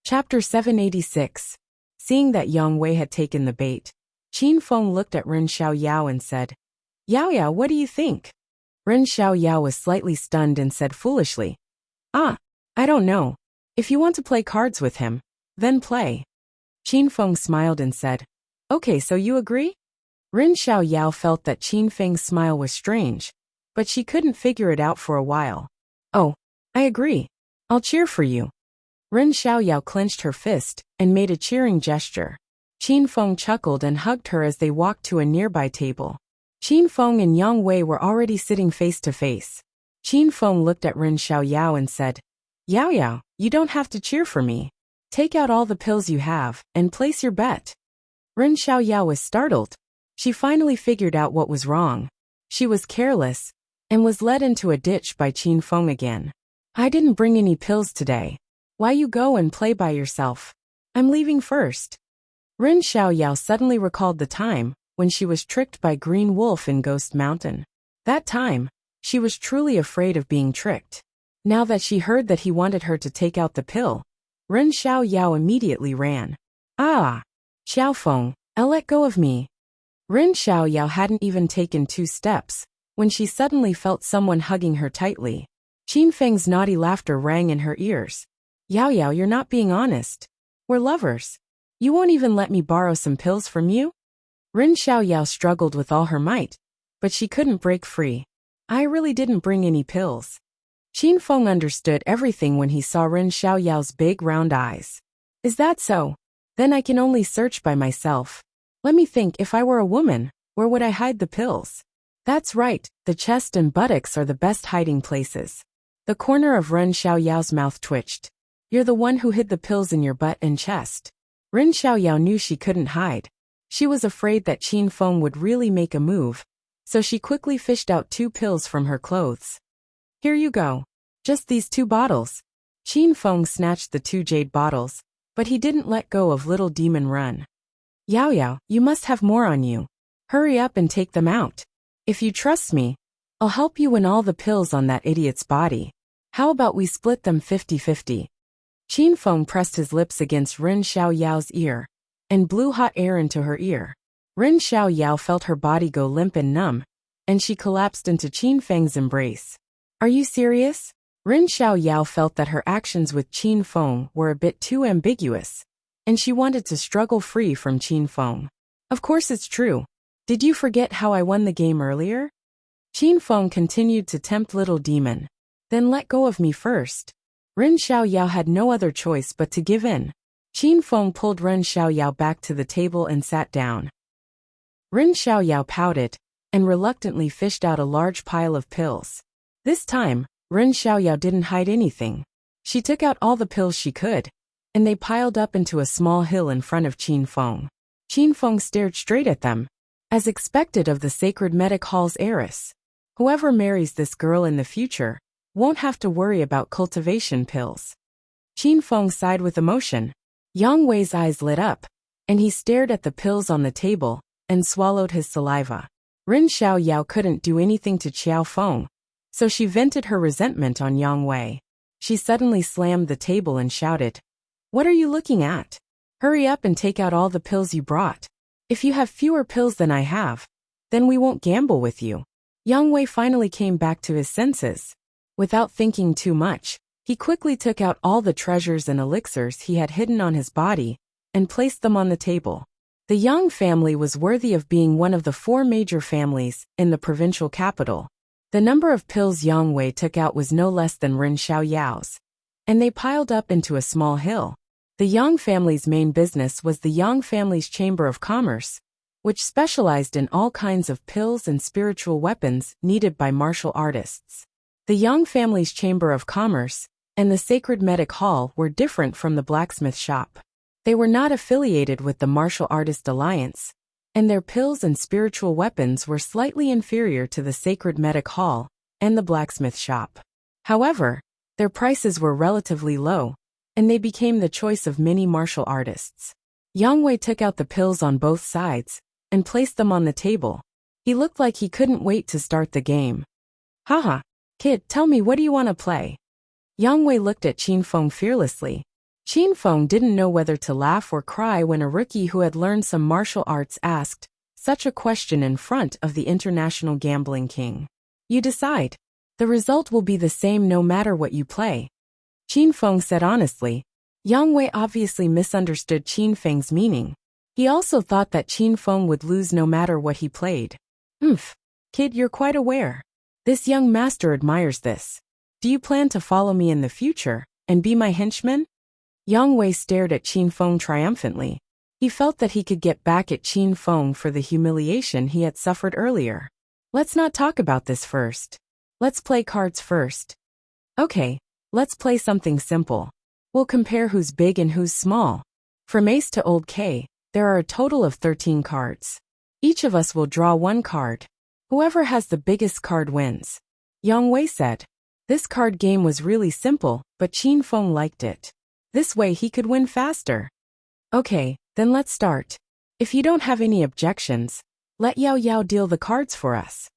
Chapter 786. Seeing that Yang Wei had taken the bait, Qin Feng looked at Ren Xiaoyao and said, Yao Yao, what do you think? Ren Xiaoyao was slightly stunned and said foolishly, I don't know. If you want to play cards with him, then play. Qin Feng smiled and said, Okay, so you agree? Ren Xiaoyao felt that Qin Feng's smile was strange, but she couldn't figure it out for a while. Oh, I agree. I'll cheer for you. Ren Xiaoyao clenched her fist and made a cheering gesture. Qin Feng chuckled and hugged her as they walked to a nearby table. Qin Feng and Yang Wei were already sitting face to face. Qin Feng looked at Ren Xiaoyao and said, Yao Yao, you don't have to cheer for me. Take out all the pills you have and place your bet. Ren Xiaoyao was startled. She finally figured out what was wrong. She was careless and was led into a ditch by Qin Feng again. I didn't bring any pills today. Why you go and play by yourself? I'm leaving first. Ren Xiaoyao suddenly recalled the time when she was tricked by Green Wolf in Ghost Mountain. That time, she was truly afraid of being tricked. Now that she heard that he wanted her to take out the pill, Ren Xiaoyao immediately ran. Xiaofeng, let go of me. Ren Xiaoyao hadn't even taken 2 steps when she suddenly felt someone hugging her tightly. Qin Feng's naughty laughter rang in her ears. Yao Yao, you're not being honest. We're lovers. You won't even let me borrow some pills from you? Ren Xiaoyao struggled with all her might, but she couldn't break free. I really didn't bring any pills. Qin Feng understood everything when he saw Ren Xiaoyao's big round eyes. Is that so? Then I can only search by myself. Let me think, if I were a woman, where would I hide the pills? That's right, the chest and buttocks are the best hiding places. The corner of Ren Xiaoyao's mouth twitched. You're the one who hid the pills in your butt and chest. Ren Xiaoyao knew she couldn't hide. She was afraid that Qin Feng would really make a move, so she quickly fished out 2 pills from her clothes. Here you go. Just these 2 bottles. Qin Feng snatched the 2 jade bottles, but he didn't let go of Little Demon Run. Yao Yao, you must have more on you. Hurry up and take them out. If you trust me, I'll help you win all the pills on that idiot's body. How about we split them 50-50? Qin Feng pressed his lips against Ren Xiaoyao's ear and blew hot air into her ear. Ren Xiaoyao felt her body go limp and numb, and she collapsed into Qin Feng's embrace. Are you serious? Ren Xiaoyao felt that her actions with Qin Feng were a bit too ambiguous, and she wanted to struggle free from Qin Feng. Of course it's true. Did you forget how I won the game earlier? Qin Feng continued to tempt Little Demon. Then let go of me first. Ren Xiaoyao had no other choice but to give in. Qin Feng pulled Ren Xiaoyao back to the table and sat down. Ren Xiaoyao pouted and reluctantly fished out a large pile of pills. This time, Ren Xiaoyao didn't hide anything. She took out all the pills she could, and they piled up into a small hill in front of Qin Feng. Qin Feng stared straight at them, as expected of the Sacred Medic Hall's heiress. Whoever marries this girl in the future won't have to worry about cultivation pills. Qin Feng sighed with emotion. Yang Wei's eyes lit up, and he stared at the pills on the table and swallowed his saliva. Ren Xiaoyao couldn't do anything to Qiao Feng, so she vented her resentment on Yang Wei. She suddenly slammed the table and shouted, What are you looking at? Hurry up and take out all the pills you brought. If you have fewer pills than I have, then we won't gamble with you. Yang Wei finally came back to his senses. Without thinking too much, he quickly took out all the treasures and elixirs he had hidden on his body and placed them on the table. The Yang family was worthy of being one of the 4 major families in the provincial capital. The number of pills Yang Wei took out was no less than Ren Xiaoyao's, and they piled up into a small hill. The Yang family's main business was the Yang family's Chamber of Commerce, which specialized in all kinds of pills and spiritual weapons needed by martial artists. The Yang family's Chamber of Commerce and the Sacred Medic Hall were different from the blacksmith shop. They were not affiliated with the Martial Artist Alliance, and their pills and spiritual weapons were slightly inferior to the Sacred Medic Hall and the blacksmith shop. However, their prices were relatively low, and they became the choice of many martial artists. Yang Wei took out the pills on both sides and placed them on the table. He looked like he couldn't wait to start the game. Haha, kid, tell me, what do you want to play? Yang Wei looked at Qin Feng fearlessly. Qin Feng didn't know whether to laugh or cry when a rookie who had learned some martial arts asked such a question in front of the international gambling king. You decide. The result will be the same no matter what you play. Qin Feng said honestly. Yang Wei obviously misunderstood Qin Feng's meaning. He also thought that Qin Feng would lose no matter what he played. Kid, you're quite aware. This young master admires this. Do you plan to follow me in the future and be my henchman? Yang Wei stared at Qin Feng triumphantly. He felt that he could get back at Qin Feng for the humiliation he had suffered earlier. Let's not talk about this first. Let's play cards first. Okay, let's play something simple. We'll compare who's big and who's small. From Ace to Old K, there are a total of 13 cards. Each of us will draw one card. Whoever has the biggest card wins. Yang Wei said. This card game was really simple, but Qin Feng liked it. This way he could win faster. Okay, then let's start. If you don't have any objections, let Yao Yao deal the cards for us.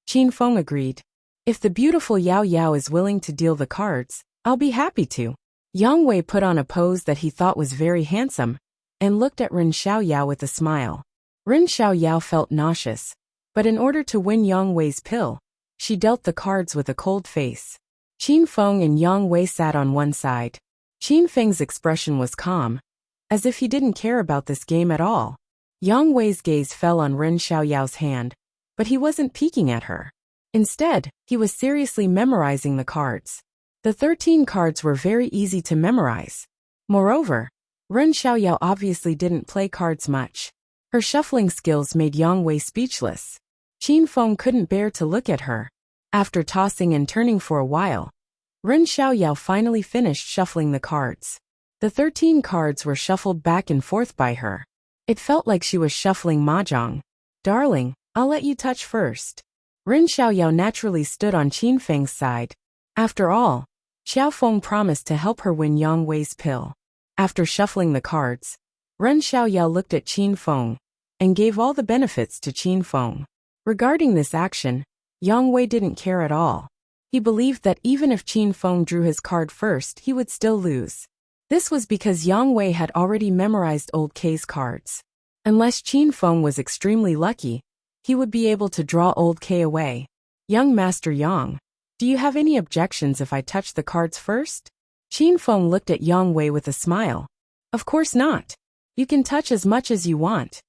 Qin Feng agreed. If the beautiful Yao Yao is willing to deal the cards, I'll be happy to. Yang Wei put on a pose that he thought was very handsome, and looked at Ren Xiaoyao with a smile. Ren Xiaoyao felt nauseous, but in order to win Yang Wei's pill, she dealt the cards with a cold face. Qin Feng and Yang Wei sat on one side. Qin Feng's expression was calm, as if he didn't care about this game at all. Yang Wei's gaze fell on Ren Xiaoyao's hand, but he wasn't peeking at her. Instead, he was seriously memorizing the cards. The 13 cards were very easy to memorize. Moreover, Ren Xiaoyao obviously didn't play cards much. Her shuffling skills made Yang Wei speechless. Qin Feng couldn't bear to look at her. After tossing and turning for a while, Ren Xiaoyao finally finished shuffling the cards. The 13 cards were shuffled back and forth by her. It felt like she was shuffling mahjong. Darling, I'll let you touch first. Ren Xiaoyao naturally stood on Qin Feng's side. After all, Xiao Feng promised to help her win Yang Wei's pill. After shuffling the cards, Ren Xiaoyao looked at Qin Feng and gave all the benefits to Qin Feng. Regarding this action, Yang Wei didn't care at all. He believed that even if Qin Feng drew his card first, he would still lose. This was because Yang Wei had already memorized Old K's cards. Unless Qin Feng was extremely lucky, he would be able to draw Old K away. Young Master Yang, do you have any objections if I touch the cards first? Qin Feng looked at Yang Wei with a smile. Of course not. You can touch as much as you want.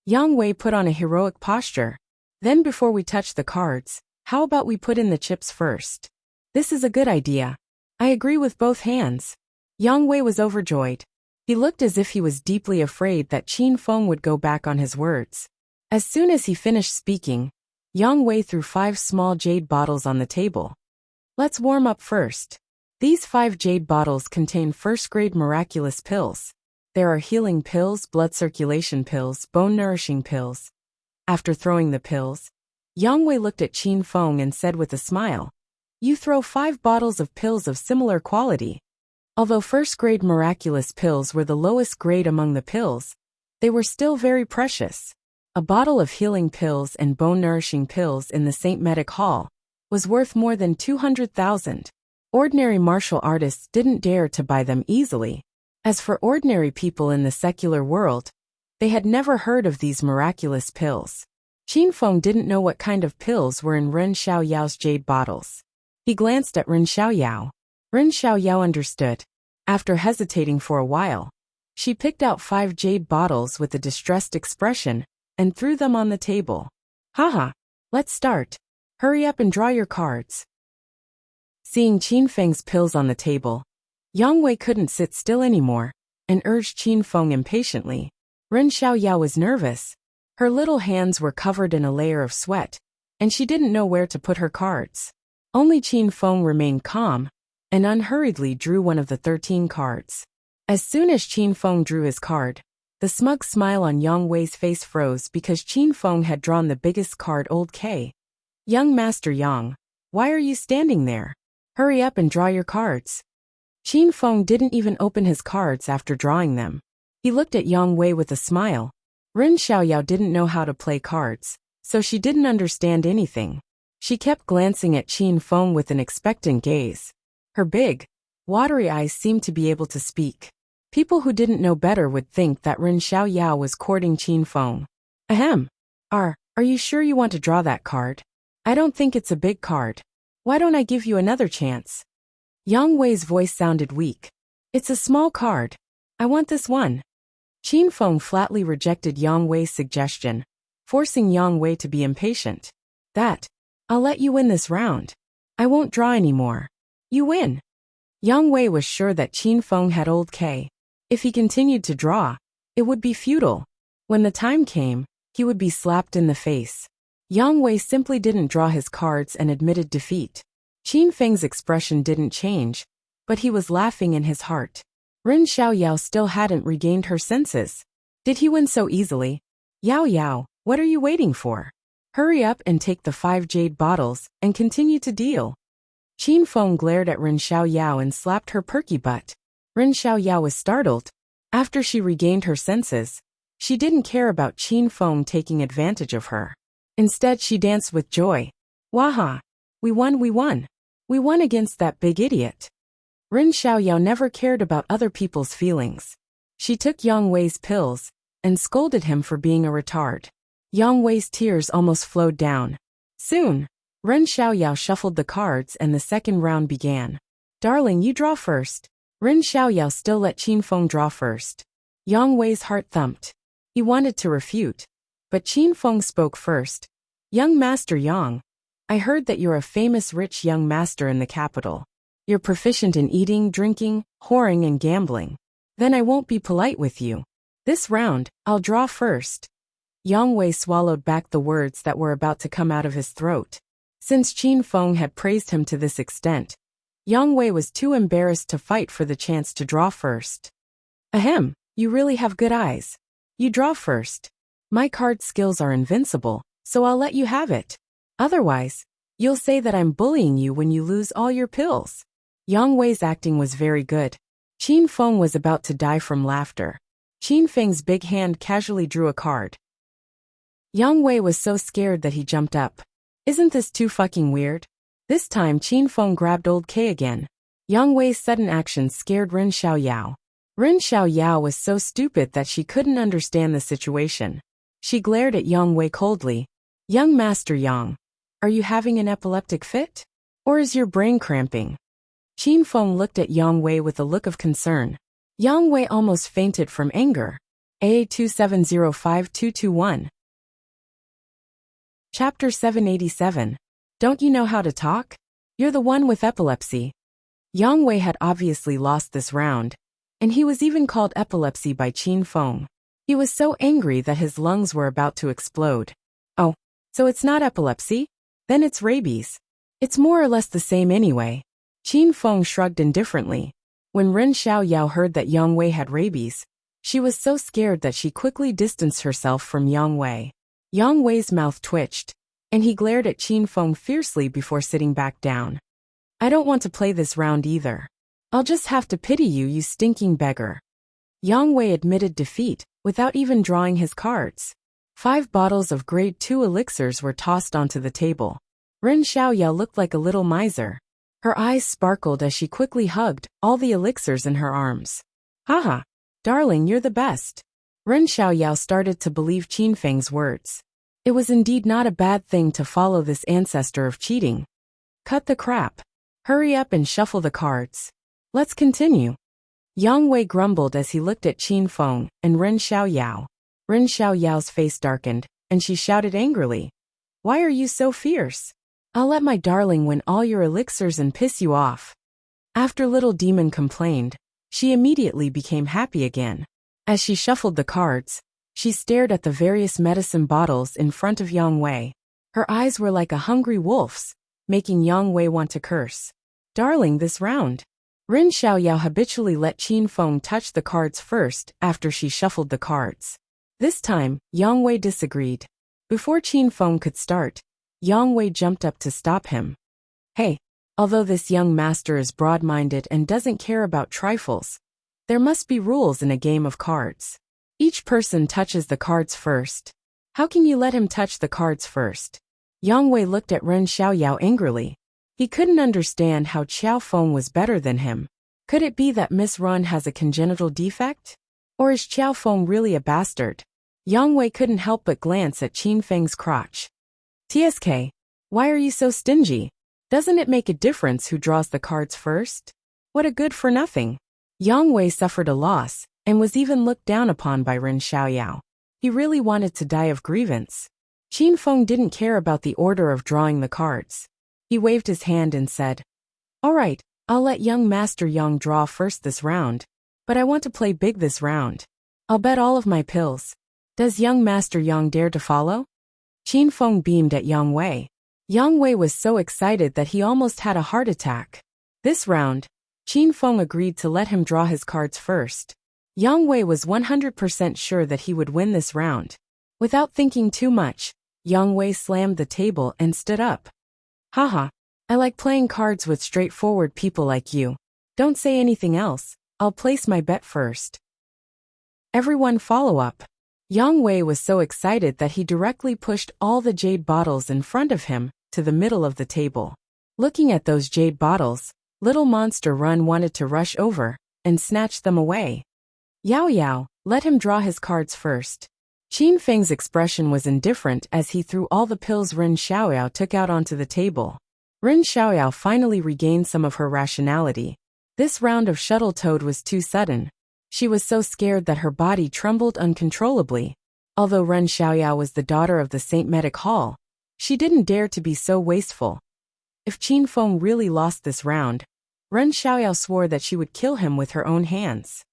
Yang Wei put on a heroic posture. Then before we touch the cards, how about we put in the chips first? This is a good idea. I agree with both hands. Yang Wei was overjoyed. He looked as if he was deeply afraid that Qin Feng would go back on his words. As soon as he finished speaking, Yang Wei threw 5 small jade bottles on the table. Let's warm up first. These 5 jade bottles contain first-grade miraculous pills. There are healing pills, blood circulation pills, bone-nourishing pills. After throwing the pills, Yang Wei looked at Qin Feng and said with a smile, You throw 5 bottles of pills of similar quality. Although first-grade miraculous pills were the lowest grade among the pills, they were still very precious. A bottle of healing pills and bone-nourishing pills in the St. Medic Hall was worth more than 200,000. Ordinary martial artists didn't dare to buy them easily. As for ordinary people in the secular world, they had never heard of these miraculous pills. Qin Feng didn't know what kind of pills were in Ren Xiaoyao's jade bottles. He glanced at Ren Xiaoyao. Ren Xiaoyao understood. After hesitating for a while, she picked out 5 jade bottles with a distressed expression and threw them on the table. Haha, let's start. Hurry up and draw your cards. Seeing Qin Feng's pills on the table, Yang Wei couldn't sit still anymore and urged Qin Feng impatiently. Ren Xiaoyao was nervous. Her little hands were covered in a layer of sweat, and she didn't know where to put her cards. Only Qin Feng remained calm and unhurriedly drew one of the 13 cards. As soon as Qin Feng drew his card, the smug smile on Yang Wei's face froze because Qin Feng had drawn the biggest card, Old K. Young Master Yang, why are you standing there? Hurry up and draw your cards. Qin Feng didn't even open his cards after drawing them. He looked at Yang Wei with a smile. Ren Xiaoyao didn't know how to play cards, so she didn't understand anything. She kept glancing at Qin Feng with an expectant gaze. Her big, watery eyes seemed to be able to speak. People who didn't know better would think that Ren Xiaoyao was courting Qin Feng. Ahem. Are you sure you want to draw that card? I don't think it's a big card. Why don't I give you another chance? Yang Wei's voice sounded weak. It's a small card. I want this one. Qin Feng flatly rejected Yang Wei's suggestion, forcing Yang Wei to be impatient. I'll let you win this round. I won't draw anymore. You win. Yang Wei was sure that Qin Feng had old K. If he continued to draw, it would be futile. When the time came, he would be slapped in the face. Yang Wei simply didn't draw his cards and admitted defeat. Qin Feng's expression didn't change, but he was laughing in his heart. Ren Xiaoyao still hadn't regained her senses. Did he win so easily? Yao Yao, what are you waiting for? Hurry up and take the 5 jade bottles and continue to deal. Qin Feng glared at Ren Xiaoyao and slapped her perky butt. Ren Xiaoyao was startled. After she regained her senses, she didn't care about Qin Feng taking advantage of her. Instead, she danced with joy. Waha! We won, we won! We won against that big idiot. Ren Xiaoyao never cared about other people's feelings. She took Yang Wei's pills and scolded him for being a retard. Yang Wei's tears almost flowed down. Soon, Ren Xiaoyao shuffled the cards and the second round began. Darling, you draw first. Ren Xiaoyao still let Qin Feng draw first. Yang Wei's heart thumped. He wanted to refute, but Qin Feng spoke first. Young Master Yang, I heard that you're a famous rich young master in the capital. You're proficient in eating, drinking, whoring and gambling. Then I won't be polite with you. This round, I'll draw first. Yang Wei swallowed back the words that were about to come out of his throat. Since Qin Feng had praised him to this extent, Yang Wei was too embarrassed to fight for the chance to draw first. Ahem, you really have good eyes. You draw first. My card skills are invincible, so I'll let you have it. Otherwise, you'll say that I'm bullying you when you lose all your pills. Yang Wei's acting was very good. Qin Feng was about to die from laughter. Qin Feng's big hand casually drew a card. Yang Wei was so scared that he jumped up. Isn't this too fucking weird? This time Qin Feng grabbed old K again. Yang Wei's sudden action scared Ren Xiaoyao. Ren Xiaoyao was so stupid that she couldn't understand the situation. She glared at Yang Wei coldly. Young Master Yang, are you having an epileptic fit? Or is your brain cramping? Qin Feng looked at Yang Wei with a look of concern. Yang Wei almost fainted from anger. AA2705221. Chapter 787. Don't you know how to talk? You're the one with epilepsy. Yang Wei had obviously lost this round, and he was even called epilepsy by Qin Feng. He was so angry that his lungs were about to explode. Oh, so it's not epilepsy? Then it's rabies. It's more or less the same anyway. Qin Feng shrugged indifferently. When Ren Xiaoyao heard that Yang Wei had rabies, she was so scared that she quickly distanced herself from Yang Wei. Yang Wei's mouth twitched, and he glared at Qin Feng fiercely before sitting back down. I don't want to play this round either. I'll just have to pity you, you stinking beggar. Yang Wei admitted defeat, without even drawing his cards. 5 bottles of grade 2 elixirs were tossed onto the table. Ren Xiaoyao looked like a little miser. Her eyes sparkled as she quickly hugged all the elixirs in her arms. Haha, darling, you're the best. Ren Xiaoyao started to believe Qin Feng's words. It was indeed not a bad thing to follow this ancestor of cheating. Cut the crap. Hurry up and shuffle the cards. Let's continue. Yang Wei grumbled as he looked at Qin Feng and Ren Xiaoyao. Ren Xiaoyao's face darkened, and she shouted angrily. Why are you so fierce? I'll let my darling win all your elixirs and piss you off. After Little Demon complained, she immediately became happy again. As she shuffled the cards, she stared at the various medicine bottles in front of Yang Wei. Her eyes were like a hungry wolf's, making Yang Wei want to curse. Darling, this round. Ren Xiaoyao habitually let Qin Feng touch the cards first after she shuffled the cards. This time, Yang Wei disagreed. Before Qin Feng could start, Yang Wei jumped up to stop him. Hey, although this young master is broad-minded and doesn't care about trifles, there must be rules in a game of cards. Each person touches the cards first. How can you let him touch the cards first? Yang Wei looked at Ren Xiaoyao angrily. He couldn't understand how Qiao Feng was better than him. Could it be that Miss Run has a congenital defect? Or is Xiao Feng really a bastard? Yang Wei couldn't help but glance at Qin Feng's crotch. TSK, why are you so stingy? Doesn't it make a difference who draws the cards first? What a good for nothing. Yang Wei suffered a loss, and was even looked down upon by Ren Xiaoyao. He really wanted to die of grievance. Qin Feng didn't care about the order of drawing the cards. He waved his hand and said, "All right, I'll let young Master Yang draw first this round, but I want to play big this round. I'll bet all of my pills. Does young Master Yang dare to follow?" Qin Feng beamed at Yang Wei. Yang Wei was so excited that he almost had a heart attack. This round, Qin Feng agreed to let him draw his cards first. Yang Wei was 100% sure that he would win this round. Without thinking too much, Yang Wei slammed the table and stood up. "Haha, I like playing cards with straightforward people like you. Don't say anything else, I'll place my bet first." Everyone follow up. Yang Wei was so excited that he directly pushed all the jade bottles in front of him to the middle of the table. Looking at those jade bottles, little Monster Run wanted to rush over and snatch them away. "Yao Yao, let him draw his cards first." Qin Feng's expression was indifferent as he threw all the pills Ren Xiaoyao took out onto the table. Ren Xiaoyao finally regained some of her rationality. This round of shuttle toad was too sudden. She was so scared that her body trembled uncontrollably. Although Ren Xiaoyao was the daughter of the Saint Medic Hall, she didn't dare to be so wasteful. If Qin Feng really lost this round, Ren Xiaoyao swore that she would kill him with her own hands.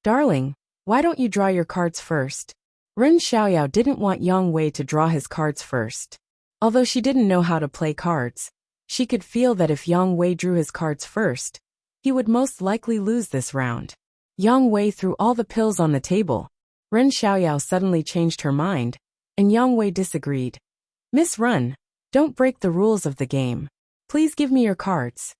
"Darling, why don't you draw your cards first?" Ren Xiaoyao didn't want Yang Wei to draw his cards first. Although she didn't know how to play cards, she could feel that if Yang Wei drew his cards first, he would most likely lose this round. Yang Wei threw all the pills on the table. Ren Xiaoyao suddenly changed her mind, and Yang Wei disagreed. "Miss Run, don't break the rules of the game. Please give me your cards."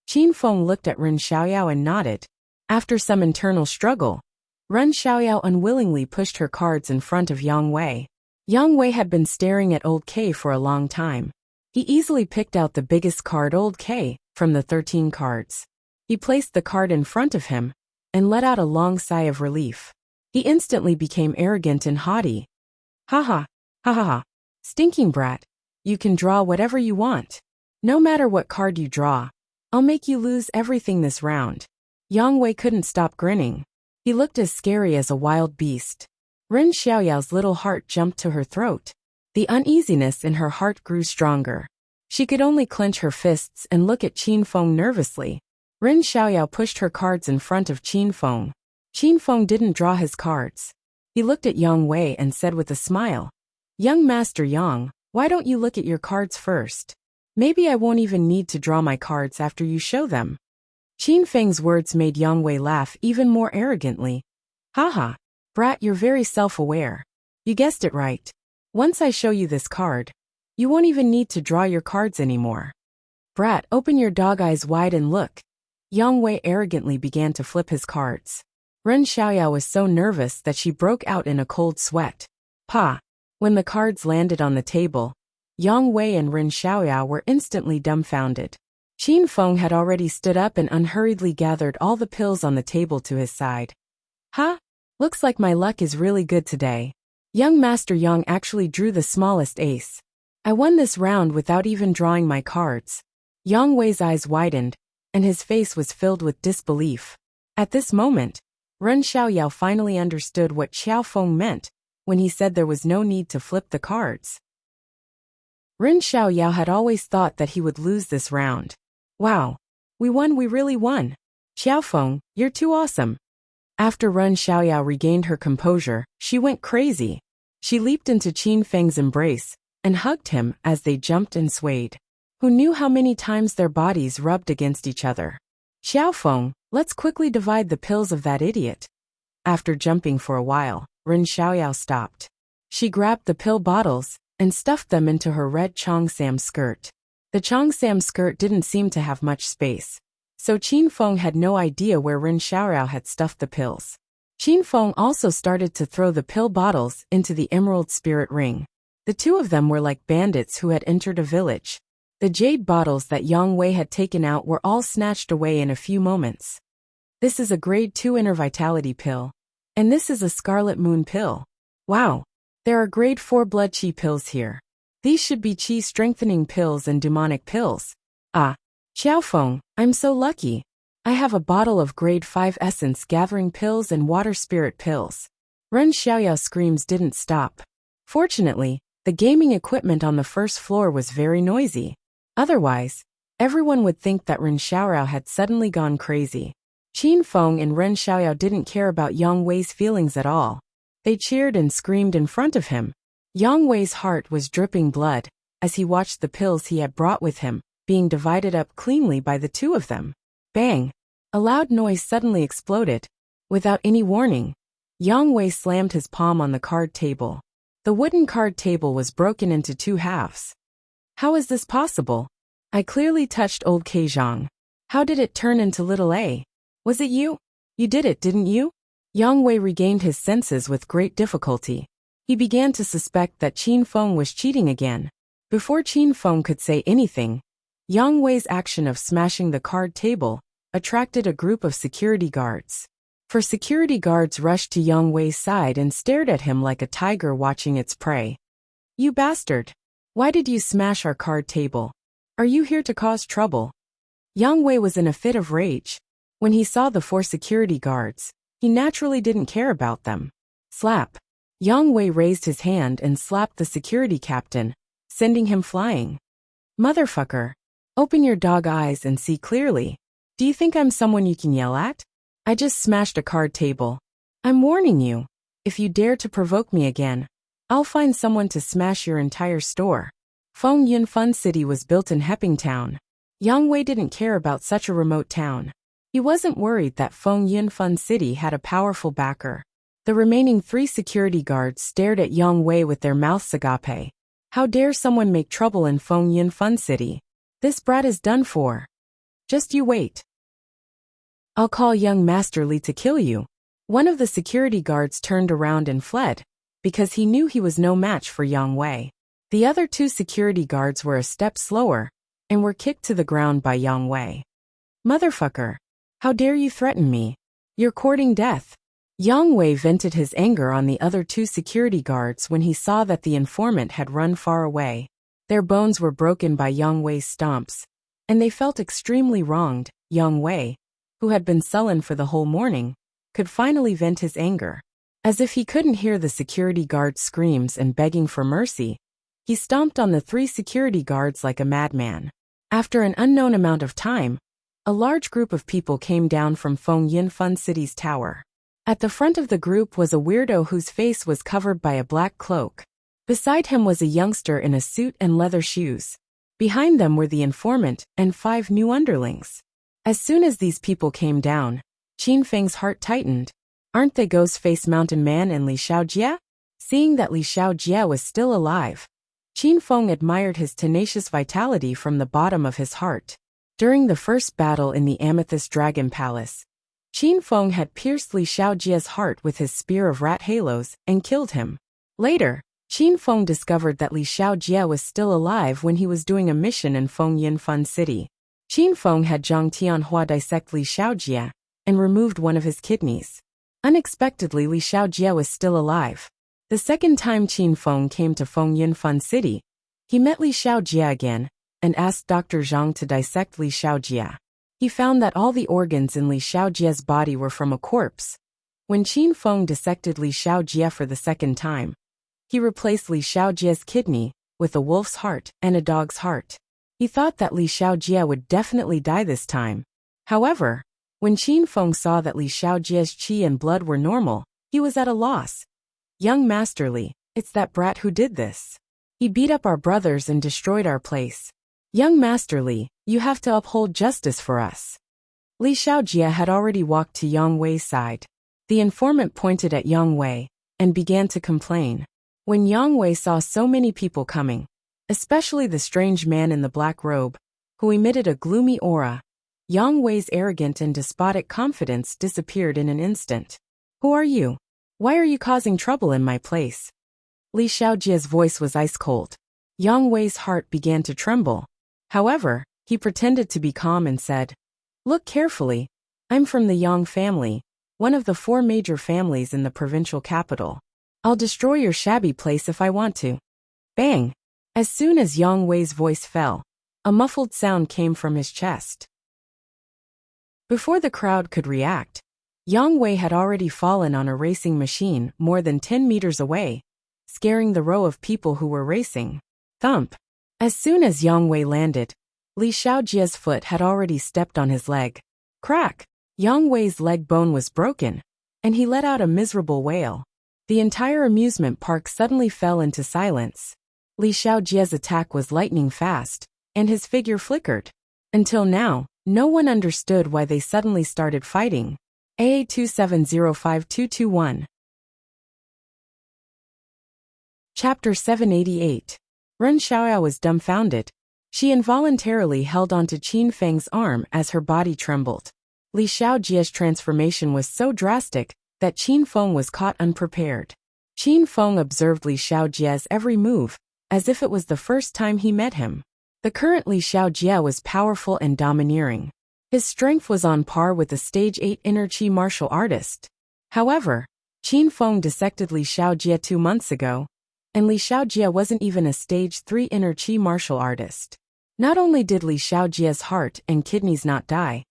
Qin Feng looked at Ren Xiaoyao and nodded. After some internal struggle, Ren Xiaoyao unwillingly pushed her cards in front of Yang Wei. Yang Wei had been staring at Old K for a long time. He easily picked out the biggest card, Old K, from the 13 cards. He placed the card in front of him and let out a long sigh of relief. He instantly became arrogant and haughty. "Ha ha, ha ha ha, stinking brat. You can draw whatever you want. No matter what card you draw, I'll make you lose everything this round." Yang Wei couldn't stop grinning. He looked as scary as a wild beast. Ren Xiaoyao's little heart jumped to her throat. The uneasiness in her heart grew stronger. She could only clench her fists and look at Qin Feng nervously. Ren Xiaoyao pushed her cards in front of Qin Feng. Qin Feng didn't draw his cards. He looked at Yang Wei and said with a smile, "Young Master Yang, why don't you look at your cards first? Maybe I won't even need to draw my cards after you show them." Qin Feng's words made Yang Wei laugh even more arrogantly. "Haha, brat, you're very self-aware. You guessed it right. Once I show you this card, you won't even need to draw your cards anymore. Brat, open your dog eyes wide and look." Yang Wei arrogantly began to flip his cards. Ren Xiaoyao was so nervous that she broke out in a cold sweat. Pa! When the cards landed on the table, Yang Wei and Ren Xiaoyao were instantly dumbfounded. Qin Feng had already stood up and unhurriedly gathered all the pills on the table to his side. "Huh? Looks like my luck is really good today. Young Master Yang actually drew the smallest ace. I won this round without even drawing my cards." Yang Wei's eyes widened, and his face was filled with disbelief. At this moment, Ren Xiaoyao finally understood what Xiao Feng meant when he said there was no need to flip the cards. Ren Xiaoyao had always thought that he would lose this round. "Wow! We won, we really won. Xiao Feng, you're too awesome." After Ren Xiaoyao regained her composure, she went crazy. She leaped into Qin Feng's embrace and hugged him as they jumped and swayed. Who knew how many times their bodies rubbed against each other? "Xiao Feng, let's quickly divide the pills of that idiot." After jumping for a while, Ren Xiaoyao stopped. She grabbed the pill bottles and stuffed them into her red cheongsam skirt. The cheongsam skirt didn't seem to have much space, so Qin Feng had no idea where Ren Xiaoyao had stuffed the pills. Qin Feng also started to throw the pill bottles into the emerald spirit ring. The two of them were like bandits who had entered a village. The jade bottles that Yang Wei had taken out were all snatched away in a few moments. This is a grade 2 inner vitality pill. And this is a scarlet moon pill. Wow. There are grade 4 blood chi pills here. These should be chi strengthening pills and demonic pills. Ah. Xiaofeng, I'm so lucky. I have a bottle of grade 5 essence gathering pills and water spirit pills. Ren Xiaoyao's screams didn't stop. Fortunately, the gaming equipment on the first floor was very noisy. Otherwise, everyone would think that Ren Xiaoyao had suddenly gone crazy. Qin Feng and Ren Xiaoyao didn't care about Yang Wei's feelings at all. They cheered and screamed in front of him. Yang Wei's heart was dripping blood as he watched the pills he had brought with him being divided up cleanly by the two of them. Bang! A loud noise suddenly exploded. Without any warning, Yang Wei slammed his palm on the card table. The wooden card table was broken into 2 halves. How is this possible? I clearly touched old Keizhang. How did it turn into little A? Was it you? You did it, didn't you? Yang Wei regained his senses with great difficulty. He began to suspect that Qin Feng was cheating again. Before Qin Feng could say anything, Yang Wei's action of smashing the card table attracted a group of security guards. For security guards rushed to Yang Wei's side and stared at him like a tiger watching its prey. You bastard! Why did you smash our card table? Are you here to cause trouble? Yang Wei was in a fit of rage. When he saw the 4 security guards, he naturally didn't care about them. Slap! Yang Wei raised his hand and slapped the security captain, sending him flying. Motherfucker! Open your dog eyes and see clearly. Do you think I'm someone you can yell at? I just smashed a card table. I'm warning you. If you dare to provoke me again, I'll find someone to smash your entire store. Feng Yun Fun City was built in Hepping Town. Yang Wei didn't care about such a remote town. He wasn't worried that Feng Yun Fun City had a powerful backer. The remaining 3 security guards stared at Yang Wei with their mouths agape. How dare someone make trouble in Feng Yun Fun City? This brat is done for. Just you wait. I'll call young Master Li to kill you. One of the security guards turned around and fled, because he knew he was no match for Yang Wei. The other 2 security guards were a step slower, and were kicked to the ground by Yang Wei. Motherfucker! How dare you threaten me? You're courting death. Yang Wei vented his anger on the other 2 security guards when he saw that the informant had run far away. Their bones were broken by Yang Wei's stomps, and they felt extremely wronged. Yang Wei, who had been sullen for the whole morning, could finally vent his anger. As if he couldn't hear the security guard's screams and begging for mercy, he stomped on the 3 security guards like a madman. After an unknown amount of time, a large group of people came down from Feng Yun Fun City's tower. At the front of the group was a weirdo whose face was covered by a black cloak. Beside him was a youngster in a suit and leather shoes. Behind them were the informant and 5 new underlings. As soon as these people came down, Qin Feng's heart tightened. Aren't they Ghost-Face Mountain Man and Li Xiaojie? Seeing that Li Xiaojie was still alive, Qin Feng admired his tenacious vitality from the bottom of his heart. During the first battle in the Amethyst Dragon Palace, Qin Feng had pierced Li Xiaojie's heart with his spear of rat halos and killed him. Later, Qin Feng discovered that Li Xiaojie was still alive when he was doing a mission in Feng Yun Fun City. Qin Feng had Zhang Tianhua dissect Li Xiaojie and removed one of his kidneys. Unexpectedly, Li Xiaojie was still alive. The second time Qin Feng came to Feng Yun Fun City, he met Li Xiaojie again and asked Dr. Zhang to dissect Li Xiaojie. He found that all the organs in Li Xiaojie's body were from a corpse. When Qin Feng dissected Li Xiaojie for the second time, he replaced Li Xiaojie's kidney with a wolf's heart and a dog's heart. He thought that Li Xiaojie would definitely die this time. However, when Qin Feng saw that Li Xiaojie's qi and blood were normal, he was at a loss. Young Master Li, it's that brat who did this. He beat up our brothers and destroyed our place. Young Master Li, you have to uphold justice for us. Li Xiaojie had already walked to Yang Wei's side. The informant pointed at Yang Wei and began to complain. When Yang Wei saw so many people coming, especially the strange man in the black robe, who emitted a gloomy aura, Yang Wei's arrogant and despotic confidence disappeared in an instant. Who are you? Why are you causing trouble in my place? Li Xiaojie's voice was ice cold. Yang Wei's heart began to tremble. However, he pretended to be calm and said, Look carefully. I'm from the Yang family, one of the 4 major families in the provincial capital. I'll destroy your shabby place if I want to. Bang! As soon as Yang Wei's voice fell, a muffled sound came from his chest. Before the crowd could react, Yang Wei had already fallen on a racing machine more than 10 meters away, scaring the row of people who were racing. Thump! As soon as Yang Wei landed, Li Xiaojie's foot had already stepped on his leg. Crack! Yang Wei's leg bone was broken, and he let out a miserable wail. The entire amusement park suddenly fell into silence. Li Xiaojie's attack was lightning fast, and his figure flickered. Until now, no one understood why they suddenly started fighting. AA2705221. Chapter 788. Ren Xiaoyao was dumbfounded. She involuntarily held onto Qin Feng's arm as her body trembled. Li Xiaojie's transformation was so drastic that Qin Feng was caught unprepared. Qin Feng observed Li Xiaojie's every move, as if it was the first time he met him. The current Li Xiaojie was powerful and domineering. His strength was on par with a stage 8 inner Qi martial artist. However, Qin Feng dissected Li Xiaojie 2 months ago, and Li Xiaojie wasn't even a stage 3 inner Qi martial artist. Not only did Li Xiaojie's heart and kidneys not die,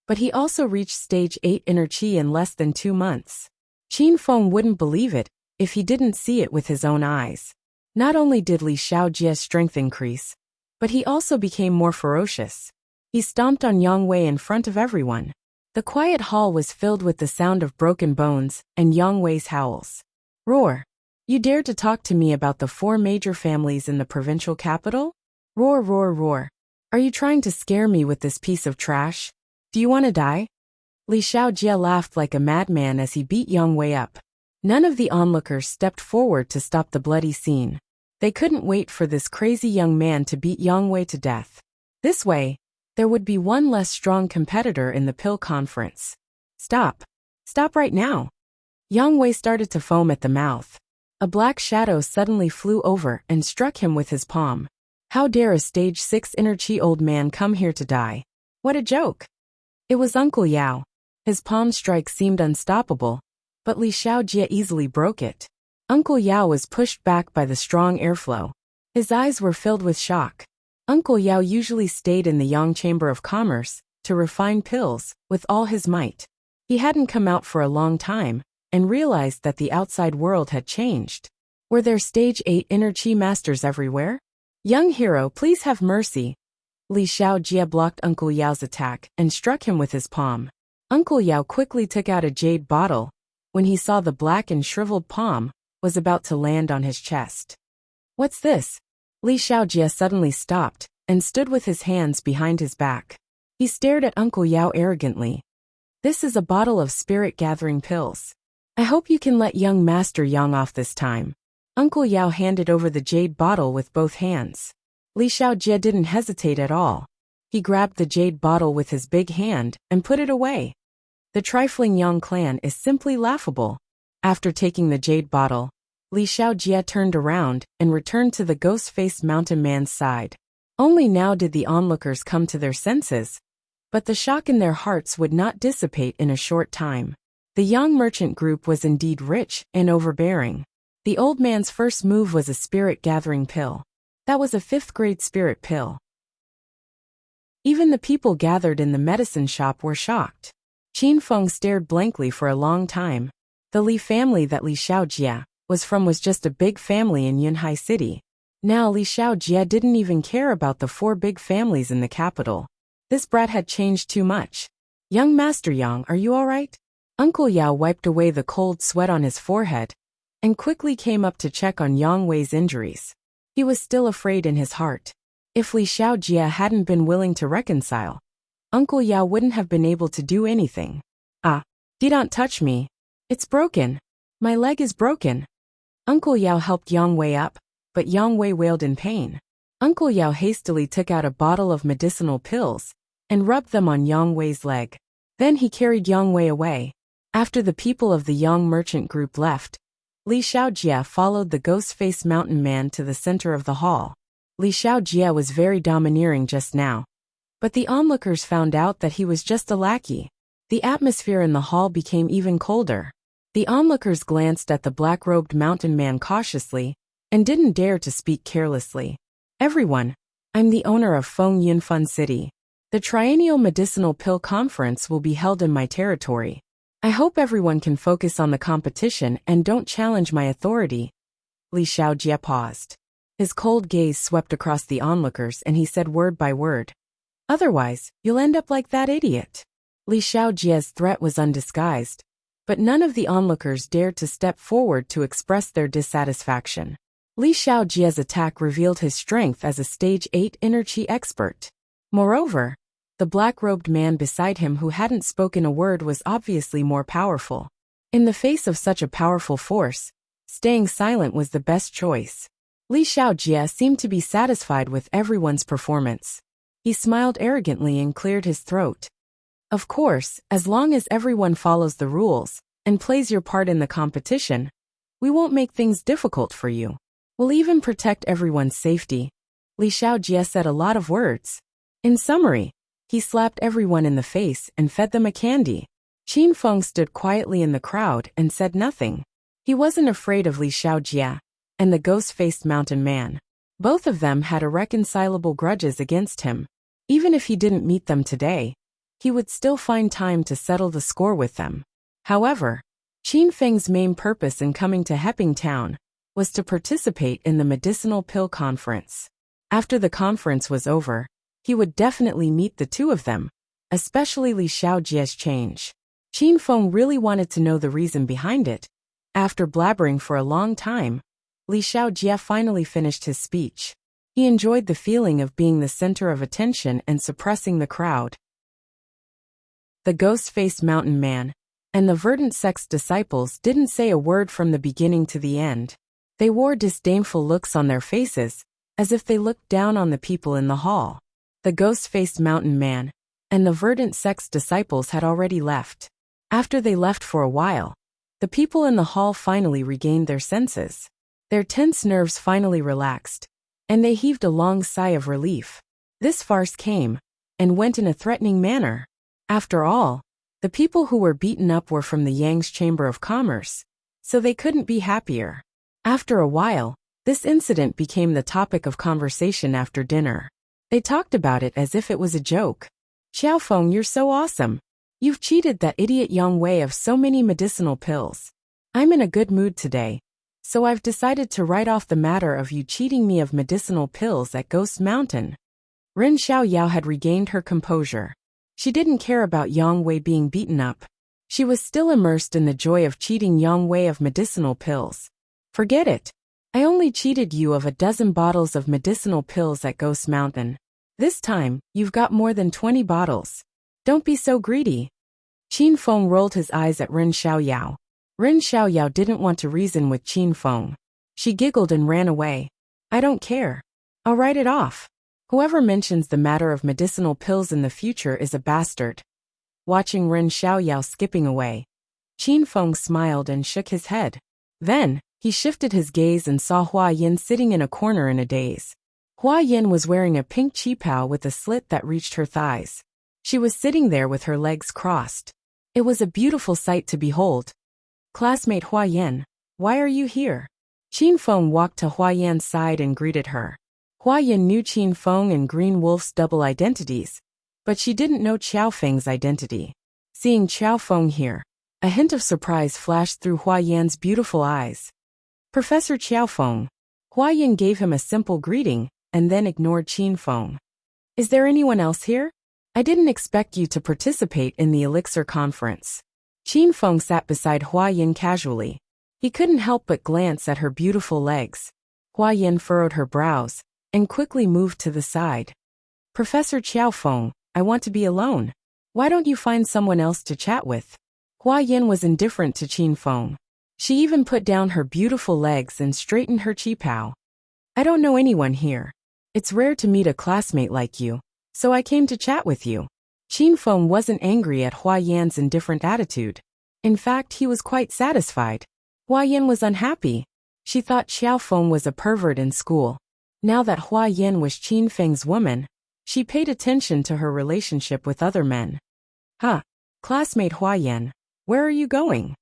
but he also reached stage 8 inner Qi in less than 2 months. Qin Feng wouldn't believe it if he didn't see it with his own eyes. Not only did Li Xiaojie's strength increase, but he also became more ferocious. He stomped on Yang Wei in front of everyone. The quiet hall was filled with the sound of broken bones and Yang Wei's howls. Roar! You dare to talk to me about the 4 major families in the provincial capital? Roar, roar, roar. Are you trying to scare me with this piece of trash? Do you want to die? Li Xiaojie laughed like a madman as he beat Yang Wei up. None of the onlookers stepped forward to stop the bloody scene. They couldn't wait for this crazy young man to beat Yang Wei to death. This way, there would be one less strong competitor in the pill conference. Stop. Stop right now. Yang Wei started to foam at the mouth. A black shadow suddenly flew over and struck him with his palm. How dare a stage 6 inner Qi old man come here to die? What a joke. It was Uncle Yao. His palm strike seemed unstoppable, but Li Xiaojie easily broke it. Uncle Yao was pushed back by the strong airflow. His eyes were filled with shock. Uncle Yao usually stayed in the Yang Chamber of Commerce to refine pills with all his might. He hadn't come out for a long time and realized that the outside world had changed. Were there stage 8 inner Qi masters everywhere? Young hero, please have mercy. Li Xiaojie blocked Uncle Yao's attack and struck him with his palm. Uncle Yao quickly took out a jade bottle. When he saw the black and shriveled palm, was about to land on his chest. What's this? Li Xiaojie suddenly stopped and stood with his hands behind his back. He stared at Uncle Yao arrogantly. This is a bottle of spirit-gathering pills. I hope you can let young Master Yang off this time. Uncle Yao handed over the jade bottle with both hands. Li Xiaojie didn't hesitate at all. He grabbed the jade bottle with his big hand and put it away. The trifling Yang clan is simply laughable. After taking the jade bottle, Li Xiaojie turned around and returned to the ghost-faced mountain man's side. Only now did the onlookers come to their senses, but the shock in their hearts would not dissipate in a short time. The young merchant group was indeed rich and overbearing. The old man's first move was a spirit-gathering pill. That was a 5th-grade spirit pill. Even the people gathered in the medicine shop were shocked. Qin Feng stared blankly for a long time. The Li family that Li Xiaojie was from was just a big family in Yunhai City. Now Li Xiaojie didn't even care about the 4 big families in the capital. This brat had changed too much. Young Master Yang, are you alright? Uncle Yao wiped away the cold sweat on his forehead and quickly came up to check on Yang Wei's injuries. He was still afraid in his heart. If Li Xiaojie hadn't been willing to reconcile, Uncle Yao wouldn't have been able to do anything. Ah, don't touch me. It's broken. My leg is broken. Uncle Yao helped Yang Wei up, but Yang Wei wailed in pain. Uncle Yao hastily took out a bottle of medicinal pills and rubbed them on Yang Wei's leg. Then he carried Yang Wei away. After the people of the Yang merchant group left, Li Xiaojie followed the ghost-faced mountain man to the center of the hall. Li Xiaojie was very domineering just now, but the onlookers found out that he was just a lackey. The atmosphere in the hall became even colder. The onlookers glanced at the black-robed mountain man cautiously and didn't dare to speak carelessly. Everyone, I'm the owner of Feng Yunfun City. The Triennial Medicinal Pill Conference will be held in my territory. I hope everyone can focus on the competition and don't challenge my authority. Li Xiaojie paused. His cold gaze swept across the onlookers and he said word by word. Otherwise, you'll end up like that idiot. Li Xiaojie's threat was undisguised, but none of the onlookers dared to step forward to express their dissatisfaction. Li Xiaojie's attack revealed his strength as a Stage 8 inner chi expert. Moreover, the black-robed man beside him who hadn't spoken a word was obviously more powerful. In the face of such a powerful force, staying silent was the best choice. Li Xiaojie seemed to be satisfied with everyone's performance. He smiled arrogantly and cleared his throat. Of course, as long as everyone follows the rules and plays your part in the competition, we won't make things difficult for you. We'll even protect everyone's safety. Li Xiaojie said a lot of words. In summary, he slapped everyone in the face and fed them a candy. Qin Feng stood quietly in the crowd and said nothing. He wasn't afraid of Li Xiaojie and the ghost-faced mountain man. Both of them had irreconcilable grudges against him. Even if he didn't meet them today, he would still find time to settle the score with them. However, Qin Feng's main purpose in coming to Heping Town was to participate in the medicinal pill conference. After the conference was over, he would definitely meet the two of them, especially Li Xiaojie's change. Qin Feng really wanted to know the reason behind it. After blabbering for a long time, Li Xiaojie finally finished his speech. He enjoyed the feeling of being the center of attention and suppressing the crowd. The ghost-faced mountain man and the verdant sect's disciples didn't say a word from the beginning to the end. They wore disdainful looks on their faces, as if they looked down on the people in the hall. The ghost-faced mountain man and the verdant sect's disciples had already left. After they left for a while, the people in the hall finally regained their senses. Their tense nerves finally relaxed, and they heaved a long sigh of relief. This farce came and went in a threatening manner. After all, the people who were beaten up were from the Yang's Chamber of Commerce, so they couldn't be happier. After a while, this incident became the topic of conversation after dinner. They talked about it as if it was a joke. Xiaofeng, you're so awesome. You've cheated that idiot Yang Wei of so many medicinal pills. I'm in a good mood today, so I've decided to write off the matter of you cheating me of medicinal pills at Ghost Mountain. Ren Xiaoyao had regained her composure. She didn't care about Yang Wei being beaten up. She was still immersed in the joy of cheating Yang Wei of medicinal pills. Forget it. I only cheated you of a dozen bottles of medicinal pills at Ghost Mountain. This time, you've got more than 20 bottles. Don't be so greedy. Qin Feng rolled his eyes at Ren Xiaoyao. Ren Xiaoyao didn't want to reason with Qin Feng. She giggled and ran away. I don't care. I'll write it off. Whoever mentions the matter of medicinal pills in the future is a bastard. Watching Ren Xiaoyao skipping away, Qin Feng smiled and shook his head. Then, he shifted his gaze and saw Hua Yin sitting in a corner in a daze. Hua Yin was wearing a pink qipao with a slit that reached her thighs. She was sitting there with her legs crossed. It was a beautiful sight to behold. Classmate Hua Yin, why are you here? Qin Feng walked to Hua Yin's side and greeted her. Hua Yin knew Qin Feng and Green Wolf's double identities, but she didn't know Qiao Feng's identity. Seeing Qiao Feng here, a hint of surprise flashed through Hua Yin's beautiful eyes. Professor Qiao Feng. Hua Yin gave him a simple greeting, and then ignored Qin Feng. Is there anyone else here? I didn't expect you to participate in the Elixir Conference. Qin Feng sat beside Hua Yin casually. He couldn't help but glance at her beautiful legs. Hua Yin furrowed her brows and quickly moved to the side. Professor Qiao Feng, I want to be alone. Why don't you find someone else to chat with? Hua Yin was indifferent to Qin Feng. She even put down her beautiful legs and straightened her qipao. I don't know anyone here. It's rare to meet a classmate like you, so I came to chat with you. Qin Feng wasn't angry at Hua Yan's indifferent attitude. In fact, he was quite satisfied. Hua Yin was unhappy. She thought Qiao Feng was a pervert in school. Now that Hua Yin was Qin Feng's woman, she paid attention to her relationship with other men. Huh, Classmate Huayan, where are you going?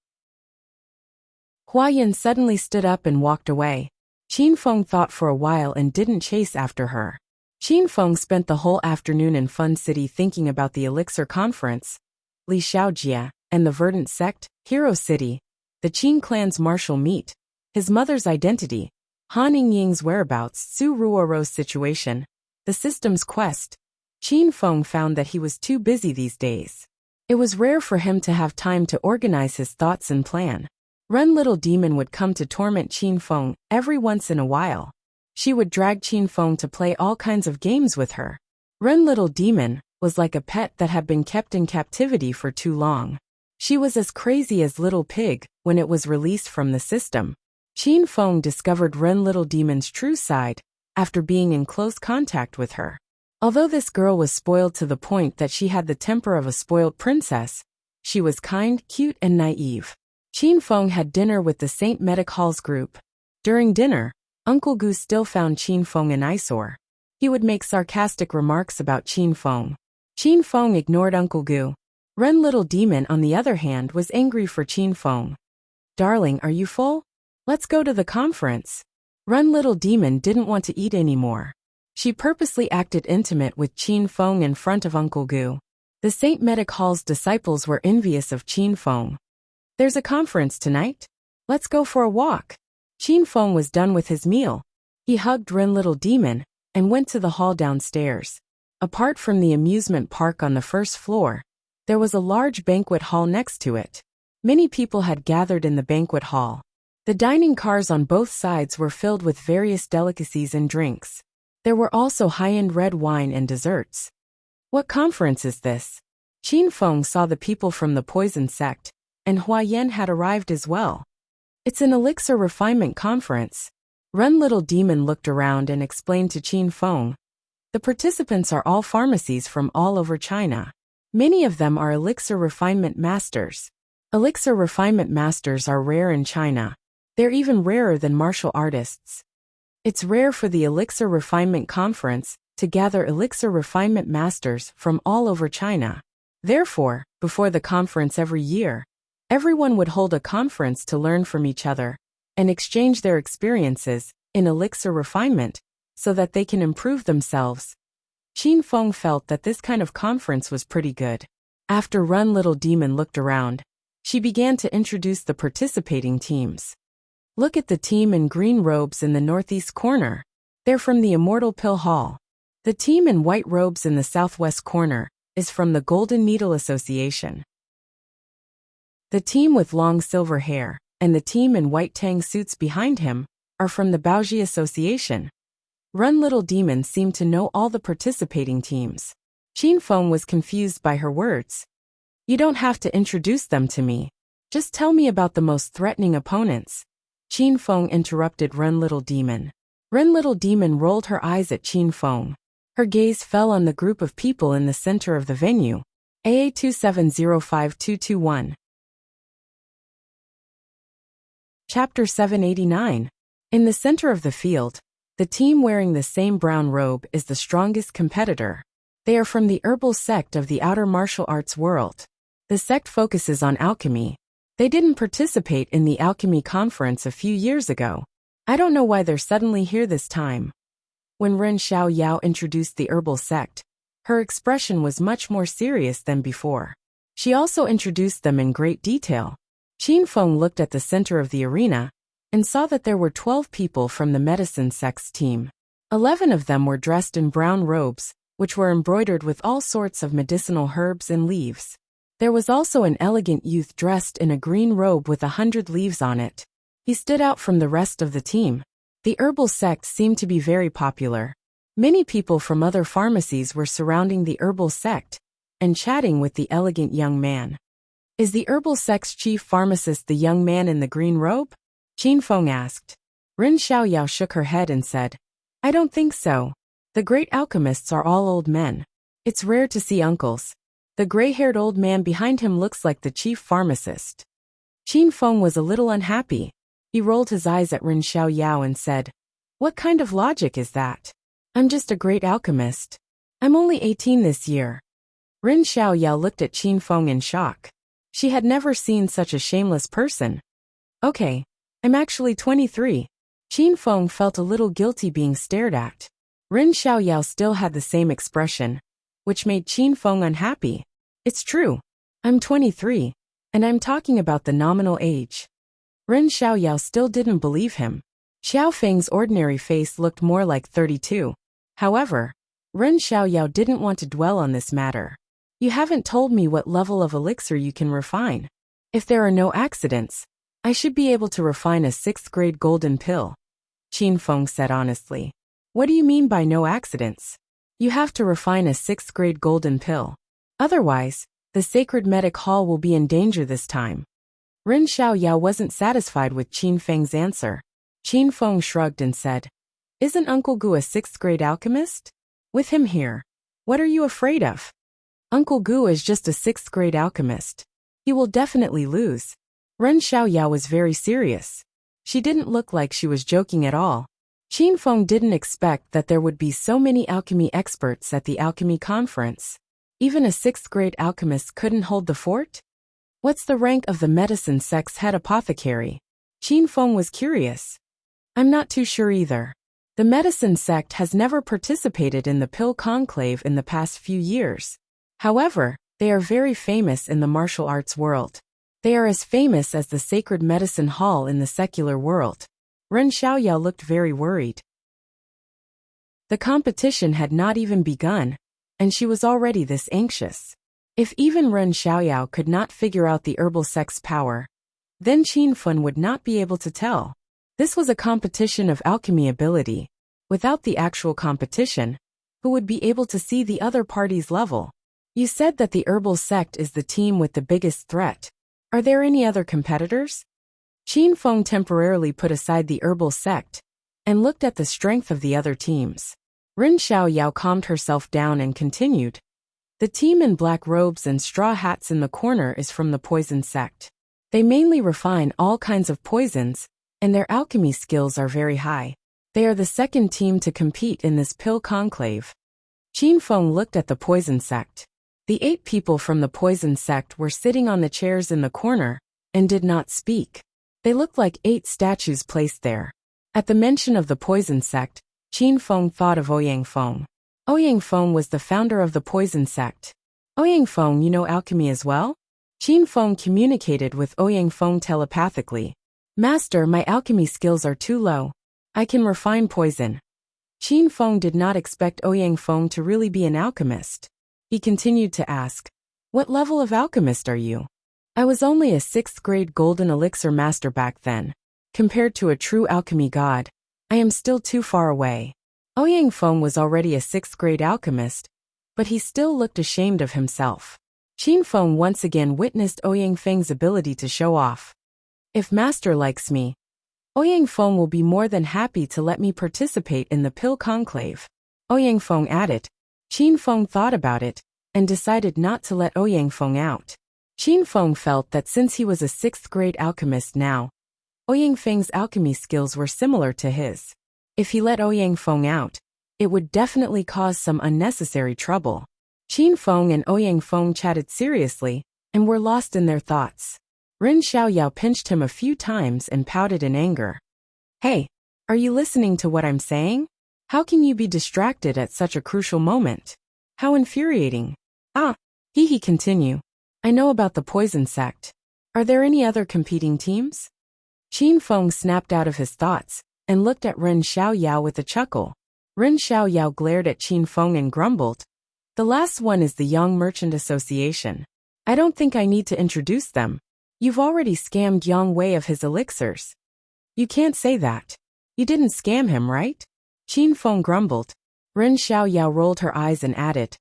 Huayan suddenly stood up and walked away. Qin Feng thought for a while and didn't chase after her. Qin Feng spent the whole afternoon in Fun City thinking about the Elixir Conference, Li Xiaojia, and the Verdant Sect, Hero City, the Qin clan's martial meet, his mother's identity, Han Yingying's whereabouts, Su Ruoro's situation, the system's quest. Qin Feng found that he was too busy these days. It was rare for him to have time to organize his thoughts and plan. Ren Little Demon would come to torment Qin Feng every once in a while. She would drag Qin Feng to play all kinds of games with her. Ren Little Demon was like a pet that had been kept in captivity for too long. She was as crazy as Little Pig when it was released from the system. Qin Feng discovered Ren Little Demon's true side after being in close contact with her. Although this girl was spoiled to the point that she had the temper of a spoiled princess, she was kind, cute, and naive. Qin Feng had dinner with the St. Medic Hall's group. During dinner, Uncle Gu still found Qin Feng an eyesore. He would make sarcastic remarks about Qin Feng. Qin Feng ignored Uncle Gu. Ren Little Demon, on the other hand, was angry for Qin Feng. Darling, are you full? Let's go to the conference. Ren Little Demon didn't want to eat anymore. She purposely acted intimate with Qin Feng in front of Uncle Gu. The St. Medic Hall's disciples were envious of Qin Feng. There's a conference tonight. Let's go for a walk. Qin Feng was done with his meal. He hugged Ren Little Demon and went to the hall downstairs. Apart from the amusement park on the first floor, there was a large banquet hall next to it. Many people had gathered in the banquet hall. The dining cars on both sides were filled with various delicacies and drinks. There were also high-end red wine and desserts. What conference is this? Qin Feng saw the people from the poison sect, and Huayan had arrived as well. It's an elixir refinement conference. Ren Little Demon looked around and explained to Qin Feng. The participants are all pharmacies from all over China. Many of them are elixir refinement masters. Elixir refinement masters are rare in China. They're even rarer than martial artists. It's rare for the Elixir Refinement Conference to gather elixir refinement masters from all over China. Therefore, before the conference every year, everyone would hold a conference to learn from each other and exchange their experiences in elixir refinement so that they can improve themselves. Qin Feng felt that this kind of conference was pretty good. After Ren Little Demon looked around, she began to introduce the participating teams. Look at the team in green robes in the northeast corner. They're from the Immortal Pill Hall. The team in white robes in the southwest corner is from the Golden Needle Association. The team with long silver hair and the team in white tang suits behind him are from the Baoji Association. Ren Little Demon seemed to know all the participating teams. Qin Feng was confused by her words. You don't have to introduce them to me. Just tell me about the most threatening opponents. Qin Feng interrupted Ren Little Demon. Ren Little Demon rolled her eyes at Qin Feng. Her gaze fell on the group of people in the center of the venue. AA2705221. Chapter 789. In the center of the field, the team wearing the same brown robe is the strongest competitor. They are from the herbal sect of the outer martial arts world. The sect focuses on alchemy. They didn't participate in the alchemy conference a few years ago. I don't know why they're suddenly here this time. When Ren Xiaoyao introduced the herbal sect, her expression was much more serious than before. She also introduced them in great detail. Qin Feng looked at the center of the arena and saw that there were 12 people from the medicine sect's team. 11 of them were dressed in brown robes, which were embroidered with all sorts of medicinal herbs and leaves. There was also an elegant youth dressed in a green robe with 100 leaves on it. He stood out from the rest of the team. The herbal sect seemed to be very popular. Many people from other pharmacies were surrounding the herbal sect and chatting with the elegant young man. Is the herbal sect's chief pharmacist the young man in the green robe? Qin Feng asked. Ren Xiaoyao shook her head and said, I don't think so. The great alchemists are all old men. It's rare to see uncles. The gray-haired old man behind him looks like the chief pharmacist. Qin Feng was a little unhappy. He rolled his eyes at Ren Xiaoyao and said, What kind of logic is that? I'm just a great alchemist. I'm only 18 this year. Rin Xiaoyao looked at Qin Feng in shock. She had never seen such a shameless person. Okay, I'm actually 23. Qin Feng felt a little guilty being stared at. Rin Xiaoyao still had the same expression, which made Qin Feng unhappy. It's true. I'm 23, and I'm talking about the nominal age. Rin Xiaoyao still didn't believe him. Xiao Feng's ordinary face looked more like 32. However, Rin Xiaoyao didn't want to dwell on this matter. You haven't told me what level of elixir you can refine. If there are no accidents, I should be able to refine a 6th grade golden pill. Qin Feng said honestly. What do you mean by no accidents? You have to refine a 6th grade golden pill. Otherwise, the sacred medic hall will be in danger this time. Rin Xiaoyao wasn't satisfied with Qin Feng's answer. Qin Feng shrugged and said, Isn't Uncle Gu a 6th grade alchemist? With him here, what are you afraid of? Uncle Gu is just a 6th grade alchemist. He will definitely lose. Ren Xiaoyao was very serious. She didn't look like she was joking at all. Qin Feng didn't expect that there would be so many alchemy experts at the alchemy conference. Even a 6th grade alchemist couldn't hold the fort? What's the rank of the medicine sect's head apothecary? Qin Feng was curious. I'm not too sure either. The medicine sect has never participated in the pill conclave in the past few years. However, they are very famous in the martial arts world. They are as famous as the sacred medicine hall in the secular world. Ren Xiaoyao looked very worried. The competition had not even begun, and she was already this anxious. If even Ren Xiaoyao could not figure out the herbal sect's power, then Qin Feng would not be able to tell. This was a competition of alchemy ability. Without the actual competition, who would be able to see the other party's level? You said that the herbal sect is the team with the biggest threat. Are there any other competitors? Qin Feng temporarily put aside the herbal sect and looked at the strength of the other teams. Rin Xiaoyao calmed herself down and continued. The team in black robes and straw hats in the corner is from the poison sect. They mainly refine all kinds of poisons, and their alchemy skills are very high. They are the second team to compete in this pill conclave. Qin Feng looked at the poison sect. The 8 people from the poison sect were sitting on the chairs in the corner and did not speak. They looked like 8 statues placed there. At the mention of the poison sect, Qin Feng thought of Ouyang Feng. Ouyang Feng was the founder of the poison sect. Ouyang Feng, you know alchemy as well? Qin Feng communicated with Ouyang Feng telepathically. Master, my alchemy skills are too low. I can refine poison. Qin Feng did not expect Ouyang Feng to really be an alchemist. He continued to ask, What level of alchemist are you? I was only a 6th grade golden elixir master back then. Compared to a true alchemy god, I am still too far away. Ouyang Feng was already a 6th grade alchemist, but he still looked ashamed of himself. Qin Feng once again witnessed Ouyang Feng's ability to show off. If master likes me, Ouyang Feng will be more than happy to let me participate in the pill conclave. Ouyang Feng added. Qin Feng thought about it and decided not to let Ouyang Feng out. Qin Feng felt that since he was a 6th grade alchemist now, Ouyang Feng's alchemy skills were similar to his. If he let Ouyang Feng out, it would definitely cause some unnecessary trouble. Qin Feng and Ouyang Feng chatted seriously and were lost in their thoughts. Rin Xiaoyao pinched him a few times and pouted in anger. Hey, are you listening to what I'm saying? How can you be distracted at such a crucial moment? How infuriating. He continue. I know about the poison sect. Are there any other competing teams? Qin Feng snapped out of his thoughts and looked at Ren Xiaoyao with a chuckle. Ren Xiaoyao glared at Qin Feng and grumbled. The last one is the Young Merchant Association. I don't think I need to introduce them. You've already scammed Yang Wei of his elixirs. You can't say that. You didn't scam him, right? Qin Feng grumbled. Ren Xiaoyao rolled her eyes and added.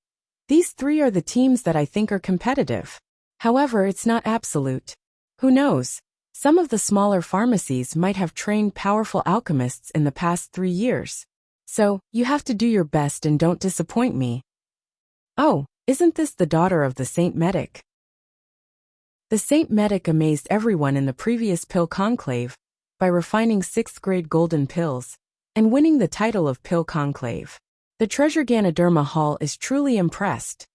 These 3 are the teams that I think are competitive. However, it's not absolute. Who knows? Some of the smaller pharmacies might have trained powerful alchemists in the past 3 years. So, you have to do your best and don't disappoint me. Oh, isn't this the daughter of the Saint Medic? The Saint Medic amazed everyone in the previous pill conclave by refining 6th grade golden pills and winning the title of pill conclave. The Treasure Ganoderma Hall is truly impressed.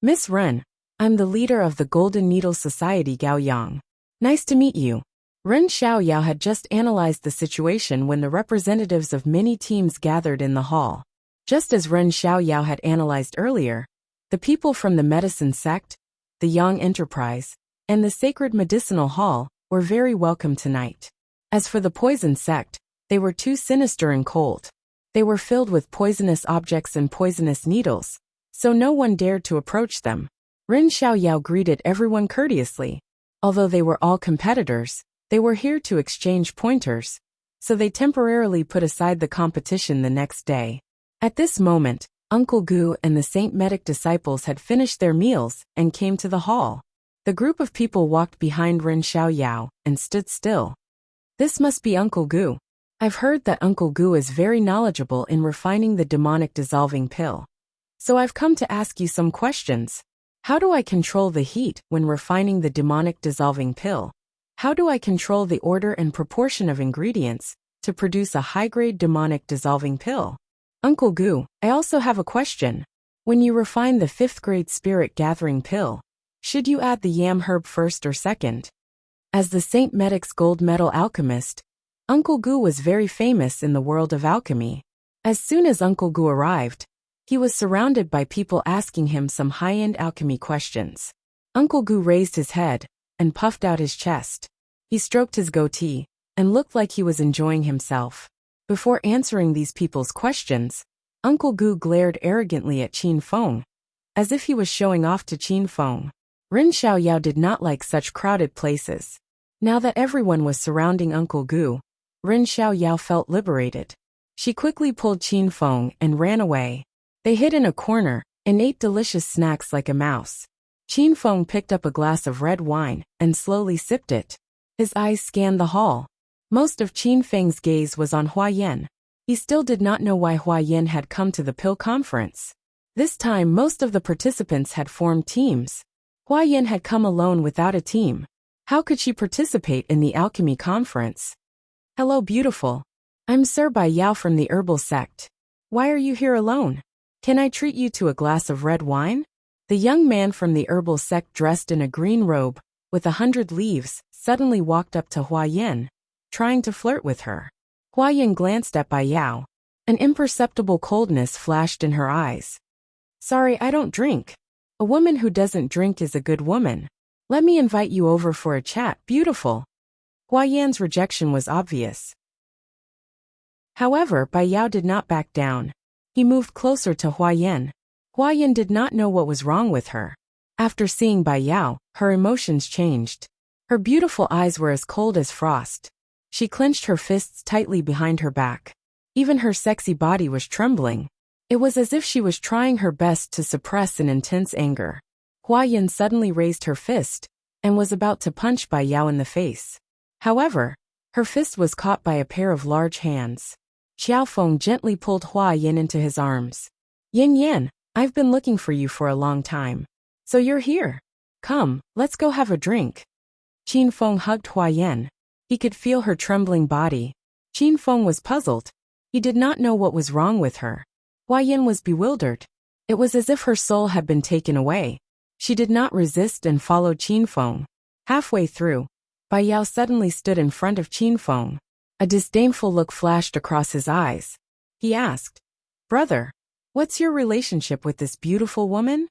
Miss Ren, I'm the leader of the Golden Needle Society Gao Yang. Nice to meet you. Ren Xiaoyao had just analyzed the situation when the representatives of many teams gathered in the hall. Just as Ren Xiaoyao had analyzed earlier, the people from the medicine sect, the Yang Enterprise, and the Sacred Medicinal Hall were very welcome tonight. As for the poison sect, they were too sinister and cold. They were filled with poisonous objects and poisonous needles, so no one dared to approach them. Ren Xiaoyao greeted everyone courteously. Although they were all competitors, they were here to exchange pointers, so they temporarily put aside the competition the next day. At this moment, Uncle Gu and the Saint Medic disciples had finished their meals and came to the hall. The group of people walked behind Ren Xiaoyao and stood still. This must be Uncle Gu. I've heard that Uncle Gu is very knowledgeable in refining the demonic dissolving pill. So I've come to ask you some questions. How do I control the heat when refining the demonic dissolving pill? How do I control the order and proportion of ingredients to produce a high-grade demonic dissolving pill? Uncle Gu, I also have a question. When you refine the 5th-grade spirit gathering pill, should you add the yam herb first or second? As the Saint Medic's gold medal alchemist, Uncle Gu was very famous in the world of alchemy. As soon as Uncle Gu arrived, he was surrounded by people asking him some high-end alchemy questions. Uncle Gu raised his head and puffed out his chest. He stroked his goatee and looked like he was enjoying himself. Before answering these people's questions, Uncle Gu glared arrogantly at Qin Feng, as if he was showing off to Qin Feng. Ren Xiaoyao did not like such crowded places. Now that everyone was surrounding Uncle Gu, Ren Xiaoyao felt liberated. She quickly pulled Qin Feng and ran away. They hid in a corner and ate delicious snacks like a mouse. Qin Feng picked up a glass of red wine and slowly sipped it. His eyes scanned the hall. Most of Qin Feng's gaze was on Hua Yan. He still did not know why Hua Yan had come to the pill conference. This time most of the participants had formed teams. Hua Yan had come alone without a team. How could she participate in the alchemy conference? Hello, beautiful. I'm Sir Bai Yao from the herbal sect. Why are you here alone? Can I treat you to a glass of red wine? The young man from the herbal sect dressed in a green robe, with 100 leaves, suddenly walked up to Hua Yan, trying to flirt with her. Hua Yan glanced at Bai Yao. An imperceptible coldness flashed in her eyes. Sorry, I don't drink. A woman who doesn't drink is a good woman. Let me invite you over for a chat, beautiful. Hua Yan's rejection was obvious. However, Bai Yao did not back down. He moved closer to Hua Yan. Hua Yan did not know what was wrong with her. After seeing Bai Yao, her emotions changed. Her beautiful eyes were as cold as frost. She clenched her fists tightly behind her back. Even her sexy body was trembling. It was as if she was trying her best to suppress an intense anger. Hua Yan suddenly raised her fist and was about to punch Bai Yao in the face. However, her fist was caught by a pair of large hands. Xiao Feng gently pulled Hua Yan into his arms. Yin Yan, I've been looking for you for a long time. So you're here. Come, let's go have a drink. Qin Feng hugged Hua Yan. He could feel her trembling body. Qin Feng was puzzled. He did not know what was wrong with her. Hua Yan was bewildered. It was as if her soul had been taken away. She did not resist and followed Qin Feng. Halfway through, Bai Yao suddenly stood in front of Qin Feng. A disdainful look flashed across his eyes. He asked, Brother, what's your relationship with this beautiful woman?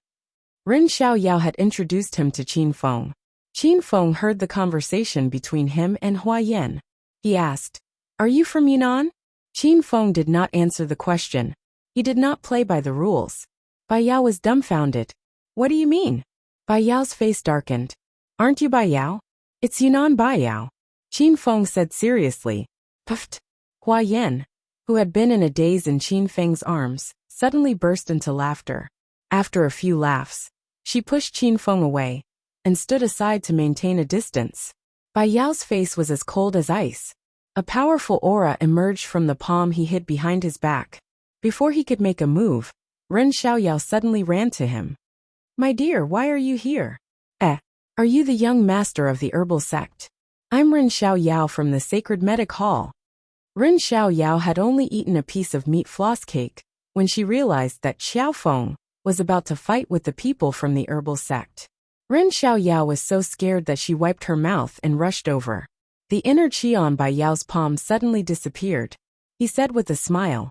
Ren Xiaoyao had introduced him to Qin Feng. Qin Feng heard the conversation between him and Hua Yan. He asked, Are you from Yunnan? Qin Feng did not answer the question. He did not play by the rules. Bai Yao was dumbfounded. What do you mean? Bai Yao's face darkened. Aren't you Bai Yao? It's Yunnan Bai Yao. Qin Feng said seriously. Puffed. Hua Yan, who had been in a daze in Qin Feng's arms, suddenly burst into laughter. After a few laughs, she pushed Qin Feng away and stood aside to maintain a distance. Bai Yao's face was as cold as ice. A powerful aura emerged from the palm he hid behind his back. Before he could make a move, Ren Xiaoyao suddenly ran to him. My dear, why are you here? Are you the young master of the herbal sect? I'm Ren Xiaoyao from the Sacred Medic Hall. Ren Xiaoyao had only eaten a piece of meat floss cake when she realized that Xiao Feng was about to fight with the people from the herbal sect. Ren Xiaoyao was so scared that she wiped her mouth and rushed over. The inner qi on Bai Yao's palm suddenly disappeared. He said with a smile,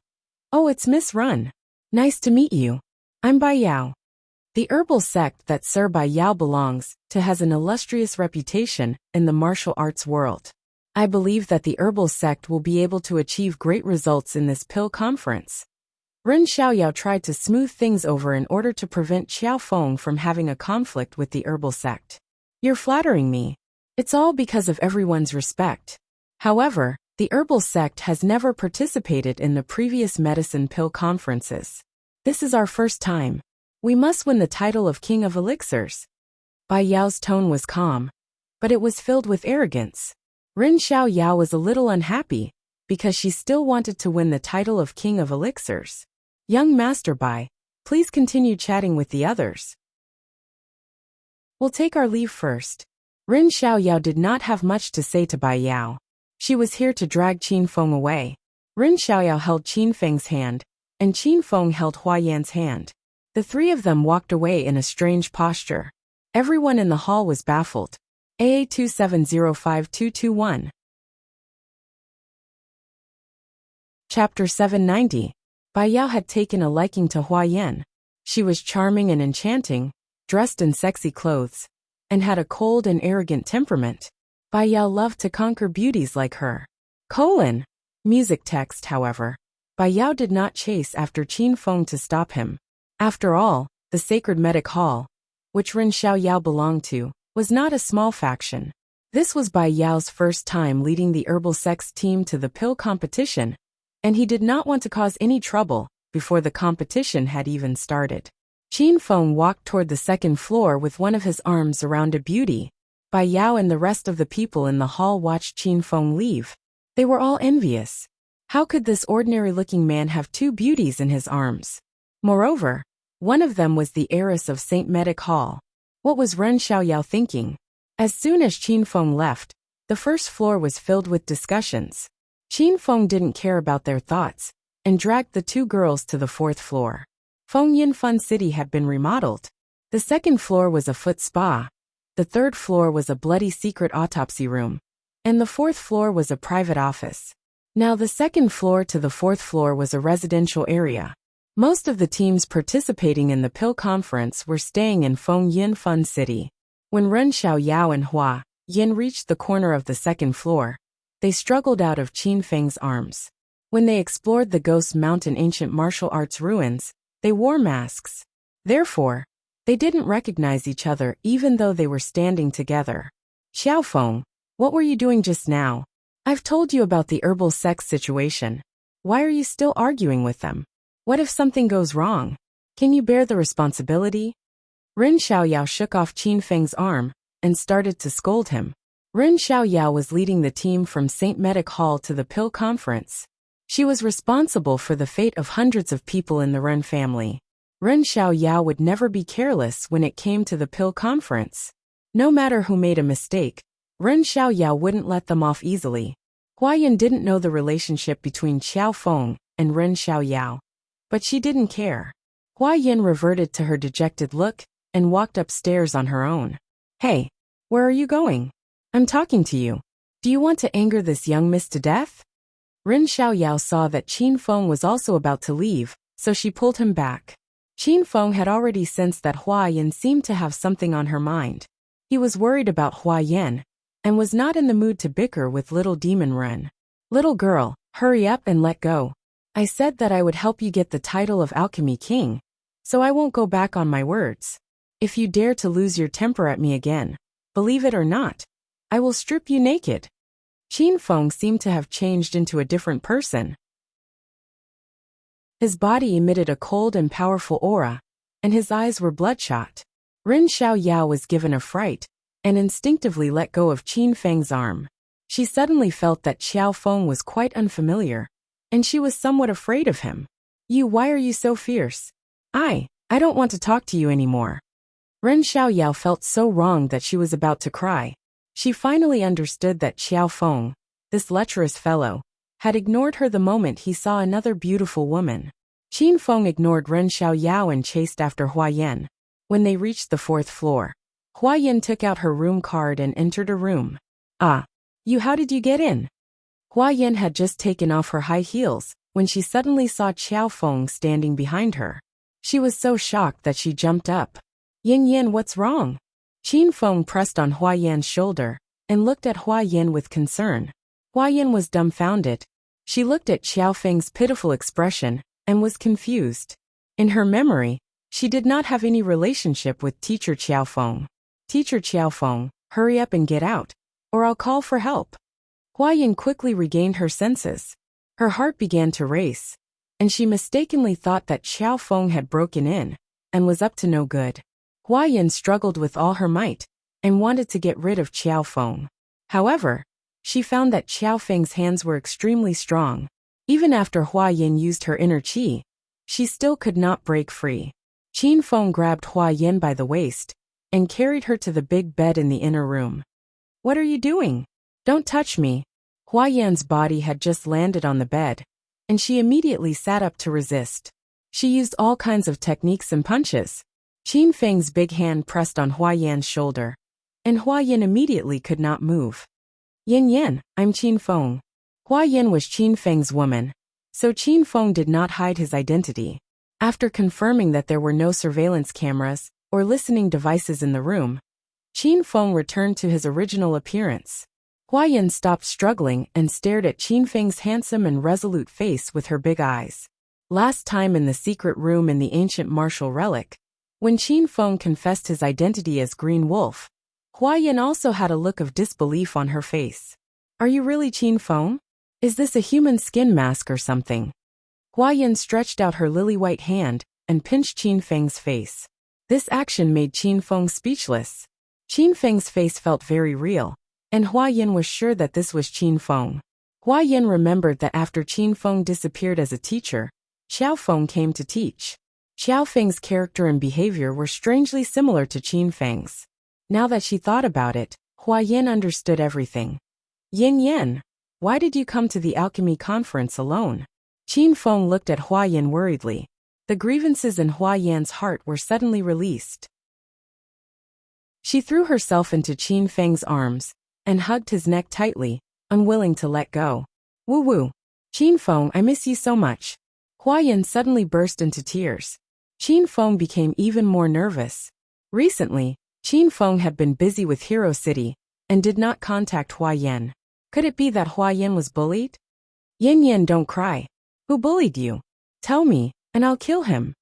"Oh, it's Miss Run. Nice to meet you. I'm Bai Yao." The herbal sect that Sir Bai Yao belongs to has an illustrious reputation in the martial arts world. I believe that the herbal sect will be able to achieve great results in this pill conference. Ren Xiaoyao tried to smooth things over in order to prevent Xiao Feng from having a conflict with the herbal sect. "You're flattering me. It's all because of everyone's respect." However, the herbal sect has never participated in the previous medicine pill conferences. "This is our first time. We must win the title of King of Elixirs." Bai Yao's tone was calm, but it was filled with arrogance. Ren Xiaoyao was a little unhappy, because she still wanted to win the title of King of Elixirs. "Young Master Bai, please continue chatting with the others. We'll take our leave first." Ren Xiaoyao did not have much to say to Bai Yao. She was here to drag Qin Feng away. Ren Xiaoyao held Qin Feng's hand, and Qin Feng held Hua Yan's hand. The three of them walked away in a strange posture. Everyone in the hall was baffled. AA 2705221. Chapter 790. Bai Yao had taken a liking to Hua Yan. She was charming and enchanting, dressed in sexy clothes, and had a cold and arrogant temperament. Bai Yao loved to conquer beauties like her. Music text, however. Bai Yao did not chase after Qin Feng to stop him. After all, the sacred medic hall, which Ren Xiaoyao belonged to, was not a small faction. This was Bai Yao's first time leading the herbal sex team to the pill competition, and he did not want to cause any trouble before the competition had even started. Qin Feng walked toward the second floor with one of his arms around a beauty. Bai Yao and the rest of the people in the hall watched Qin Feng leave. They were all envious. How could this ordinary-looking man have two beauties in his arms? Moreover, one of them was the heiress of St. Medic Hall. What was Ren Xiaoyao thinking? As soon as Qin Feng left, the first floor was filled with discussions. Qin Feng didn't care about their thoughts, and dragged the two girls to the fourth floor. Feng Yin Fun City had been remodeled. The second floor was a foot spa. The third floor was a bloody secret autopsy room. And the fourth floor was a private office. Now the second floor to the fourth floor was a residential area. Most of the teams participating in the pill conference were staying in Feng Yin Fun City. When Ren Xiaoyao and Hua Yin reached the corner of the second floor, they struggled out of Qin Feng's arms. When they explored the Ghost Mountain ancient martial arts ruins, they wore masks. Therefore, they didn't recognize each other even though they were standing together. "Xiao Feng, what were you doing just now? I've told you about the herbal sex situation. Why are you still arguing with them? What if something goes wrong? Can you bear the responsibility?" Ren Xiaoyao shook off Qin Feng's arm and started to scold him. Ren Xiaoyao was leading the team from St. Medic Hall to the pill conference. She was responsible for the fate of hundreds of people in the Ren family. Ren Xiaoyao would never be careless when it came to the pill conference. No matter who made a mistake, Ren Xiaoyao wouldn't let them off easily. Hua Yin didn't know the relationship between Xiao Feng and Ren Xiaoyao, but she didn't care. Hua Yin reverted to her dejected look and walked upstairs on her own. "Hey, where are you going? I'm talking to you. Do you want to anger this young miss to death?" Ren Xiaoyao saw that Qin Feng was also about to leave, so she pulled him back. Qin Feng had already sensed that Hua Yin seemed to have something on her mind. He was worried about Hua Yin, and was not in the mood to bicker with little demon Ren. "Little girl, hurry up and let go. I said that I would help you get the title of Alchemy King, so I won't go back on my words. If you dare to lose your temper at me again, believe it or not, I will strip you naked." Qin Feng seemed to have changed into a different person. His body emitted a cold and powerful aura, and his eyes were bloodshot. Ren Xiaoyao was given a fright, and instinctively let go of Qin Feng's arm. She suddenly felt that Xiao Feng was quite unfamiliar, and she was somewhat afraid of him. Why are you so fierce? I don't want to talk to you anymore." Ren Xiaoyao felt so wrong that she was about to cry. She finally understood that Xiao Feng, this lecherous fellow, had ignored her the moment he saw another beautiful woman. Qin Feng ignored Ren Xiaoyao and chased after Hua Yan. When they reached the 4th floor, Hua Yan took out her room card and entered a room. Ah, how did you get in? Hua Yan had just taken off her high heels when she suddenly saw Qiao Feng standing behind her. She was so shocked that she jumped up. Yin, what's wrong? Qin Feng pressed on Hua Yan's shoulder and looked at Hua Yan with concern. Hua Yan was dumbfounded. She looked at Qiao Feng's pitiful expression and was confused. In her memory, she did not have any relationship with Teacher Qiao Feng. Teacher Qiao Feng, hurry up and get out, or I'll call for help. Hua Yan quickly regained her senses. Her heart began to race, and she mistakenly thought that Qiao Feng had broken in and was up to no good. Hua Yan struggled with all her might and wanted to get rid of Qiao Feng. However, she found that Qiao Feng's hands were extremely strong. Even after Hua Yan used her inner qi, she still could not break free. Qin Feng grabbed Hua Yan by the waist and carried her to the big bed in the inner room. What are you doing? Don't touch me. Hua Yan's body had just landed on the bed, and she immediately sat up to resist. She used all kinds of techniques and punches. Qin Feng's big hand pressed on Hua Yan's shoulder, and Hua Yan immediately could not move. Yin, I'm Qin Feng. Hua Yan was Qin Feng's woman, so Qin Feng did not hide his identity. After confirming that there were no surveillance cameras or listening devices in the room, Qin Feng returned to his original appearance. Hua Yan stopped struggling and stared at Qin Feng's handsome and resolute face with her big eyes. Last time in the secret room in the ancient martial relic, when Qin Feng confessed his identity as Green Wolf, Hua Yan also had a look of disbelief on her face. Are you really Qin Feng? Is this a human skin mask or something? Hua Yan stretched out her lily-white hand and pinched Qin Feng's face. This action made Qin Feng speechless. Qin Feng's face felt very real, and Hua Yan was sure that this was Qin Feng. Hua Yan remembered that after Qin Feng disappeared as a teacher, Xiao Feng came to teach. Xiao Feng's character and behavior were strangely similar to Qin Feng's. Now that she thought about it, Hua Yan understood everything. Yin, why did you come to the alchemy conference alone? Qin Feng looked at Hua Yan worriedly. The grievances in Hua Yan's heart were suddenly released. She threw herself into Qin Feng's arms and hugged his neck tightly, unwilling to let go. Woo. Qin Feng, I miss you so much. Hua Yan suddenly burst into tears. Qin Feng became even more nervous. Recently, Qin Feng had been busy with Hero City and did not contact Hua Yan. Could it be that Hua Yan was bullied? Yin, don't cry. Who bullied you? Tell me, and I'll kill him.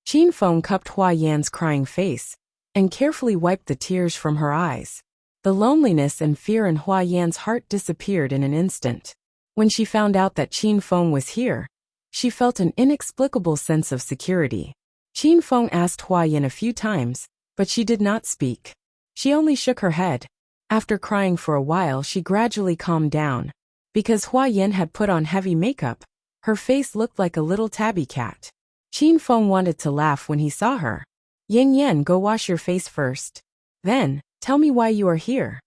Qin Feng cupped Hua Yan's crying face and carefully wiped the tears from her eyes. The loneliness and fear in Hua Yan's heart disappeared in an instant. When she found out that Qin Feng was here, she felt an inexplicable sense of security. Qin Feng asked Hua Yan a few times, but she did not speak. She only shook her head. After crying for a while, she gradually calmed down. Because Hua Yan had put on heavy makeup, her face looked like a little tabby cat. Qin Feng wanted to laugh when he saw her. Yin, go wash your face first. Then, tell me why you are here.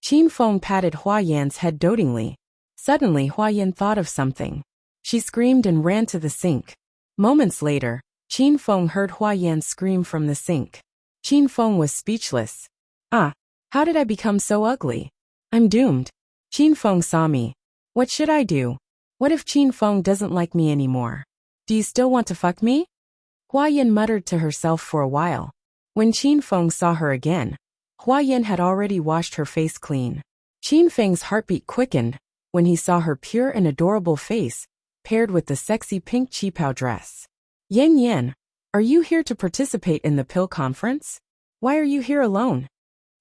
Qin Feng patted Hua Yan's head dotingly. Suddenly Hua Yan thought of something. She screamed and ran to the sink. Moments later, Qin Feng heard Hua Yan scream from the sink. Qin Feng was speechless. How did I become so ugly? I'm doomed. Qin Feng saw me. What should I do? What if Qin Feng doesn't like me anymore? Do you still want to fuck me? Hua Yan muttered to herself for a while. When Qin Feng saw her again, Hua Yan had already washed her face clean. Qin Feng's heartbeat quickened when he saw her pure and adorable face, paired with the sexy pink qipao dress. Yin, are you here to participate in the pill conference? Why are you here alone?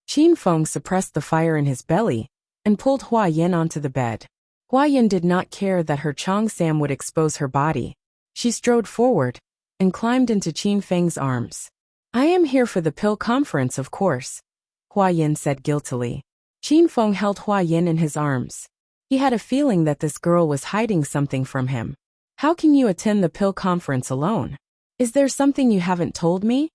Qin Feng suppressed the fire in his belly and pulled Hua Yan onto the bed. Hua Yan did not care that her Cheongsam would expose her body. She strode forward and climbed into Qin Feng's arms. I am here for the pill conference, of course, Hua Yan said guiltily. Qin Feng held Hua Yan in his arms. He had a feeling that this girl was hiding something from him. How can you attend the pill conference alone? Is there something you haven't told me?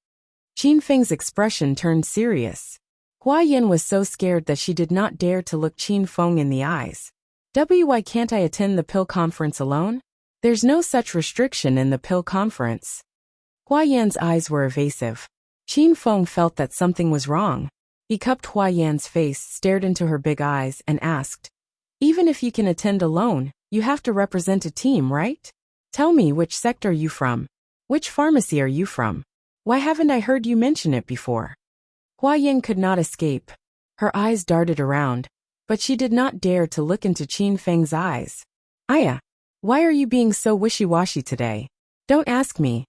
Qin Feng's expression turned serious. Hua Yan was so scared that she did not dare to look Qin Feng in the eyes. Why can't I attend the pill conference alone? There's no such restriction in the pill conference. Hua Yan's eyes were evasive. Qin Feng felt that something was wrong. He cupped Hua Yan's face, stared into her big eyes, and asked, "Even if you can attend alone, you have to represent a team, right? Tell me, which sect are you from? Which pharmacy are you from? Why haven't I heard you mention it before?" Hua Yan could not escape. Her eyes darted around, but she did not dare to look into Qin Feng's eyes. "Aya, why are you being so wishy-washy today? Don't ask me."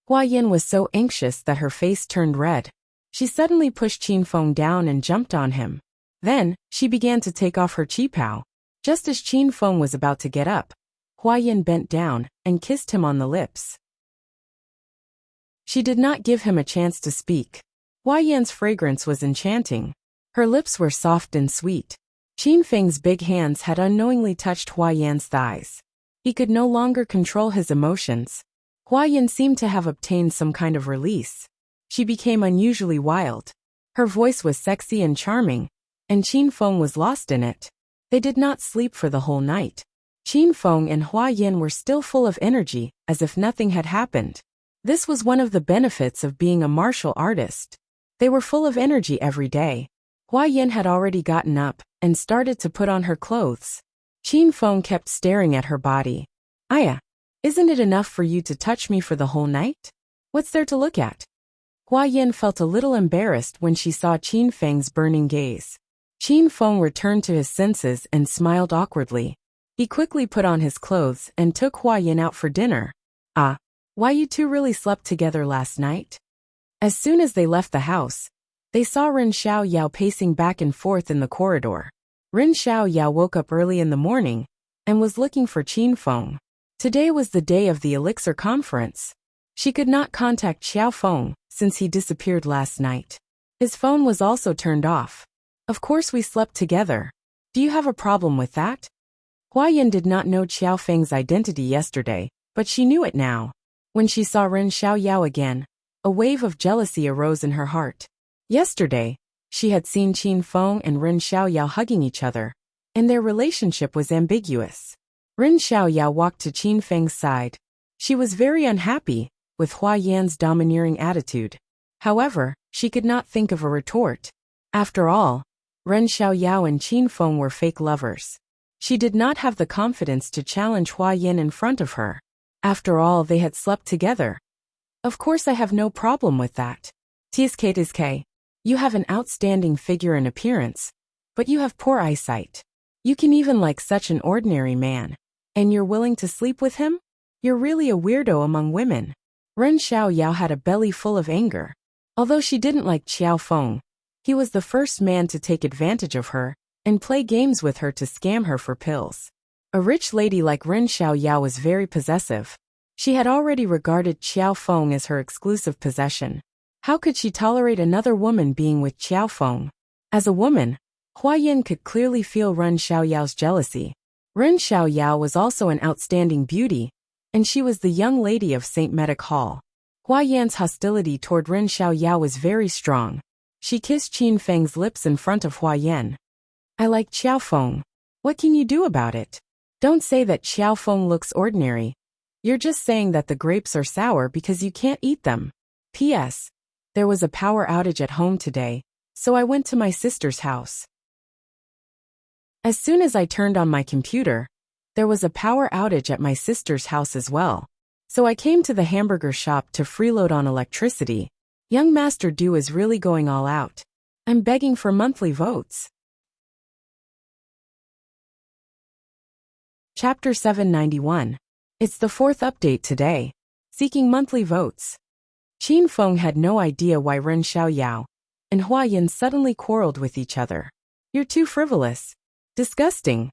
Hua Yan was so anxious that her face turned red. She suddenly pushed Qin Feng down and jumped on him. Then, she began to take off her qipao. Just as Qin Feng was about to get up, Hua Yan bent down and kissed him on the lips. She did not give him a chance to speak. Hua Yan's fragrance was enchanting. Her lips were soft and sweet. Qin Feng's big hands had unknowingly touched Hua Yan's thighs. He could no longer control his emotions. Hua Yan seemed to have obtained some kind of release. She became unusually wild. Her voice was sexy and charming, and Qin Feng was lost in it. They did not sleep for the whole night. Qin Feng and Hua Yan were still full of energy, as if nothing had happened. This was one of the benefits of being a martial artist. They were full of energy every day. Hua Yan had already gotten up and started to put on her clothes. Qin Feng kept staring at her body. "Aya, isn't it enough for you to touch me for the whole night? What's there to look at?" Hua Yan felt a little embarrassed when she saw Qin Feng's burning gaze. Qin Feng returned to his senses and smiled awkwardly. He quickly put on his clothes and took Hua Yan out for dinner. "Ah, why you two really slept together last night?" As soon as they left the house, they saw Ren Xiaoyao pacing back and forth in the corridor. Ren Xiaoyao woke up early in the morning and was looking for Qin Feng. Today was the day of the Elixir Conference. She could not contact Xiao Feng since he disappeared last night. His phone was also turned off. "Of course we slept together. Do you have a problem with that?" Hua Yan did not know Xiao Feng's identity yesterday, but she knew it now. When she saw Ren Xiaoyao again, a wave of jealousy arose in her heart. Yesterday, she had seen Qin Feng and Ren Xiaoyao hugging each other, and their relationship was ambiguous. Ren Xiaoyao walked to Qin Feng's side. She was very unhappy with Hua Yan's domineering attitude. However, she could not think of a retort. After all, Ren Xiaoyao and Qin Feng were fake lovers. She did not have the confidence to challenge Hua Yan in front of her. After all, they had slept together. "Of course I have no problem with that. TSK, you have an outstanding figure and appearance, but you have poor eyesight. You can even like such an ordinary man, and you're willing to sleep with him? You're really a weirdo among women." Ren Xiaoyao had a belly full of anger. Although she didn't like Xiao Feng, he was the first man to take advantage of her and play games with her to scam her for pills. A rich lady like Ren Xiaoyao was very possessive. She had already regarded Xiao Feng as her exclusive possession. How could she tolerate another woman being with Xiao Feng? As a woman, Hua Yan could clearly feel Ren Xiaoyao's jealousy. Ren Xiaoyao was also an outstanding beauty, and she was the young lady of St. Medic Hall. Hua Yan's hostility toward Ren Xiaoyao was very strong. She kissed Qin Feng's lips in front of Hua Yan. "I like Xiao Feng. What can you do about it? Don't say that Xiao Feng looks ordinary. You're just saying that the grapes are sour because you can't eat them. P.S. There was a power outage at home today, so I went to my sister's house. As soon as I turned on my computer, there was a power outage at my sister's house as well. So I came to the hamburger shop to freeload on electricity. Young Master Du is really going all out. I'm begging for monthly votes." Chapter 791. It's the fourth update today. Seeking monthly votes. Qin Feng had no idea why Ren Xiaoyao and Hua Yan suddenly quarreled with each other. "You're too frivolous. Disgusting."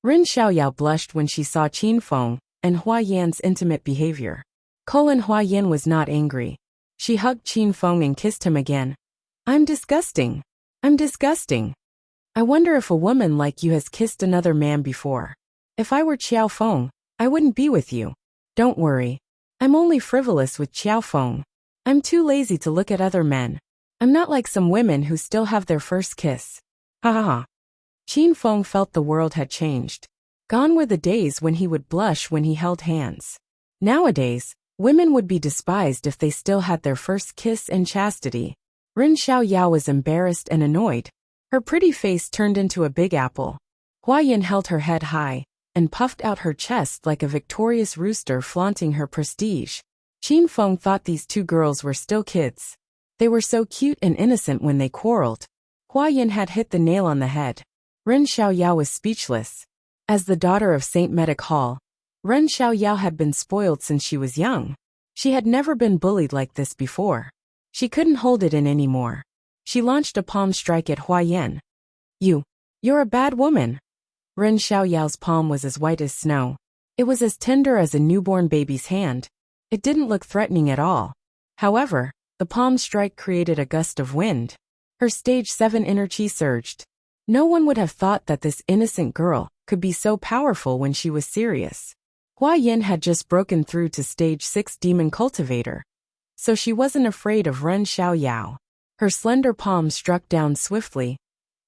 Ren Xiaoyao blushed when she saw Qin Feng and Hua Yan's intimate behavior. Hua Yan was not angry. She hugged Qin Feng and kissed him again. I'm disgusting. I'm disgusting. I wonder if a woman like you has kissed another man before. If I were Xiao Feng, I wouldn't be with you. Don't worry. I'm only frivolous with Xiao Feng. I'm too lazy to look at other men. I'm not like some women who still have their first kiss. Ha ha ha. Qin Feng felt the world had changed. Gone were the days when he would blush when he held hands. Nowadays, women would be despised if they still had their first kiss in chastity. Ren Xiaoyao was embarrassed and annoyed. Her pretty face turned into a big apple. Huayan held her head high and puffed out her chest like a victorious rooster flaunting her prestige. Qin Feng thought these two girls were still kids. They were so cute and innocent when they quarreled. Huayan had hit the nail on the head. Ren Xiaoyao was speechless. As the daughter of St. Medic Hall, Ren Xiaoyao had been spoiled since she was young. She had never been bullied like this before. She couldn't hold it in anymore. She launched a palm strike at Huayan. You're a bad woman. Ren Xiaoyao's palm was as white as snow. It was as tender as a newborn baby's hand. It didn't look threatening at all. However, the palm strike created a gust of wind. Her stage 7 inner chi surged. No one would have thought that this innocent girl could be so powerful when she was serious. Huayan had just broken through to stage 6 demon cultivator, so she wasn't afraid of Ren Xiaoyao. Her slender palm struck down swiftly,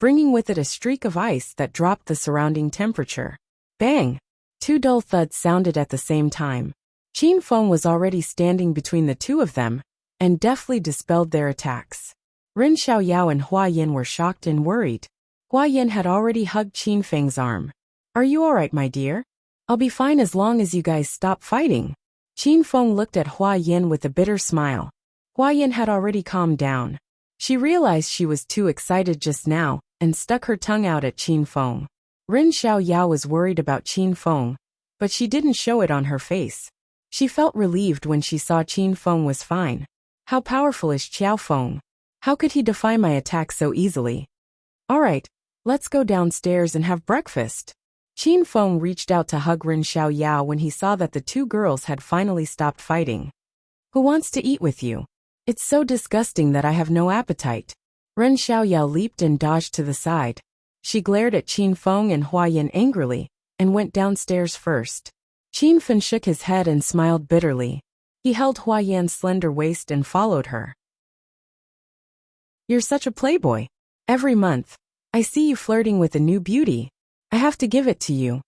bringing with it a streak of ice that dropped the surrounding temperature. Bang! 2 dull thuds sounded at the same time. Qin Feng was already standing between the two of them and deftly dispelled their attacks. Ren Xiaoyao and Huayan were shocked and worried. Huayan had already hugged Qin Feng's arm. "Are you alright, my dear? I'll be fine as long as you guys stop fighting." Qin Feng looked at Huayan with a bitter smile. Huayan had already calmed down. She realized she was too excited just now and stuck her tongue out at Qin Feng. Ren Xiaoyao was worried about Qin Feng, but she didn't show it on her face. She felt relieved when she saw Qin Feng was fine. How powerful is Qiao Feng? How could he defy my attack so easily? "Alright, let's go downstairs and have breakfast." Qin Feng reached out to hug Ren Xiaoyao when he saw that the two girls had finally stopped fighting. "Who wants to eat with you? It's so disgusting that I have no appetite." Ren Xiaoyao leaped and dodged to the side. She glared at Qin Feng and Huayan angrily and went downstairs first. Qin Feng shook his head and smiled bitterly. He held Huayan's slender waist and followed her. "You're such a playboy. Every month, I see you flirting with a new beauty. I have to give it to you."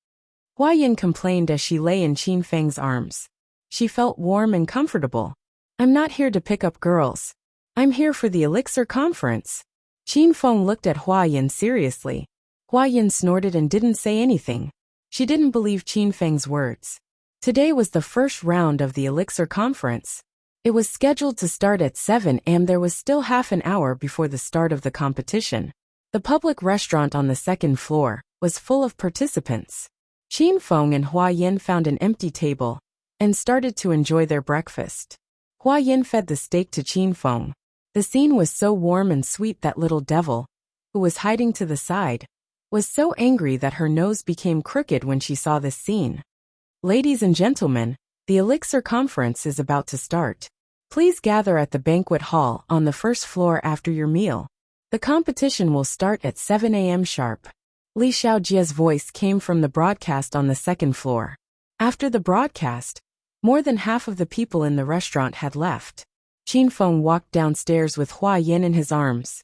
Huayan complained as she lay in Qin Feng's arms. She felt warm and comfortable. "I'm not here to pick up girls. I'm here for the Elixir Conference." Qin Feng looked at Huayan seriously. Huayan snorted and didn't say anything. She didn't believe Qin Feng's words. Today was the first round of the Elixir Conference. It was scheduled to start at 7 am. There was still half an hour before the start of the competition. The public restaurant on the second floor was full of participants. Qin Feng and Huayan found an empty table and started to enjoy their breakfast. Huayan fed the steak to Qin Feng. The scene was so warm and sweet that little devil, who was hiding to the side, was so angry that her nose became crooked when she saw this scene. "Ladies and gentlemen, the Elixir Conference is about to start. Please gather at the banquet hall on the first floor after your meal. The competition will start at 7 am sharp." Li Xiaojie's voice came from the broadcast on the second floor. After the broadcast, more than half of the people in the restaurant had left. Qin Feng walked downstairs with Huayan in his arms.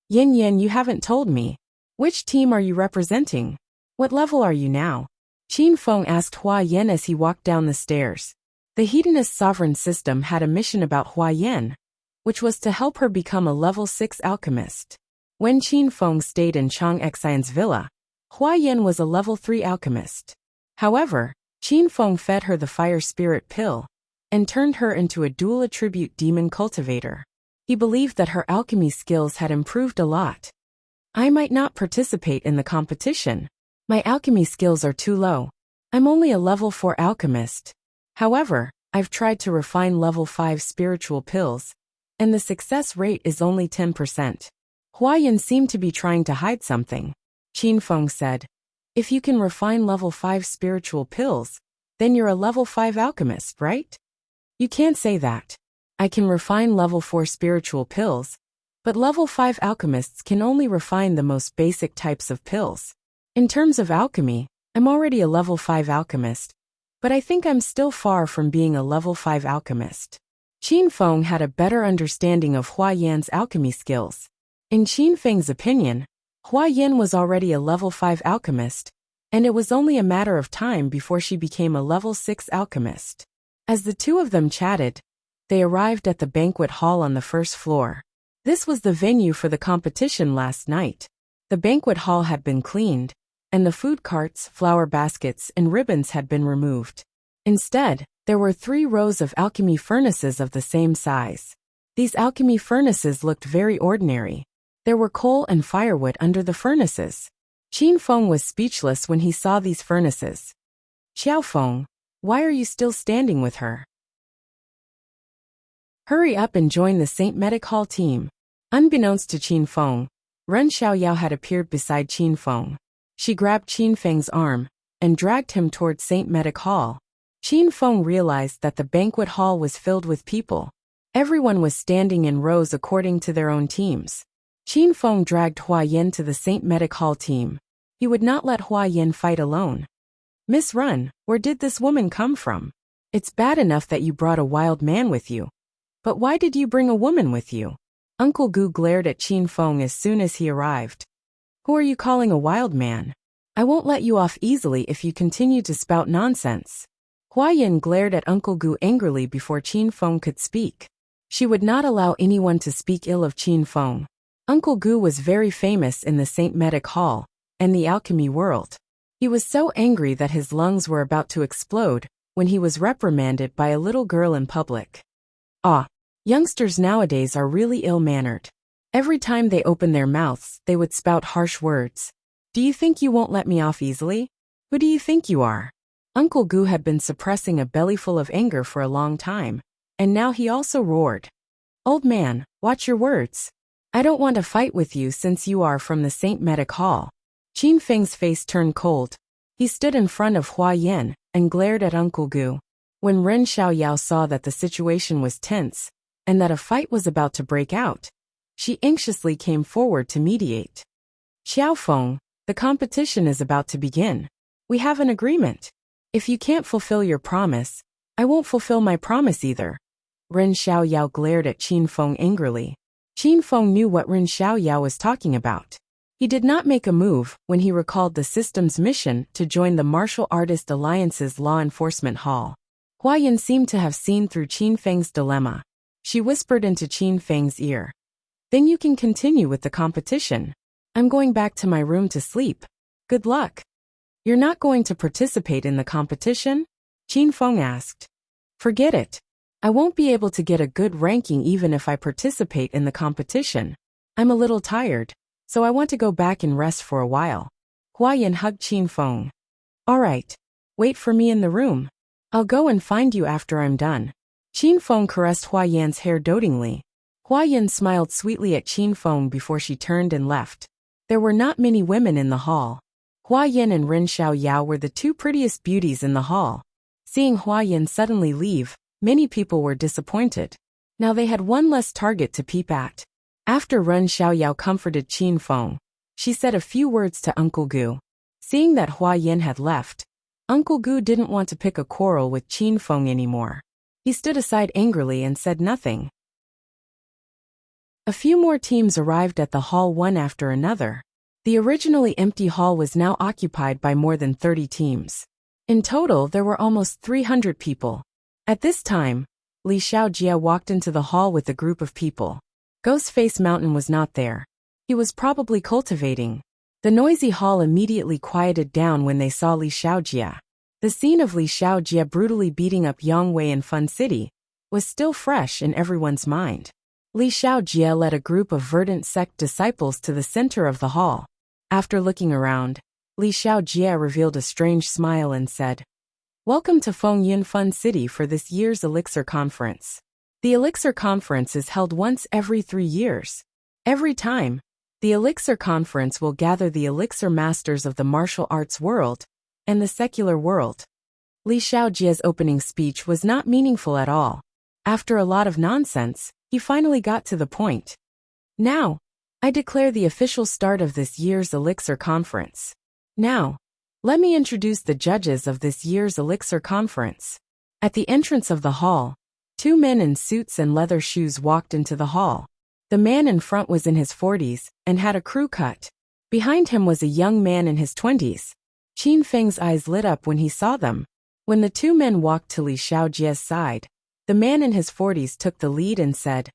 "Yin Yin, you haven't told me. Which team are you representing? What level are you now?" Qin Feng asked Huayan as he walked down the stairs. The Hedonist sovereign system had a mission about Huayan, which was to help her become a level 6 alchemist. When Qin Feng stayed in Chang Xian's villa, Huayan was a level 3 alchemist. However, Qin Feng fed her the fire spirit pill and turned her into a dual attribute demon cultivator. He believed that her alchemy skills had improved a lot. "I might not participate in the competition. My alchemy skills are too low. I'm only a level 4 alchemist. However, I've tried to refine level 5 spiritual pills, and the success rate is only 10%. Huayan seemed to be trying to hide something. Qin Feng said, "If you can refine level 5 spiritual pills, then you're a level 5 alchemist, right?" "You can't say that. I can refine level 4 spiritual pills, but level 5 alchemists can only refine the most basic types of pills. In terms of alchemy, I'm already a level 5 alchemist, but I think I'm still far from being a level 5 alchemist." Qin Feng had a better understanding of Huayan's alchemy skills. In Qin Feng's opinion, Huayan was already a level 5 alchemist, and it was only a matter of time before she became a level 6 alchemist. As the two of them chatted, they arrived at the banquet hall on the first floor. This was the venue for the competition last night. The banquet hall had been cleaned, and the food carts, flower baskets, and ribbons had been removed. Instead, there were 3 rows of alchemy furnaces of the same size. These alchemy furnaces looked very ordinary. There were coal and firewood under the furnaces. Qin Feng was speechless when he saw these furnaces. Xiao Feng, why are you still standing with her? Hurry up and join the St. Medic Hall team. Unbeknownst to Qin Feng, Ren Xiaoyao had appeared beside Qin Feng. She grabbed Qin Feng's arm and dragged him toward St. Medic Hall. Qin Feng realized that the banquet hall was filled with people. Everyone was standing in rows according to their own teams. Qin Feng dragged Hua Yin to the St. Medic Hall team. He would not let Hua Yin fight alone. Miss Run, where did this woman come from? It's bad enough that you brought a wild man with you. But why did you bring a woman with you? Uncle Gu glared at Qin Feng as soon as he arrived. Who are you calling a wild man? I won't let you off easily if you continue to spout nonsense. Hua Yin glared at Uncle Gu angrily before Qin Feng could speak. She would not allow anyone to speak ill of Qin Feng. Uncle Gu was very famous in the St. Medic Hall and the alchemy world. He was so angry that his lungs were about to explode when he was reprimanded by a little girl in public. Ah, youngsters nowadays are really ill-mannered. Every time they open their mouths, they would spout harsh words. Do you think you won't let me off easily? Who do you think you are? Uncle Gu had been suppressing a bellyful of anger for a long time, and now he also roared. Old man, watch your words. I don't want to fight with you since you are from the St. Medic Hall. Qin Feng's face turned cold. He stood in front of Hua Yin and glared at Uncle Gu. When Ren Xiaoyao saw that the situation was tense and that a fight was about to break out, she anxiously came forward to mediate. Xiao Feng, the competition is about to begin. We have an agreement. If you can't fulfill your promise, I won't fulfill my promise either. Ren Xiaoyao glared at Qin Feng angrily. Qin Feng knew what Ren Xiaoyao was talking about. He did not make a move when he recalled the system's mission to join the Martial Artist Alliance's Law Enforcement Hall. Hua Yin seemed to have seen through Qin Feng's dilemma. She whispered into Qin Feng's ear. Then you can continue with the competition. I'm going back to my room to sleep. Good luck. You're not going to participate in the competition? Qin Feng asked. Forget it. I won't be able to get a good ranking even if I participate in the competition. I'm a little tired, so I want to go back and rest for a while. Hua Yin hugged Qin Feng. All right. Wait for me in the room. I'll go and find you after I'm done. Qin Feng caressed Hua Yin's hair dotingly. Hua Yin smiled sweetly at Qin Feng before she turned and left. There were not many women in the hall. Hua Yin and Ren Xiaoyao were the 2 prettiest beauties in the hall. Seeing Hua Yin suddenly leave, many people were disappointed. Now they had one less target to peep at. After Ren Xiaoyao comforted Qin Feng, she said a few words to Uncle Gu. Seeing that Hua Yin had left, Uncle Gu didn't want to pick a quarrel with Qin Feng anymore. He stood aside angrily and said nothing. A few more teams arrived at the hall one after another. The originally empty hall was now occupied by more than 30 teams. In total, there were almost 300 people. At this time, Li Xiaojia walked into the hall with a group of people. Ghostface Mountain was not there. He was probably cultivating. The noisy hall immediately quieted down when they saw Li Xiaojia. The scene of Li Xiaojia brutally beating up Yang Wei in Fun City was still fresh in everyone's mind. Li Xiaojia led a group of verdant sect disciples to the center of the hall. After looking around, Li Xiaojia revealed a strange smile and said, Welcome to Fengyun Fun City for this year's Elixir Conference. The Elixir Conference is held once every 3 years. Every time, the Elixir Conference will gather the Elixir Masters of the martial arts world and the secular world. Li Xiaojia's opening speech was not meaningful at all. After a lot of nonsense, he finally got to the point. Now, I declare the official start of this year's Elixir Conference. Now, let me introduce the judges of this year's Elixir Conference. At the entrance of the hall, 2 men in suits and leather shoes walked into the hall. The man in front was in his 40s and had a crew cut. Behind him was a young man in his 20s. Qin Feng's eyes lit up when he saw them. When the two men walked to Li Xiaojie's side, the man in his 40s took the lead and said,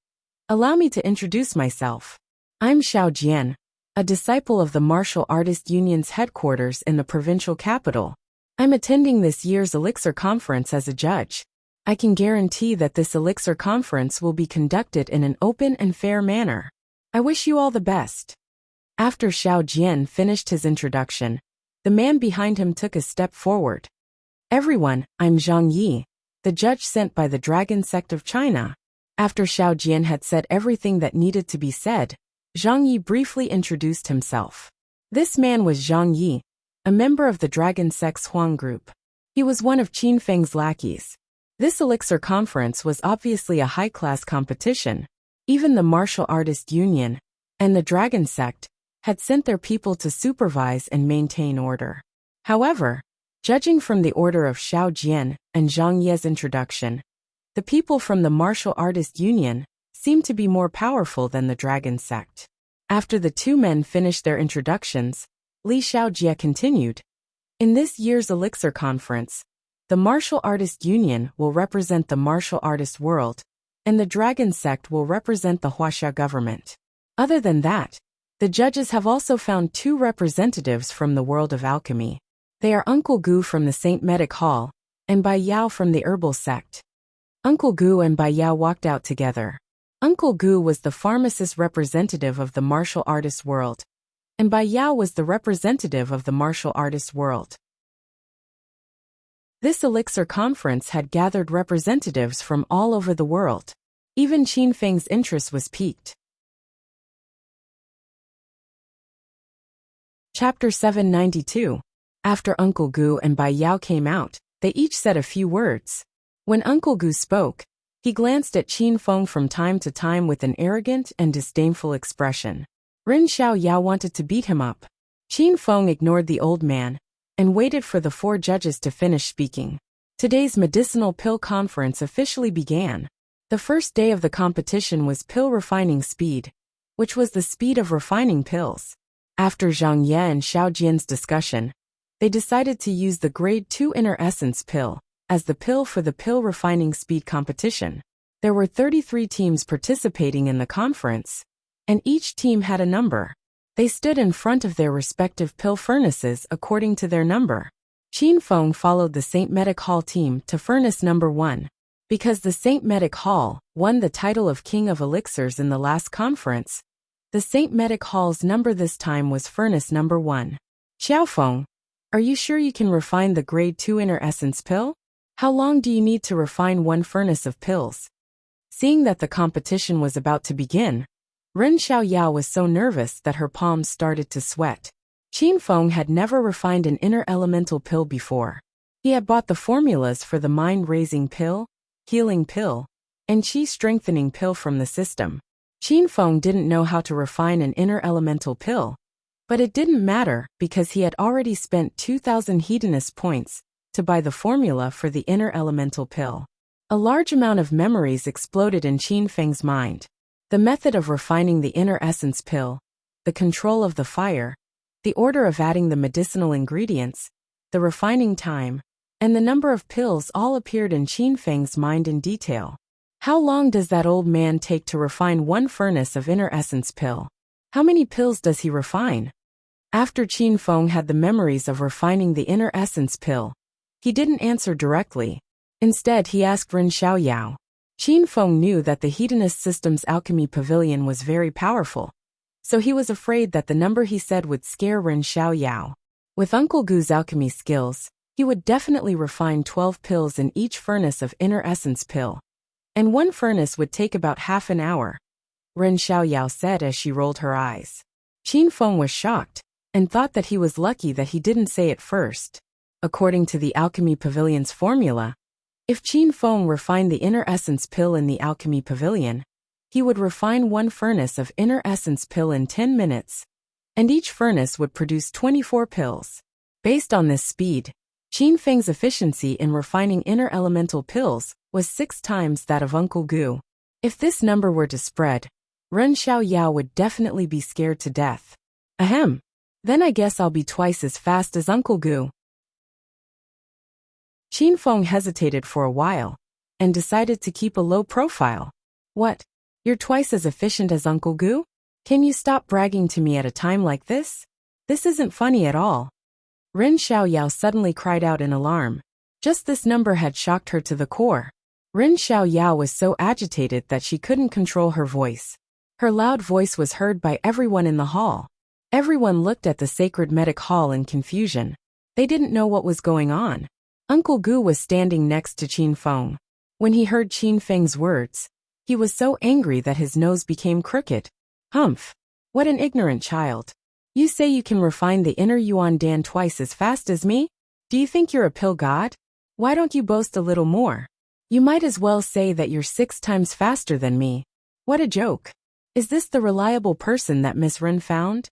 "Allow me to introduce myself. I'm Xiao Jian, a disciple of the Martial Artist Union's headquarters in the provincial capital. I'm attending this year's Elixir Conference as a judge. I can guarantee that this Elixir Conference will be conducted in an open and fair manner. I wish you all the best." After Xiao Jian finished his introduction, the man behind him took a step forward. "Everyone, I'm Zhang Yi, the judge sent by the Dragon Sect of China." After Xiao Jian had said everything that needed to be said, Zhang Yi briefly introduced himself. This man was Zhang Yi, a member of the Dragon Sect's Huang group. He was one of Qin Feng's lackeys. This Elixir Conference was obviously a high-class competition. Even the Martial Artist Union and the Dragon Sect had sent their people to supervise and maintain order. However, judging from the order of Xiao Jian and Zhang Yi's introduction, the people from the Martial Artist Union seemed to be more powerful than the Dragon Sect. After the two men finished their introductions, Li Xiaojie continued, "In this year's Elixir Conference, the Martial Artist Union will represent the martial artist world, and the Dragon Sect will represent the Wuxia government. Other than that, the judges have also found two representatives from the world of alchemy. They are Uncle Gu from the Saint Medic Hall, and Bai Yao from the Herbal Sect." Uncle Gu and Bai Yao walked out together. Uncle Gu was the pharmacist representative of the martial artist world, and Bai Yao was the representative of the martial artist world. This Elixir Conference had gathered representatives from all over the world. Even Qin Feng's interest was piqued. Chapter 792. After Uncle Gu and Bai Yao came out, they each said a few words. When Uncle Gu spoke, he glanced at Qin Feng from time to time with an arrogant and disdainful expression. Ren Xiao Yao wanted to beat him up. Qin Feng ignored the old man and waited for the four judges to finish speaking. Today's medicinal pill conference officially began. The first day of the competition was pill refining speed, which was the speed of refining pills. After Zhang Ye and Xiao Jian's discussion, they decided to use the Grade 2 Inner Essence pill as the pill for the pill refining speed competition. There were 33 teams participating in the conference, and each team had a number. They stood in front of their respective pill furnaces according to their number. Qin Feng followed the Saint Medic Hall team to furnace number 1. Because the Saint Medic Hall won the title of King of Elixirs in the last conference, the Saint Medic Hall's number this time was furnace number 1. "Xiaofeng, are you sure you can refine the Grade 2 Inner Essence pill? How long do you need to refine one furnace of pills?" Seeing that the competition was about to begin, Ren Xiao Yao was so nervous that her palms started to sweat. Qin Feng had never refined an inner elemental pill before. He had bought the formulas for the mind-raising pill, healing pill, and qi-strengthening pill from the system. Qin Feng didn't know how to refine an inner elemental pill, but it didn't matter because he had already spent 2,000 hedonist points to buy the formula for the inner elemental pill. A large amount of memories exploded in Qin Feng's mind. The method of refining the inner essence pill, the control of the fire, the order of adding the medicinal ingredients, the refining time, and the number of pills all appeared in Qin Feng's mind in detail. How long does that old man take to refine one furnace of inner essence pill? How many pills does he refine? After Qin Feng had the memories of refining the inner essence pill, he didn't answer directly. Instead, he asked Ren Xiao Yao. Qin Feng knew that the hedonist system's alchemy pavilion was very powerful, so he was afraid that the number he said would scare Ren Xiao Yao. With Uncle Gu's alchemy skills, he would definitely refine 12 pills in each furnace of inner essence pill, and one furnace would take about half an hour, Ren Xiao Yao said as she rolled her eyes. Qin Feng was shocked and thought that he was lucky that he didn't say it first. According to the alchemy pavilion's formula, if Qin Feng refined the inner essence pill in the alchemy pavilion, he would refine one furnace of inner essence pill in 10 minutes, and each furnace would produce 24 pills. Based on this speed, Qin Feng's efficiency in refining inner elemental pills was 6 times that of Uncle Gu. If this number were to spread, Ren Xiao Yao would definitely be scared to death. Ahem. Then I guess I'll be twice as fast as Uncle Gu. Qin Feng hesitated for a while and decided to keep a low profile. What? You're twice as efficient as Uncle Gu? Can you stop bragging to me at a time like this? This isn't funny at all. Ren Xiaoyao suddenly cried out in alarm. Just this number had shocked her to the core. Ren Xiaoyao was so agitated that she couldn't control her voice. Her loud voice was heard by everyone in the hall. Everyone looked at the sacred medic hall in confusion. They didn't know what was going on. Uncle Gu was standing next to Qin Feng. When he heard Qin Feng's words, he was so angry that his nose became crooked. Humph! What an ignorant child. You say you can refine the inner Yuan Dan twice as fast as me? Do you think you're a pill god? Why don't you boast a little more? You might as well say that you're 6 times faster than me. What a joke. Is this the reliable person that Miss Ren found?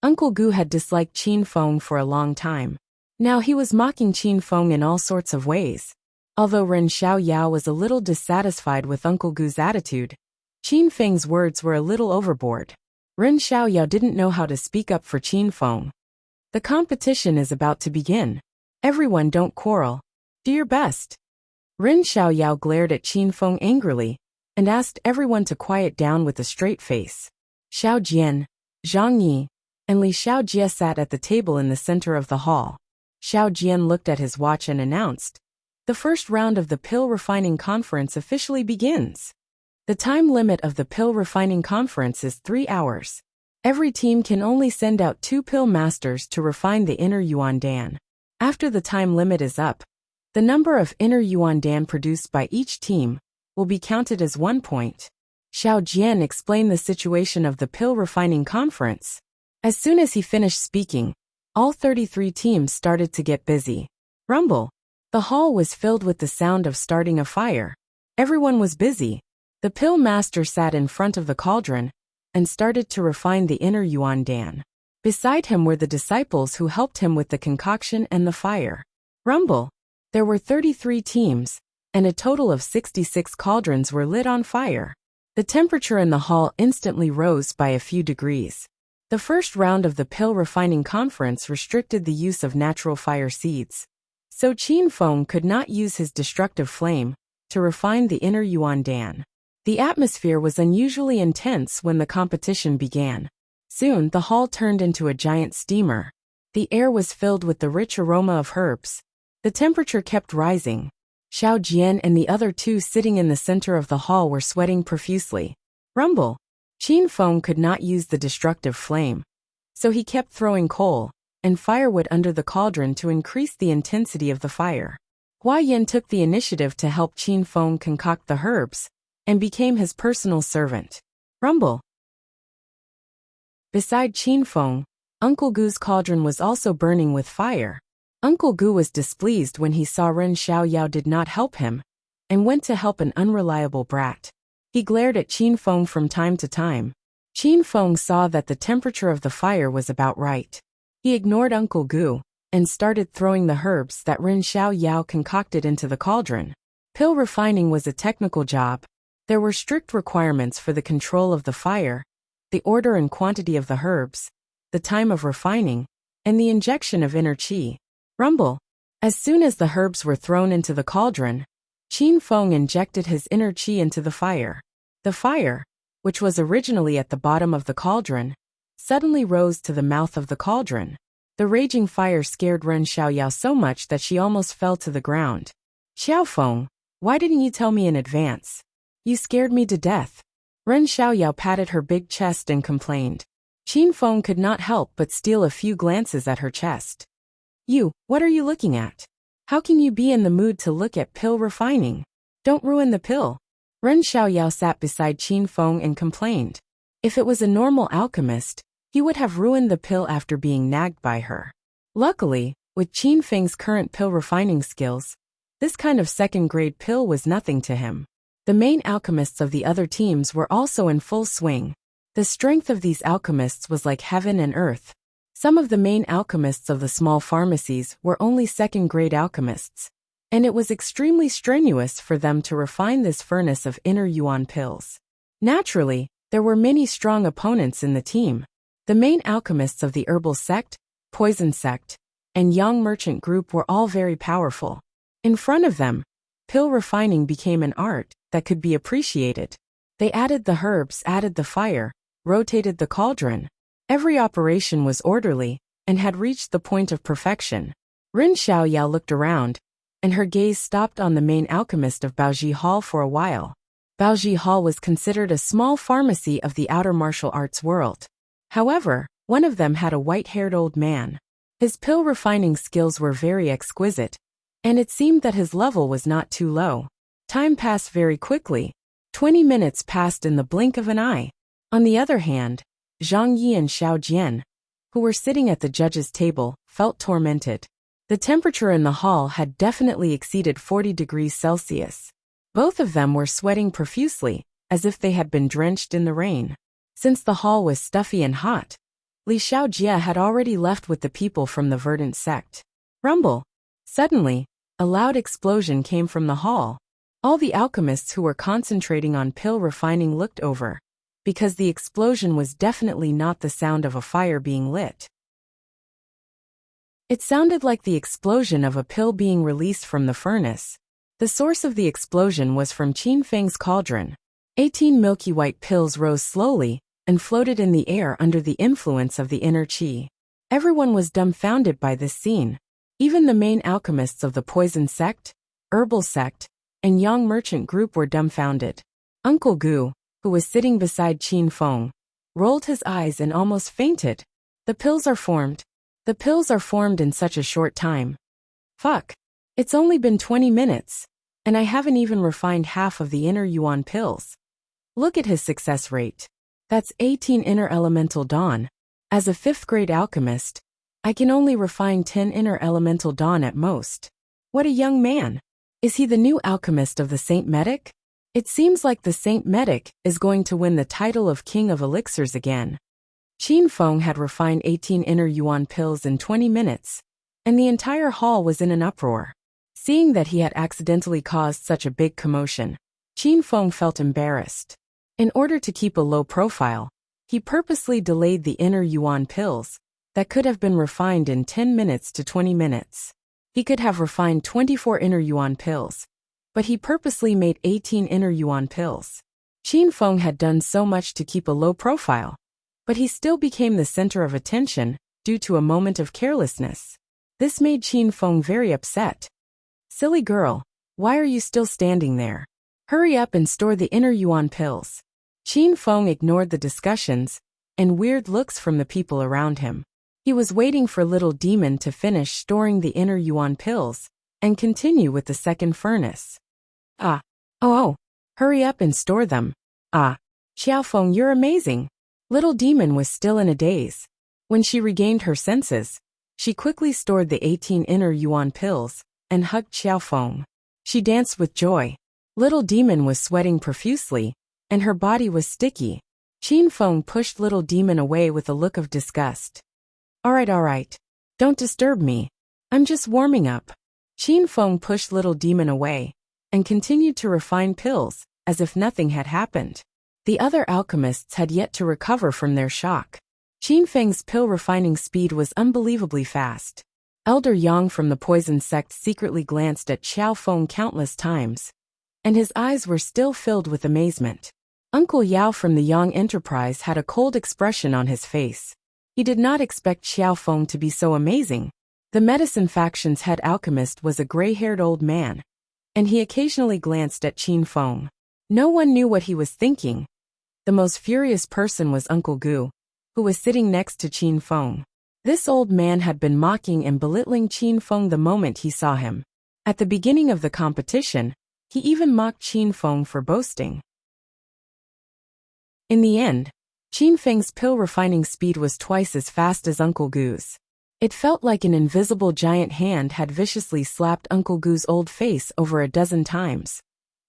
Uncle Gu had disliked Qin Feng for a long time. Now he was mocking Qin Feng in all sorts of ways. Although Ren Xiaoyao was a little dissatisfied with Uncle Gu's attitude, Qin Feng's words were a little overboard. Ren Xiaoyao didn't know how to speak up for Qin Feng. The competition is about to begin. Everyone don't quarrel. Do your best. Ren Xiaoyao glared at Qin Feng angrily and asked everyone to quiet down with a straight face. Xiao Jian, Zhang Yi, and Li Xiaojie sat at the table in the center of the hall. Xiao Jian looked at his watch and announced, "The first round of the pill refining conference officially begins." The time limit of the pill refining conference is 3 hours. Every team can only send out 2 pill masters to refine the inner Yuan Dan. After the time limit is up, the number of inner Yuan Dan produced by each team will be counted as 1 point. Xiao Jian explained the situation of the pill refining conference. As soon as he finished speaking, all 33 teams started to get busy. Rumble. The hall was filled with the sound of starting a fire. Everyone was busy. The pill master sat in front of the cauldron and started to refine the inner Yuan Dan. Beside him were the disciples who helped him with the concoction and the fire. Rumble. There were 33 teams, and a total of 66 cauldrons were lit on fire. The temperature in the hall instantly rose by a few degrees. The first round of the pill refining conference restricted the use of natural fire seeds. So Qin Feng could not use his destructive flame to refine the inner Yuan Dan. The atmosphere was unusually intense when the competition began. Soon the hall turned into a giant steamer. The air was filled with the rich aroma of herbs. The temperature kept rising. Xiao Jian and the other 2 sitting in the center of the hall were sweating profusely. Rumble. Qin Feng could not use the destructive flame, so he kept throwing coal and firewood under the cauldron to increase the intensity of the fire. Hua Yin took the initiative to help Qin Feng concoct the herbs and became his personal servant. Rumble. Beside Qin Feng, Uncle Gu's cauldron was also burning with fire. Uncle Gu was displeased when he saw Ren Xiaoyao did not help him and went to help an unreliable brat. He glared at Qin Feng from time to time. Qin Feng saw that the temperature of the fire was about right. He ignored Uncle Gu and started throwing the herbs that Ren Xiaoyao concocted into the cauldron. Pill refining was a technical job. There were strict requirements for the control of the fire, the order and quantity of the herbs, the time of refining, and the injection of inner qi. Rumble. As soon as the herbs were thrown into the cauldron, Qin Feng injected his inner qi into the fire. The fire, which was originally at the bottom of the cauldron, suddenly rose to the mouth of the cauldron. The raging fire scared Ren Xiaoyao so much that she almost fell to the ground. Xiao Feng, why didn't you tell me in advance? You scared me to death. Ren Xiaoyao patted her big chest and complained. Qin Feng could not help but steal a few glances at her chest. You, what are you looking at? How can you be in the mood to look at pill refining? Don't ruin the pill. Ren Xiaoyao sat beside Qin Feng and complained. If it was a normal alchemist, he would have ruined the pill after being nagged by her. Luckily, with Qin Feng's current pill refining skills, this kind of second-grade pill was nothing to him. The main alchemists of the other teams were also in full swing. The strength of these alchemists was like heaven and earth. Some of the main alchemists of the small pharmacies were only second-grade alchemists, and it was extremely strenuous for them to refine this furnace of inner yuan pills. Naturally, there were many strong opponents in the team. The main alchemists of the herbal sect, poison sect, and young merchant group were all very powerful. In front of them, pill refining became an art that could be appreciated. They added the herbs, added the fire, rotated the cauldron. Every operation was orderly and had reached the point of perfection. Rin Xiaoyao looked around, and her gaze stopped on the main alchemist of Baoji Hall for a while. Baoji Hall was considered a small pharmacy of the outer martial arts world. However, one of them had a white-haired old man. His pill refining skills were very exquisite, and it seemed that his level was not too low. Time passed very quickly. 20 minutes passed in the blink of an eye. On the other hand, Zhang Yi and Xiao Jian, who were sitting at the judge's table, felt tormented. The temperature in the hall had definitely exceeded 40 degrees Celsius. Both of them were sweating profusely, as if they had been drenched in the rain. Since the hall was stuffy and hot, Li Xiaojie had already left with the people from the verdant sect. Rumble! Suddenly, a loud explosion came from the hall. All the alchemists who were concentrating on pill refining looked over, because the explosion was definitely not the sound of a fire being lit. It sounded like the explosion of a pill being released from the furnace. The source of the explosion was from Qin Feng's cauldron. 18 milky white pills rose slowly and floated in the air under the influence of the inner qi. Everyone was dumbfounded by this scene. Even the main alchemists of the poison sect, herbal sect, and young merchant group were dumbfounded. Uncle Gu, who was sitting beside Qin Feng, rolled his eyes and almost fainted. The pills are formed. The pills are formed in such a short time. Fuck. It's only been 20 minutes, and I haven't even refined half of the inner yuan pills. Look at his success rate. That's 18 inner elemental dawn. As a 5th grade alchemist, I can only refine 10 inner elemental dawn at most. What a young man. Is he the new alchemist of the Saint Medic? It seems like the Saint Medic is going to win the title of King of Elixirs again. Qin Feng had refined 18 inner yuan pills in 20 minutes, and the entire hall was in an uproar. Seeing that he had accidentally caused such a big commotion, Qin Feng felt embarrassed. In order to keep a low profile, he purposely delayed the inner yuan pills that could have been refined in 10 minutes to 20 minutes. He could have refined 24 inner yuan pills, but he purposely made 18 inner yuan pills. Qin Feng had done so much to keep a low profile, but he still became the center of attention due to a moment of carelessness. This made Qin Feng very upset. Silly girl, why are you still standing there? Hurry up and store the inner yuan pills. Qin Feng ignored the discussions and weird looks from the people around him. He was waiting for Little Demon to finish storing the inner yuan pills and continue with the second furnace. Hurry up and store them. Xiaofeng, you're amazing. Little Demon was still in a daze. When she regained her senses, she quickly stored the 18 inner yuan pills and hugged Xiaofeng. She danced with joy. Little Demon was sweating profusely, and her body was sticky. Qin Feng pushed Little Demon away with a look of disgust. All right. Don't disturb me. I'm just warming up. Qin Feng pushed Little Demon away and continued to refine pills as if nothing had happened. The other alchemists had yet to recover from their shock. Qin Feng's pill refining speed was unbelievably fast. Elder Yang from the poison sect secretly glanced at Xiaofeng countless times, and his eyes were still filled with amazement. Uncle Yao from the Yang Enterprise had a cold expression on his face. He did not expect Xiaofeng to be so amazing. The medicine faction's head alchemist was a gray-haired old man, and he occasionally glanced at Qin Feng. No one knew what he was thinking. The most furious person was Uncle Gu, who was sitting next to Qin Feng. This old man had been mocking and belittling Qin Feng the moment he saw him. At the beginning of the competition, he even mocked Qin Feng for boasting. In the end, Qin Feng's pill refining speed was twice as fast as Uncle Gu's. It felt like an invisible giant hand had viciously slapped Uncle Gu's old face over a dozen times,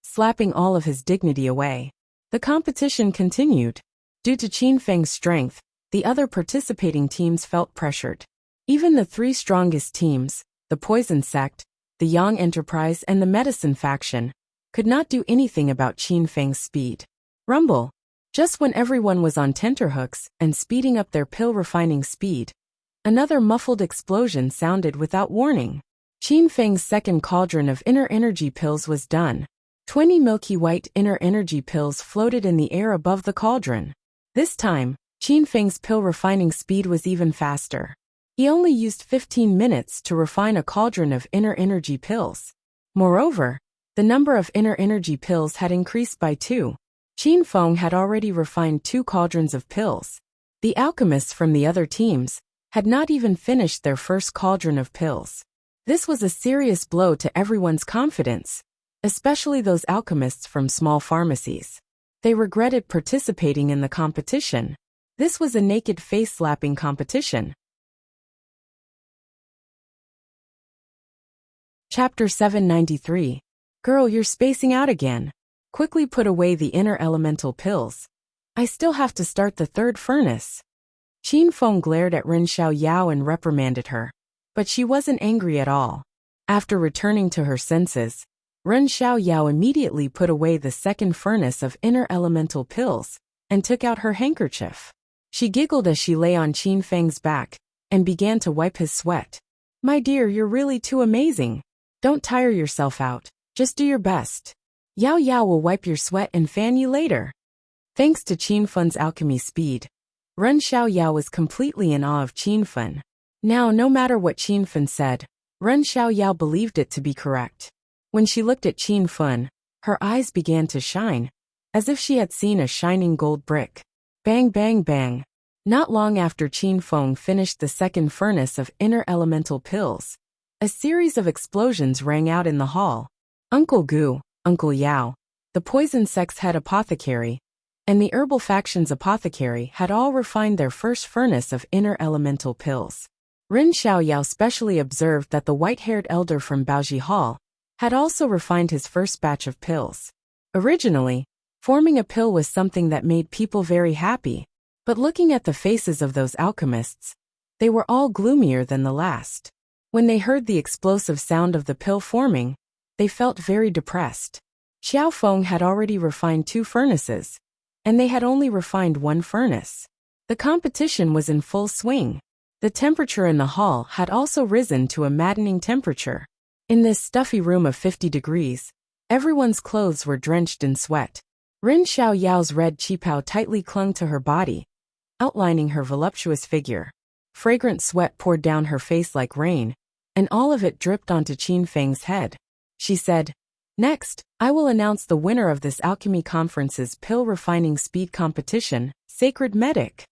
slapping all of his dignity away. The competition continued. Due to Qin Feng's strength, the other participating teams felt pressured. Even the 3 strongest teams, the Poison Sect, the Yang Enterprise and the Medicine Faction, could not do anything about Qin Feng's speed. Rumble! Just when everyone was on tenterhooks and speeding up their pill refining speed, another muffled explosion sounded without warning. Qin Feng's second cauldron of inner energy pills was done. 20 milky white inner energy pills floated in the air above the cauldron. This time, Qin Feng's pill refining speed was even faster. He only used 15 minutes to refine a cauldron of inner energy pills. Moreover, the number of inner energy pills had increased by 2. Qin Feng had already refined 2 cauldrons of pills. The alchemists from the other teams had not even finished their first cauldron of pills. This was a serious blow to everyone's confidence, especially those alchemists from small pharmacies. They regretted participating in the competition. This was a naked face-slapping competition. Chapter 793. Girl, you're spacing out again. Quickly put away the inner elemental pills. I still have to start the third furnace. Qin Feng glared at Ren Xiaoyao and reprimanded her. But she wasn't angry at all. After returning to her senses, Ren Xiaoyao immediately put away the second furnace of inner elemental pills and took out her handkerchief. She giggled as she lay on Qin Feng's back and began to wipe his sweat. My dear, you're really too amazing. Don't tire yourself out. Just do your best. Yao Yao will wipe your sweat and fan you later. Thanks to Qin Feng's alchemy speed, Ren Xiaoyao was completely in awe of Qin Feng. Now, no matter what Qin Feng said, Ren Xiaoyao believed it to be correct. When she looked at Qin Feng, her eyes began to shine, as if she had seen a shining gold brick. Bang bang bang. Not long after Qin Feng finished the second furnace of inner elemental pills, a series of explosions rang out in the hall. Uncle Gu, Uncle Yao, the poison sect's head apothecary, and the herbal faction's apothecary had all refined their first furnace of inner elemental pills. Ren Xiaoyao specially observed that the white-haired elder from Baoji Hall had also refined his first batch of pills. Originally, forming a pill was something that made people very happy, but looking at the faces of those alchemists, they were all gloomier than the last. When they heard the explosive sound of the pill forming, they felt very depressed. Xiao Feng had already refined 2 furnaces, and they had only refined 1 furnace. The competition was in full swing. The temperature in the hall had also risen to a maddening temperature. In this stuffy room of 50 degrees, everyone's clothes were drenched in sweat. Ren Xiaoyao's red qipao tightly clung to her body, outlining her voluptuous figure. Fragrant sweat poured down her face like rain, and all of it dripped onto Qin Feng's head. She said, Next, I will announce the winner of this alchemy conference's pill refining speed competition, Sacred Medic.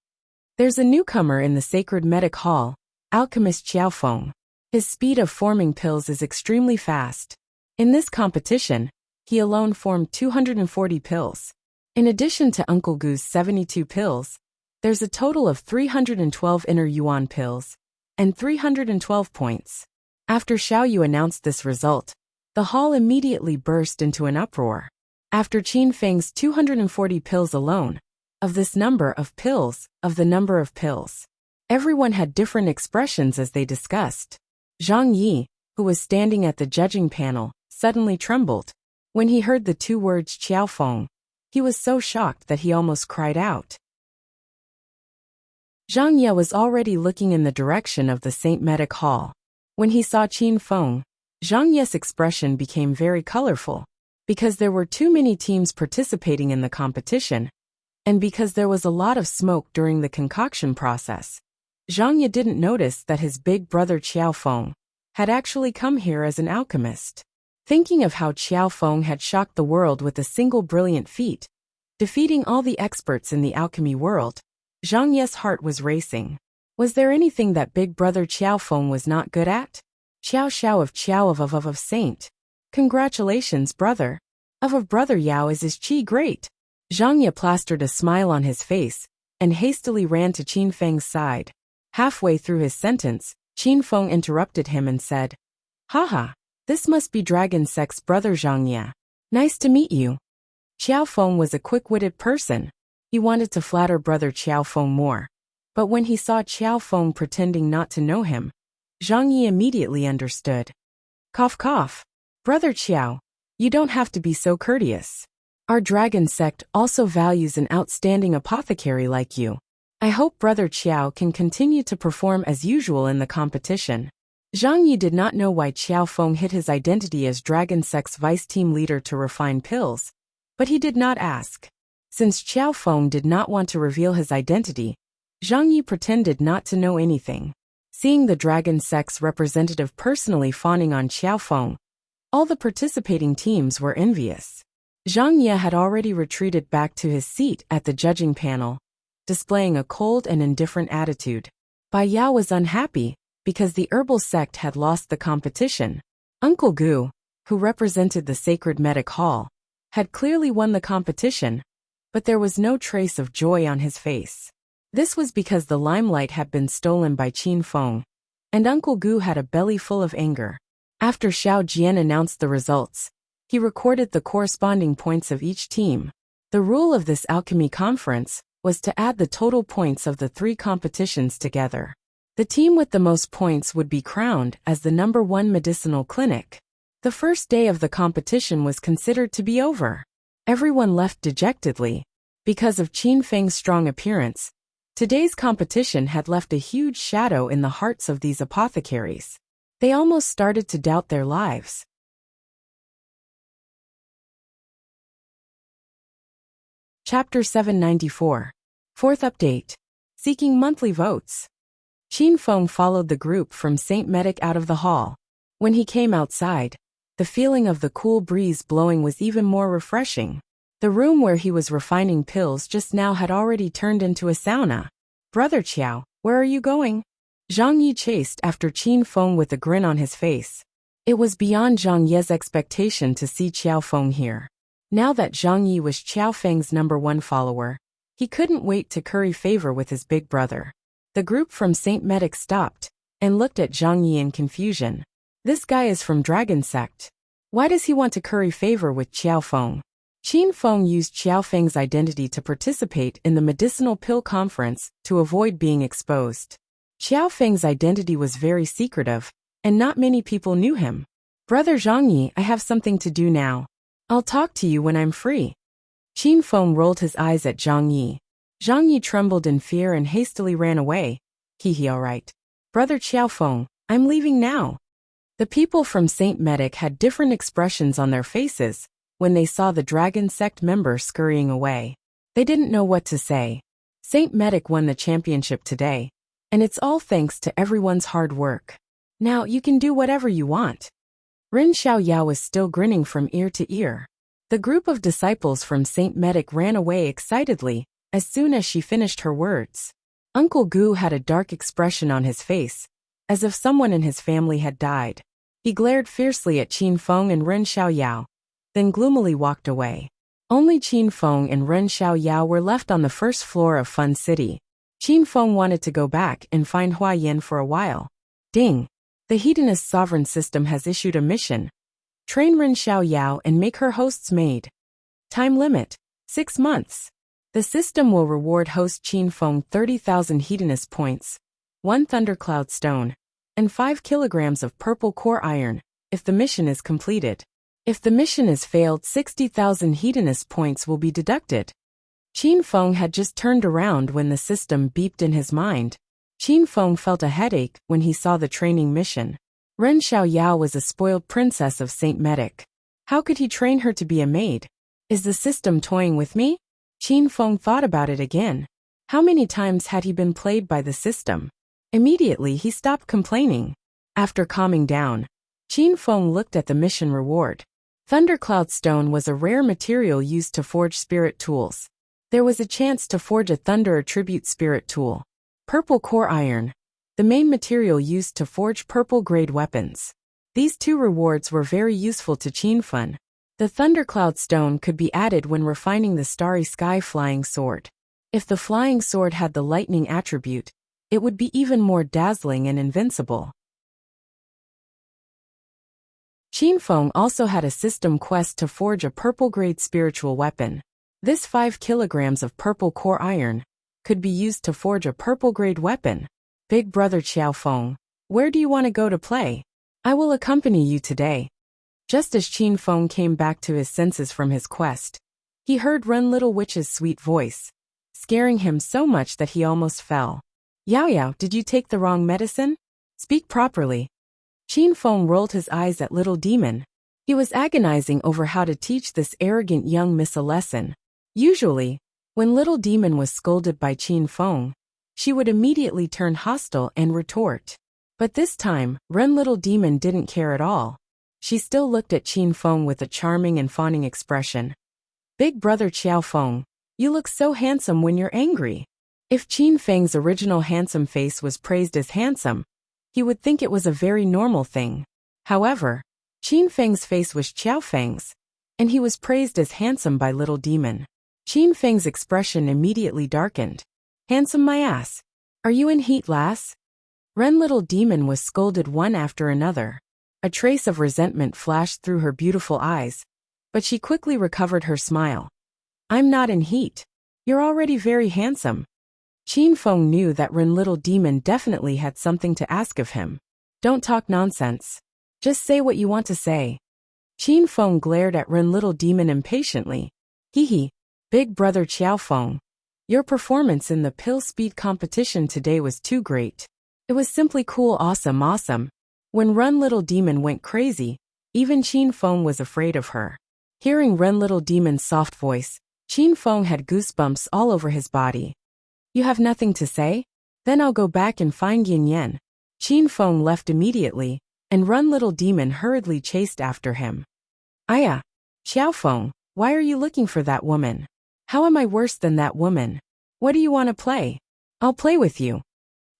There's a newcomer in the Sacred Medic Hall, alchemist Xiao Feng. His speed of forming pills is extremely fast. In this competition, he alone formed 240 pills. In addition to Uncle Gu's 72 pills, there's a total of 312 inner yuan pills and 312 points. After Xiao Yu announced this result, the hall immediately burst into an uproar. After Qin Feng's 240 pills alone, of the number of pills, everyone had different expressions as they discussed. Zhang Yi, who was standing at the judging panel, suddenly trembled. When he heard the 2 words Qiao Feng, he was so shocked that he almost cried out. Zhang Ye was already looking in the direction of the Saint Medic Hall. When he saw Qin Feng, Zhang Ye's expression became very colorful. Because there were too many teams participating in the competition, and because there was a lot of smoke during the concoction process, Zhang Ye didn't notice that his big brother Qiao Feng had actually come here as an alchemist. Thinking of how Qiao Feng had shocked the world with a single brilliant feat, defeating all the experts in the alchemy world, Zhang Ye's heart was racing. Was there anything that big brother Qiao Feng was not good at? Qiao of Saint. Congratulations, brother. Of brother Yao is his qi great. Zhang Ye plastered a smile on his face and hastily ran to Qin Feng's side. Halfway through his sentence, Qin Feng interrupted him and said, Haha, this must be Dragon Sect's brother Zhang Ye. Nice to meet you. Qiao Feng was a quick-witted person. He wanted to flatter brother Qiao Feng more. But when he saw Qiao Feng pretending not to know him, Zhang Yi immediately understood. Cough cough. Brother Qiao, you don't have to be so courteous. Our dragon sect also values an outstanding apothecary like you. I hope Brother Qiao can continue to perform as usual in the competition. Zhang Yi did not know why Qiao Feng hid his identity as Dragon Sect's vice team leader to refine pills, but he did not ask. Since Qiao Feng did not want to reveal his identity, Zhang Yi pretended not to know anything. Seeing the Dragon Sect's representative personally fawning on Qiao Feng, all the participating teams were envious. Zhang Yi had already retreated back to his seat at the judging panel, displaying a cold and indifferent attitude. Bai Yao was unhappy because the herbal sect had lost the competition. Uncle Gu, who represented the Sacred Medic Hall, had clearly won the competition, but there was no trace of joy on his face. This was because the limelight had been stolen by Qin Feng, and Uncle Gu had a belly full of anger. After Xiao Jian announced the results, he recorded the corresponding points of each team. The rule of this alchemy conference was to add the total points of the 3 competitions together. The team with the most points would be crowned as the #1 medicinal clinic. The first day of the competition was considered to be over. Everyone left dejectedly. Because of Qin Feng's strong appearance, today's competition had left a huge shadow in the hearts of these apothecaries. They almost started to doubt their lives. Chapter 794. Fourth update. Seeking monthly votes. Qin Feng followed the group from St. Medic out of the hall. When he came outside, the feeling of the cool breeze blowing was even more refreshing. The room where he was refining pills just now had already turned into a sauna. Brother Qiao, where are you going? Zhang Yi chased after Qin Feng with a grin on his face. It was beyond Zhang Ye's expectation to see Qiao Feng here. Now that Zhang Yi was Qiao Feng's #1 follower, he couldn't wait to curry favor with his big brother. The group from St. Medic stopped and looked at Zhang Yi in confusion. This guy is from Dragon Sect. Why does he want to curry favor with Qiao Feng? Qin Feng used Qiao Feng's identity to participate in the medicinal pill conference to avoid being exposed. Qiao Feng's identity was very secretive, and not many people knew him. Brother Zhang Yi, I have something to do now. I'll talk to you when I'm free. Qin Feng rolled his eyes at Zhang Yi. Zhang Yi trembled in fear and hastily ran away. All right. Brother Qiao Feng, I'm leaving now. The people from St. Medic had different expressions on their faces when they saw the Dragon Sect member scurrying away. They didn't know what to say. St. Medic won the championship today, and it's all thanks to everyone's hard work. Now you can do whatever you want. Rin Xiaoyao was still grinning from ear to ear. The group of disciples from St. Medic ran away excitedly as soon as she finished her words. Uncle Gu had a dark expression on his face, as if someone in his family had died. He glared fiercely at Qin Feng and Ren Xiaoyao, then gloomily walked away. Only Qin Feng and Ren Xiaoyao were left on the first floor of Fun City. Qin Feng wanted to go back and find Hua Yin for a while. Ding! The Hedonist sovereign system has issued a mission. Train Ren Xiaoyao and make her host's maid. Time limit: 6 months. The system will reward host Qin Feng 30,000 Hedonist points, 1 thundercloud stone, and 5 kilograms of purple core iron, if the mission is completed. If the mission is failed, 60,000 Hedonist points will be deducted. Qin Feng had just turned around when the system beeped in his mind. Qin Feng felt a headache when he saw the training mission. Ren Xiaoyao was a spoiled princess of St. Medic. How could he train her to be a maid? Is the system toying with me? Qin Feng thought about it again. How many times had he been played by the system? Immediately he stopped complaining. After calming down, Qin Feng looked at the mission reward. Thundercloud stone was a rare material used to forge spirit tools. There was a chance to forge a thunder attribute spirit tool. Purple core iron, the main material used to forge purple-grade weapons. These 2 rewards were very useful to Qin Feng. The Thundercloud Stone could be added when refining the Starry Sky Flying Sword. If the flying sword had the lightning attribute, it would be even more dazzling and invincible. Qin Feng also had a system quest to forge a purple-grade spiritual weapon. This 5 kilograms of purple core iron could be used to forge a purple-grade weapon. Big brother Qiao Feng, where do you want to go to play? I will accompany you today. Just as Qin Feng came back to his senses from his quest, He heard Run Little Witch's sweet voice, scaring him so much that he almost fell. Yao Yao, did you take the wrong medicine? Speak properly. Qin Feng rolled his eyes at Little Demon. He was agonizing over how to teach this arrogant young miss a lesson. Usually, when Little Demon was scolded by Qin Feng, she would immediately turn hostile and retort. But this time, Ren Little Demon didn't care at all. She still looked at Qin Feng with a charming and fawning expression. Big brother Qiao Feng, you look so handsome when you're angry. If Qin Feng's original handsome face was praised as handsome, he would think it was a very normal thing. However, Qin Feng's face was Qiao Feng's, and he was praised as handsome by Little Demon. Qin Feng's expression immediately darkened. Handsome my ass. Are you in heat, lass? Ren Little Demon was scolded one after another. A trace of resentment flashed through her beautiful eyes, but she quickly recovered her smile. I'm not in heat. You're already very handsome. Qin Feng knew that Ren Little Demon definitely had something to ask of him. Don't talk nonsense. Just say what you want to say. Qin Feng glared at Ren Little Demon impatiently. Hee, big brother Qiao Feng. Your performance in the pill speed competition today was too great. It was simply cool, awesome. When Ren Little Demon went crazy, even Qin Feng was afraid of her. Hearing Ren Little Demon's soft voice, Qin Feng had goosebumps all over his body. You have nothing to say? Then I'll go back and find Yin Yan. Qin Feng left immediately, and Ren Little Demon hurriedly chased after him. Aya, Qiao Feng, why are you looking for that woman? How am I worse than that woman? What do you want to play? I'll play with you.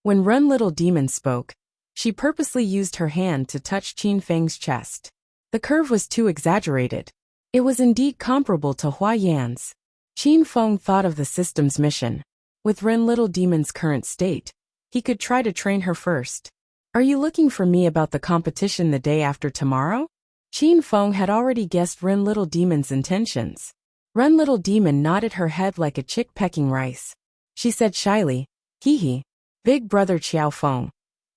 When Ren Little Demon spoke, she purposely used her hand to touch Qin Feng's chest. The curve was too exaggerated. It was indeed comparable to Hua Yan's. Qin Feng thought of the system's mission. With Ren Little Demon's current state, he could try to train her first. Are you looking for me about the competition the day after tomorrow? Qin Feng had already guessed Ren Little Demon's intentions. Ren Little Demon nodded her head like a chick pecking rice. She said shyly, Hee, big brother Qiao Feng.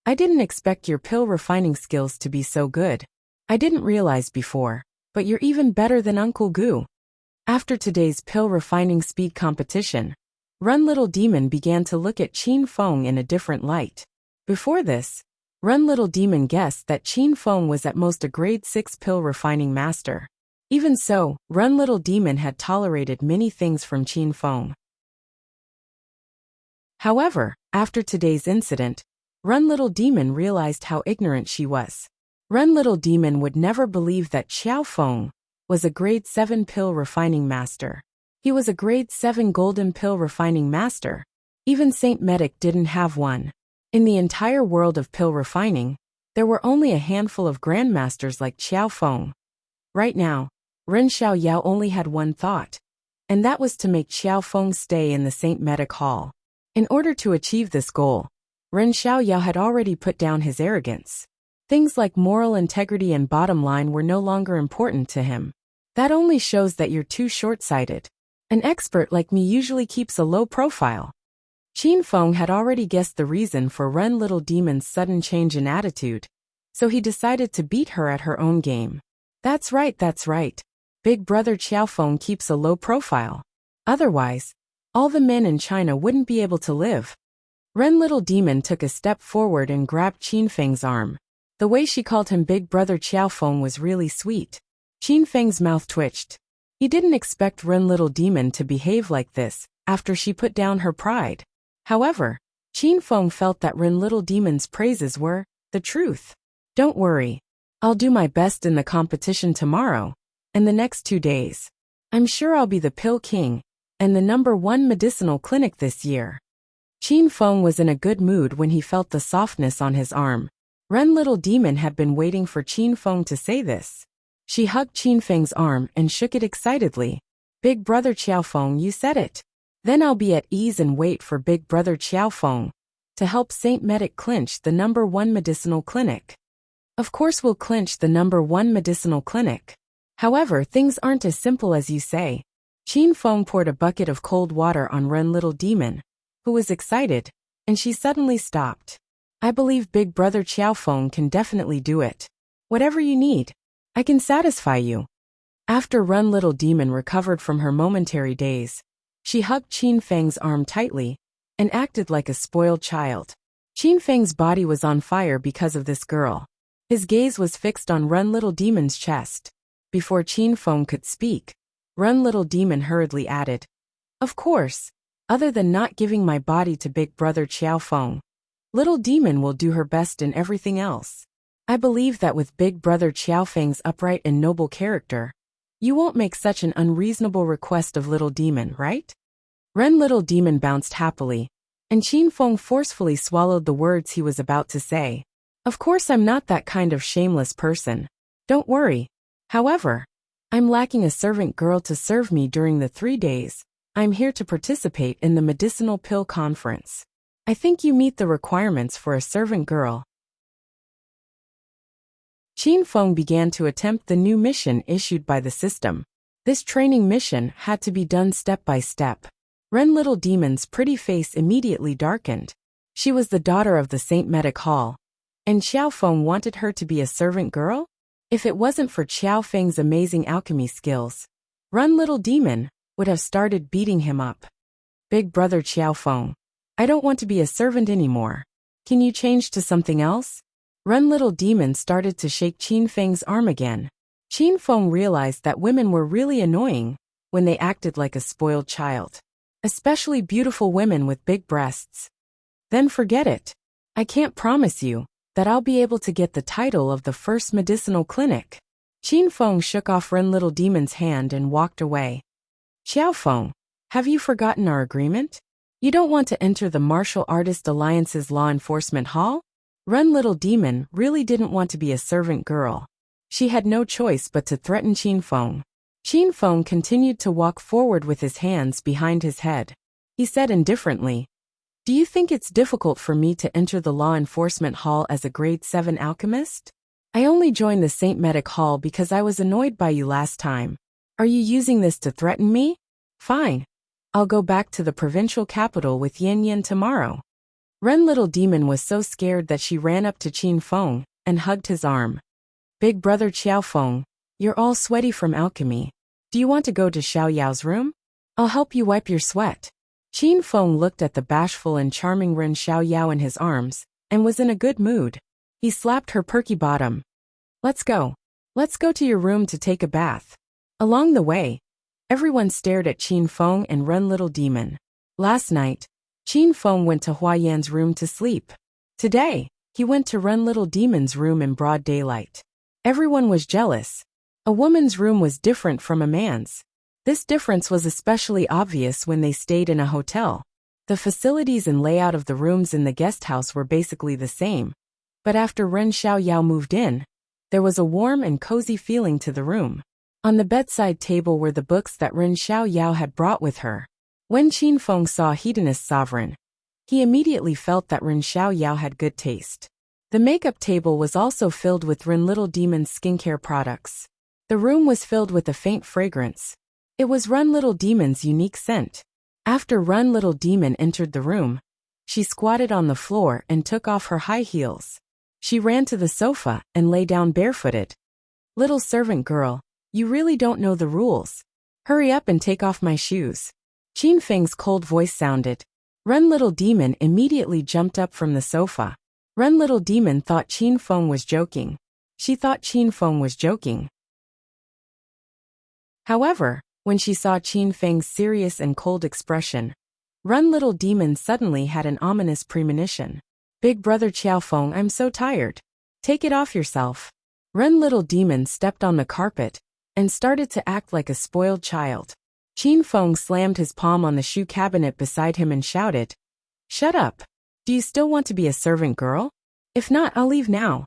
I didn't expect your pill refining skills to be so good. I didn't realize before, but you're even better than Uncle Gu. After today's pill refining speed competition, Ren Little Demon began to look at Qin Feng in a different light. Before this, Ren Little Demon guessed that Qin Feng was at most a grade 6 pill refining master. Even so, Ren Little Demon had tolerated many things from Qin Feng. However, after today's incident, Ren Little Demon realized how ignorant she was. Ren Little Demon would never believe that Qiao Feng was a grade 7 pill refining master. He was a grade 7 golden pill refining master. Even Saint Medic didn't have one. In the entire world of pill refining, there were only a handful of grandmasters like Qiao Feng. Right now, Ren Xiaoyao only had one thought, and that was to make Qiao Feng stay in the Saint Medic Hall. In order to achieve this goal, Ren Xiaoyao had already put down his arrogance. Things like moral integrity and bottom line were no longer important to him. That only shows that you're too short-sighted. An expert like me usually keeps a low profile. Qin Feng had already guessed the reason for Ren Little Demon's sudden change in attitude, so he decided to beat her at her own game. That's right. Big brother Qiao Feng keeps a low profile. Otherwise, all the men in China wouldn't be able to live. Ren Little Demon took a step forward and grabbed Qin Feng's arm. The way she called him Big Brother Qiao Feng was really sweet. Qin Feng's mouth twitched. He didn't expect Ren Little Demon to behave like this after she put down her pride. However, Qin Feng felt that Ren Little Demon's praises were the truth. Don't worry. I'll do my best in the competition tomorrow and the next 2 days. I'm sure I'll be the Pill King and the #1 medicinal clinic this year. Qin Feng was in a good mood when he felt the softness on his arm. Ren Little Demon had been waiting for Qin Feng to say this. She hugged Qin Feng's arm and shook it excitedly. Big brother Qiao Feng, you said it. Then I'll be at ease and wait for Big brother Qiao Feng to help Saint Medic clinch the #1 medicinal clinic. Of course we'll clinch the #1 medicinal clinic. However, things aren't as simple as you say. Qin Feng poured a bucket of cold water on Ren Little Demon, who was excited, and she suddenly stopped. I believe Big brother Qiao Feng can definitely do it. Whatever you need, I can satisfy you. After Run Little Demon recovered from her momentary daze, she hugged Qin Feng's arm tightly and acted like a spoiled child. Qin Feng's body was on fire because of this girl. His gaze was fixed on Run Little Demon's chest. Before Qin Feng could speak, Run Little Demon hurriedly added, "Of course, other than not giving my body to Big Brother Qiao Feng, Little Demon will do her best in everything else. I believe that with Big Brother Qiao Feng's upright and noble character, you won't make such an unreasonable request of Little Demon, right?" Ren Little Demon bounced happily, and Qin Feng forcefully swallowed the words he was about to say. "Of course I'm not that kind of shameless person. Don't worry. However, I'm lacking a servant girl to serve me during the 3 days I'm here to participate in the medicinal pill conference. I think you meet the requirements for a servant girl." Qin Feng began to attempt the new mission issued by the system. This training mission had to be done step by step. Ren Little Demon's pretty face immediately darkened. She was the daughter of the Saint Medic Hall, and Xiao Feng wanted her to be a servant girl? If it wasn't for Qiao Feng's amazing alchemy skills, Run Little Demon would have started beating him up. "Big Brother Qiao Feng, I don't want to be a servant anymore. Can you change to something else?" Run Little Demon started to shake Qin Feng's arm again. Qin Feng realized that women were really annoying when they acted like a spoiled child. Especially beautiful women with big breasts. "Then forget it. I can't promise you that I'll be able to get the title of the first medicinal clinic." Qin Feng shook off Ren Little Demon's hand and walked away. "Xiao Feng, have you forgotten our agreement? You don't want to enter the Martial Artist Alliance's law enforcement hall?" Ren Little Demon really didn't want to be a servant girl. She had no choice but to threaten Qin Feng. Qin Feng continued to walk forward with his hands behind his head. He said indifferently, "Do you think it's difficult for me to enter the law enforcement hall as a grade 7 alchemist? I only joined the Saint Medic Hall because I was annoyed by you last time. Are you using this to threaten me? Fine. I'll go back to the provincial capital with Yin Yin tomorrow." Ren Little Demon was so scared that she ran up to Qin Feng and hugged his arm. "Big Brother Qiao Feng, you're all sweaty from alchemy. Do you want to go to Xiao Yao's room? I'll help you wipe your sweat." Qin Feng looked at the bashful and charming Ren Xiao Yao in his arms and was in a good mood. He slapped her perky bottom. Let's go. Let's go to your room to take a bath." Along the way, everyone stared at Qin Feng and Ren Little Demon. Last night, Qin Feng went to Hua Yan's room to sleep. Today, he went to Ren Little Demon's room in broad daylight. Everyone was jealous. A woman's room was different from a man's. This difference was especially obvious when they stayed in a hotel. The facilities and layout of the rooms in the guest house were basically the same. But after Ren Xiao Yao moved in, there was a warm and cozy feeling to the room. On the bedside table were the books that Ren Xiao Yao had brought with her. When Qin Feng saw Hedonist Sovereign, he immediately felt that Ren Xiao Yao had good taste. The makeup table was also filled with Ren Little Demon's skincare products. The room was filled with a faint fragrance. It was Run Little Demon's unique scent. After Run Little Demon entered the room, she squatted on the floor and took off her high heels. She ran to the sofa and lay down barefooted. "Little servant girl, you really don't know the rules. Hurry up and take off my shoes." Qin Feng's cold voice sounded. Run Little Demon immediately jumped up from the sofa. Run Little Demon thought Qin Feng was joking. She thought Qin Feng was joking. However, when she saw Qin Feng's serious and cold expression, Run Little Demon suddenly had an ominous premonition. "Big Brother Qiao Feng, I'm so tired. Take it off yourself." Run Little Demon stepped on the carpet and started to act like a spoiled child. Qin Feng slammed his palm on the shoe cabinet beside him and shouted, "Shut up. Do you still want to be a servant girl? If not, I'll leave now."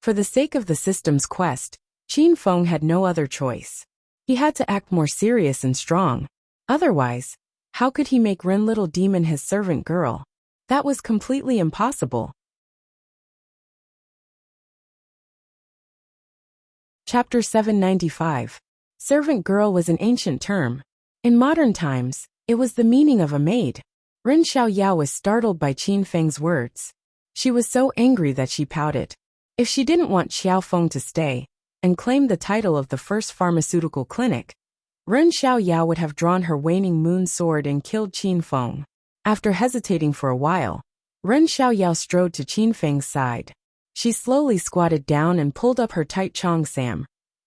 For the sake of the system's quest, Qin Feng had no other choice. He had to act more serious and strong. Otherwise, how could he make Ren Little Demon his servant girl? That was completely impossible. Chapter 795. Servant girl was an ancient term. In modern times, it was the meaning of a maid. Ren Xiao Yao was startled by Qin Feng's words. She was so angry that she pouted. If she didn't want Xiao Feng to stay, and claimed the title of the first pharmaceutical clinic, Ren Xiaoyao would have drawn her waning moon sword and killed Qin Feng. After hesitating for a while, Ren Xiaoyao strode to Qin Feng's side. She slowly squatted down and pulled up her tight cheongsam,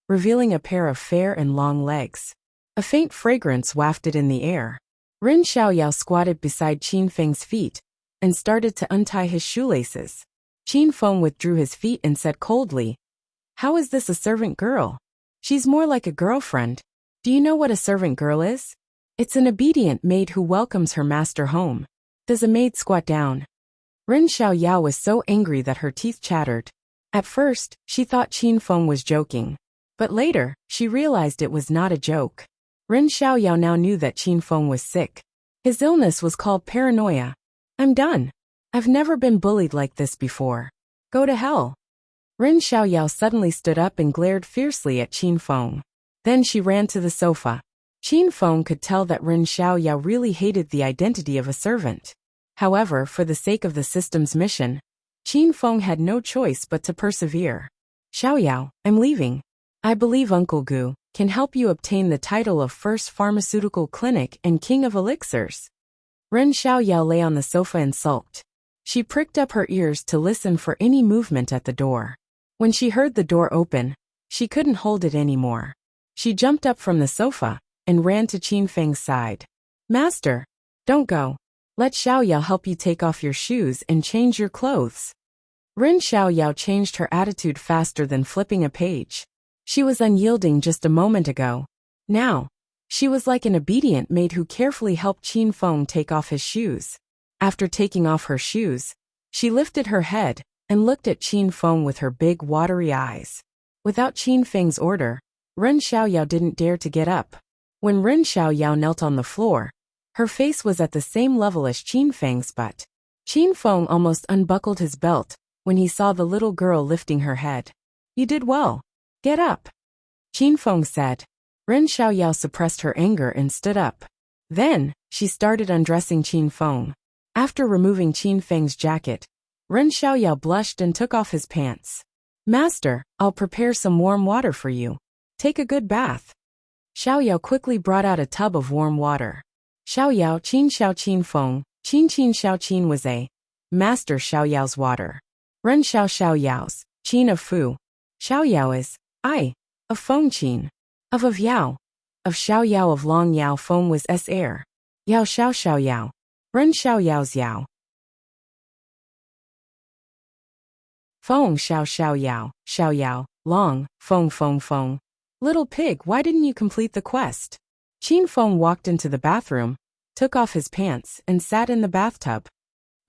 revealing a pair of fair and long legs. A faint fragrance wafted in the air. Ren Xiaoyao squatted beside Qin Feng's feet and started to untie his shoelaces. Qin Feng withdrew his feet and said coldly, "How is this a servant girl? She's more like a girlfriend. Do you know what a servant girl is? It's an obedient maid who welcomes her master home. Does a maid squat down?" Ren Xiaoyao was so angry that her teeth chattered. At first, she thought Qin Feng was joking. But later, she realized it was not a joke. Ren Xiaoyao now knew that Qin Feng was sick. His illness was called paranoia. "I'm done. I've never been bullied like this before. Go to hell." Ren Xiaoyao suddenly stood up and glared fiercely at Qin Feng. Then she ran to the sofa. Qin Feng could tell that Ren Xiaoyao really hated the identity of a servant. However, for the sake of the system's mission, Qin Feng had no choice but to persevere. "Xiaoyao, I'm leaving. I believe Uncle Gu can help you obtain the title of First Pharmaceutical Clinic and King of Elixirs." Ren Xiaoyao lay on the sofa and sulked. She pricked up her ears to listen for any movement at the door. When she heard the door open, she couldn't hold it anymore. She jumped up from the sofa and ran to Qin Feng's side. "Master, don't go. Let Xiaoyao help you take off your shoes and change your clothes." Ren Xiaoyao changed her attitude faster than flipping a page. She was unyielding just a moment ago. Now, she was like an obedient maid who carefully helped Qin Feng take off his shoes. After taking off her shoes, she lifted her head and looked at Qin Feng with her big watery eyes. Without Qin Feng's order, Ren Xiaoyao didn't dare to get up. When Ren Xiaoyao knelt on the floor, her face was at the same level as Qin Feng's, but Qin Feng almost unbuckled his belt when he saw the little girl lifting her head. "You did well. Get up," Qin Feng said. Ren Xiaoyao suppressed her anger and stood up. Then, she started undressing Qin Feng. After removing Qin Feng's jacket, Ren Xiaoyao blushed and took off his pants. "Master, I'll prepare some warm water for you. Take a good bath." Xiaoyao quickly brought out a tub of warm water. "Xiaoyao Qin Xiao Qin Feng, Qin Qin Xiao Qin was a Master Xiaoyao's water. Ren Xiao Xiaoyao's, Qin of Fu. Xiaoyao is I, of Feng Qin. Of Yao. Of Xiaoyao of Long Yao Feng was S air. Yao Xiao Xiaoyao. Ren Xiaoyao's Yao. Feng Xiao Xiaoyao, Xiaoyao, Long, Feng Feng Feng. Little pig, why didn't you complete the quest?" Qin Feng walked into the bathroom, took off his pants, and sat in the bathtub.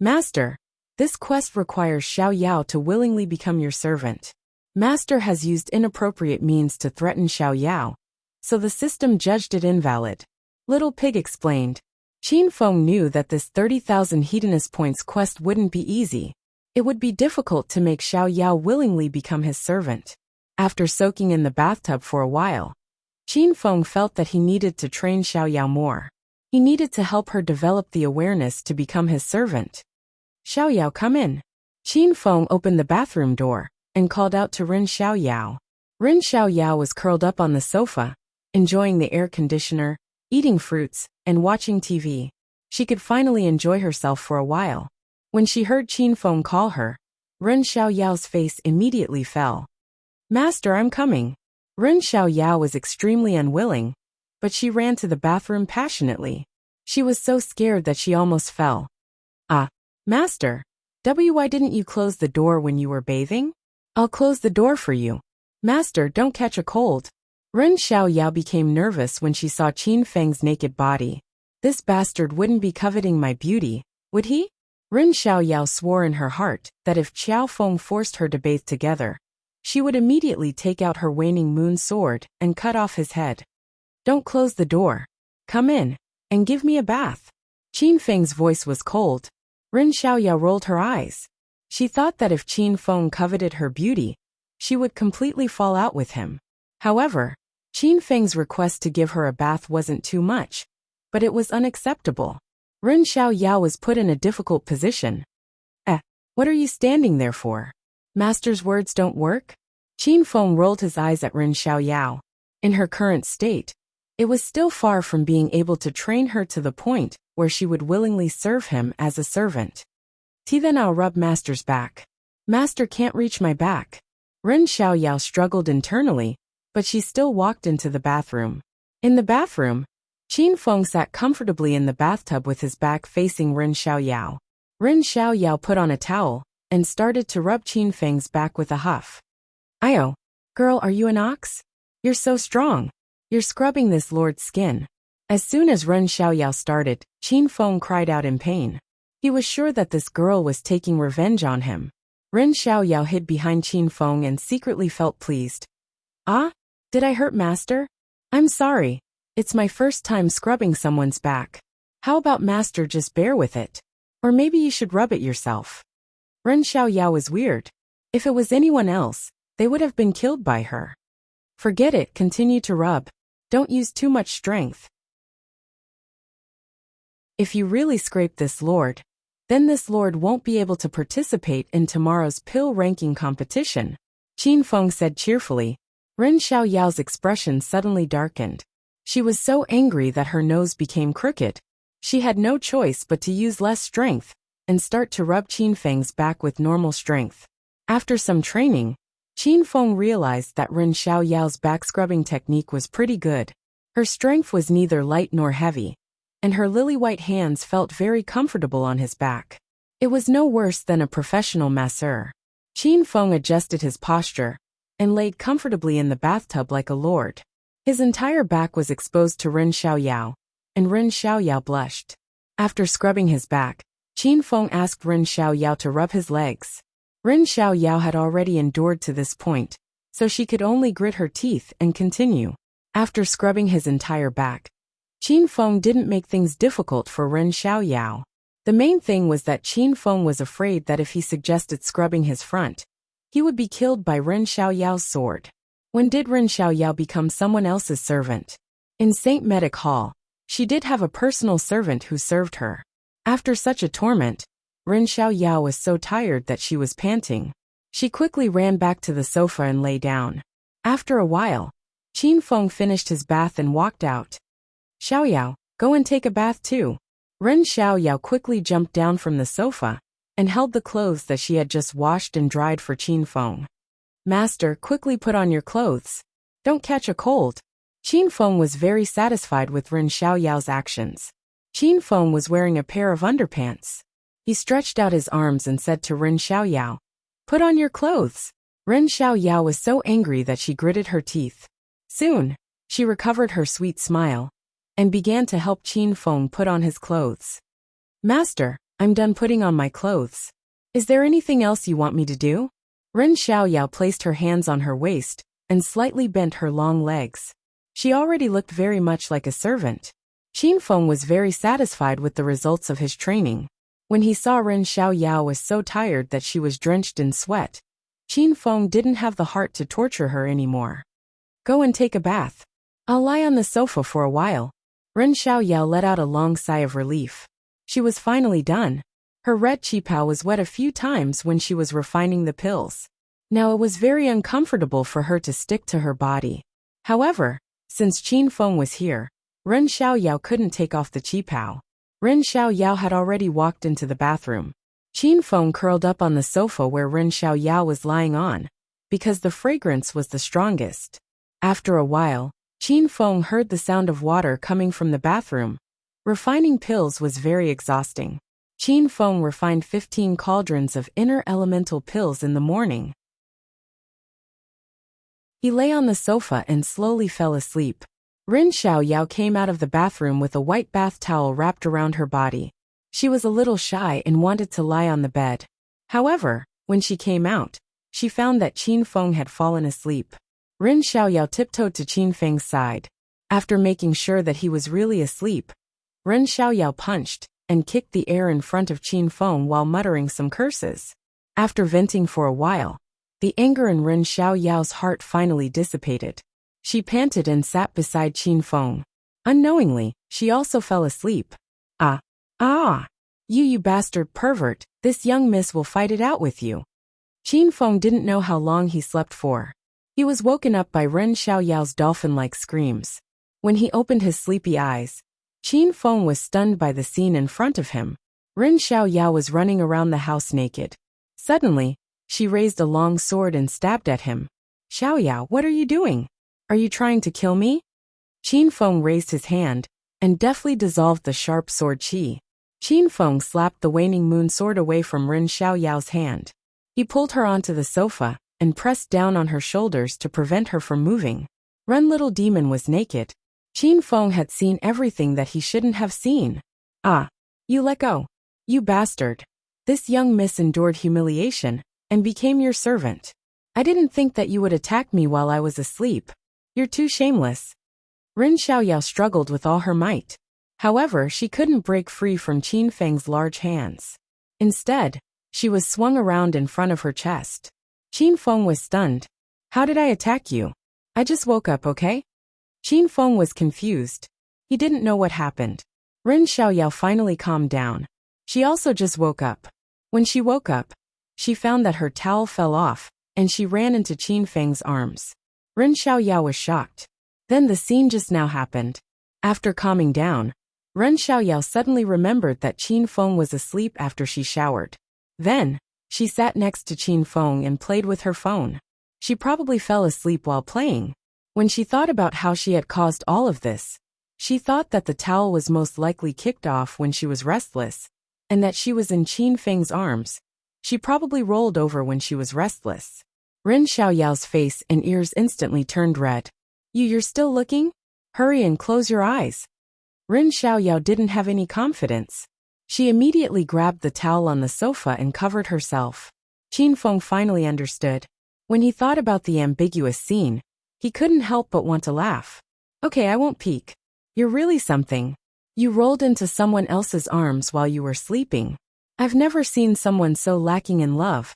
"Master, this quest requires Xiaoyao to willingly become your servant. Master has used inappropriate means to threaten Xiaoyao, so the system judged it invalid," Little Pig explained. Qin Feng knew that this 30,000 hedonist points quest wouldn't be easy. It would be difficult to make Xiaoyao willingly become his servant. After soaking in the bathtub for a while, Qin Feng felt that he needed to train Xiaoyao more. He needed to help her develop the awareness to become his servant. "Xiaoyao, come in." Qin Feng opened the bathroom door and called out to Ren Xiaoyao. Ren Xiaoyao was curled up on the sofa, enjoying the air conditioner, eating fruits, and watching TV. She could finally enjoy herself for a while. When she heard Qin Feng call her, Ren Xiaoyao's face immediately fell. "Master, I'm coming." Ren Xiaoyao was extremely unwilling, but she ran to the bathroom passionately. She was so scared that she almost fell. "Ah, Master, why didn't you close the door when you were bathing?" "I'll close the door for you. Master, don't catch a cold." Ren Xiaoyao became nervous when she saw Qin Feng's naked body. "This bastard wouldn't be coveting my beauty, would he?" Ren Xiaoyao swore in her heart that if Qiao Feng forced her to bathe together, she would immediately take out her waning moon sword and cut off his head. "Don't close the door. Come in, and give me a bath." Qin Feng's voice was cold. Ren Xiaoyao rolled her eyes. She thought that if Qin Feng coveted her beauty, she would completely fall out with him. However, Qin Feng's request to give her a bath wasn't too much, but it was unacceptable. Ren Xiaoyao was put in a difficult position. What are you standing there for? Master's words don't work?" Qin Feng rolled his eyes at Ren Xiaoyao. In her current state, it was still far from being able to train her to the point where she would willingly serve him as a servant. Then I'll rub Master's back. Master can't reach my back. Ren Xiaoyao struggled internally, but she still walked into the bathroom. In the bathroom, Qin Feng sat comfortably in the bathtub with his back facing Ren Xiaoyao. Ren Xiaoyao put on a towel and started to rub Qin Feng's back with a huff. "Ayo, girl, are you an ox? You're so strong. You're scrubbing this lord's skin." As soon as Ren Xiaoyao started, Qin Feng cried out in pain. He was sure that this girl was taking revenge on him. Ren Xiaoyao hid behind Qin Feng and secretly felt pleased. "Ah? Did I hurt Master? I'm sorry. It's my first time scrubbing someone's back. How about Master just bear with it? Or maybe you should rub it yourself." Ren Xiaoyao was weird. If it was anyone else, they would have been killed by her. "Forget it, continue to rub. Don't use too much strength. If you really scrape this lord, then this lord won't be able to participate in tomorrow's pill ranking competition," Qin Feng said cheerfully. Ren Xiaoyao's expression suddenly darkened. She was so angry that her nose became crooked. She had no choice but to use less strength and start to rub Qin Feng's back with normal strength. After some training, Qin Feng realized that Ren Xiaoyao's back scrubbing technique was pretty good. Her strength was neither light nor heavy, and her lily-white hands felt very comfortable on his back. It was no worse than a professional masseur. Qin Feng adjusted his posture and laid comfortably in the bathtub like a lord. His entire back was exposed to Ren Xiaoyao, and Ren Xiaoyao blushed. After scrubbing his back, Qin Feng asked Ren Xiaoyao to rub his legs. Ren Xiaoyao had already endured to this point, so she could only grit her teeth and continue. After scrubbing his entire back, Qin Feng didn't make things difficult for Ren Xiaoyao. The main thing was that Qin Feng was afraid that if he suggested scrubbing his front, he would be killed by Ren Xiaoyao's sword. When did Ren Xiaoyao become someone else's servant? In St. Medic Hall, she did have a personal servant who served her. After such a torment, Ren Xiaoyao was so tired that she was panting. She quickly ran back to the sofa and lay down. After a while, Qin Feng finished his bath and walked out. "Xiaoyao, go and take a bath too." Ren Xiaoyao quickly jumped down from the sofa and held the clothes that she had just washed and dried for Qin Feng. "Master, quickly put on your clothes. Don't catch a cold." Qin Feng was very satisfied with Ren Xiaoyao's actions. Qin Feng was wearing a pair of underpants. He stretched out his arms and said to Ren Xiaoyao, "Put on your clothes." Ren Xiaoyao was so angry that she gritted her teeth. Soon, she recovered her sweet smile and began to help Qin Feng put on his clothes. "Master, I'm done putting on my clothes. Is there anything else you want me to do?" Ren Xiaoyao placed her hands on her waist and slightly bent her long legs. She already looked very much like a servant. Qin Feng was very satisfied with the results of his training. When he saw Ren Xiaoyao was so tired that she was drenched in sweat, Qin Feng didn't have the heart to torture her anymore. "Go and take a bath. I'll lie on the sofa for a while." Ren Xiaoyao let out a long sigh of relief. She was finally done. Her red qipao was wet a few times when she was refining the pills. Now it was very uncomfortable for her to stick to her body. However, since Qin Feng was here, Ren Xiaoyao couldn't take off the qipao. Ren Xiaoyao had already walked into the bathroom. Qin Feng curled up on the sofa where Ren Xiaoyao was lying on, because the fragrance was the strongest. After a while, Qin Feng heard the sound of water coming from the bathroom. Refining pills was very exhausting. Qin Feng refined 15 cauldrons of inner elemental pills in the morning. He lay on the sofa and slowly fell asleep. Ren Xiaoyao came out of the bathroom with a white bath towel wrapped around her body. She was a little shy and wanted to lie on the bed. However, when she came out, she found that Qin Feng had fallen asleep. Ren Xiaoyao tiptoed to Qin Feng's side. After making sure that he was really asleep, Ren Xiaoyao punched and kicked the air in front of Qin Feng while muttering some curses. After venting for a while, the anger in Ren Xiaoyao's heart finally dissipated. She panted and sat beside Qin Feng. Unknowingly, she also fell asleep. You bastard pervert, this young miss will fight it out with you." Qin Feng didn't know how long he slept for. He was woken up by Ren Xiaoyao's dolphin-like screams. When he opened his sleepy eyes, Qin Feng was stunned by the scene in front of him. Ren Xiaoyao was running around the house naked. Suddenly, she raised a long sword and stabbed at him. Xiaoyao, what are you doing? Are you trying to kill me? Qin Feng raised his hand and deftly dissolved the sharp sword qi. Qin Feng slapped the waning moon sword away from Ren Xiaoyao's hand. He pulled her onto the sofa and pressed down on her shoulders to prevent her from moving. Ren Little Demon was naked. Qin Feng had seen everything that he shouldn't have seen. Ah, you let go. You bastard. This young miss endured humiliation and became your servant. I didn't think that you would attack me while I was asleep. You're too shameless. Ren Xiaoyao struggled with all her might. However, she couldn't break free from Qin Feng's large hands. Instead, she was swung around in front of her chest. Qin Feng was stunned. How did I attack you? I just woke up, okay? Qin Feng was confused. He didn't know what happened. Ren Xiaoyao finally calmed down. She also just woke up. When she woke up, she found that her towel fell off, and she ran into Qin Feng's arms. Ren Xiaoyao was shocked. Then the scene just now happened. After calming down, Ren Xiaoyao suddenly remembered that Qin Feng was asleep after she showered. Then, she sat next to Qin Feng and played with her phone. She probably fell asleep while playing. When she thought about how she had caused all of this, she thought that the towel was most likely kicked off when she was restless, and that she was in Qin Feng's arms. She probably rolled over when she was restless. Ren Xiaoyao's face and ears instantly turned red. You're still looking? Hurry and close your eyes. Ren Xiaoyao didn't have any confidence. She immediately grabbed the towel on the sofa and covered herself. Qin Feng finally understood. When he thought about the ambiguous scene, he couldn't help but want to laugh. Okay, I won't peek. You're really something. You rolled into someone else's arms while you were sleeping. I've never seen someone so lacking in love.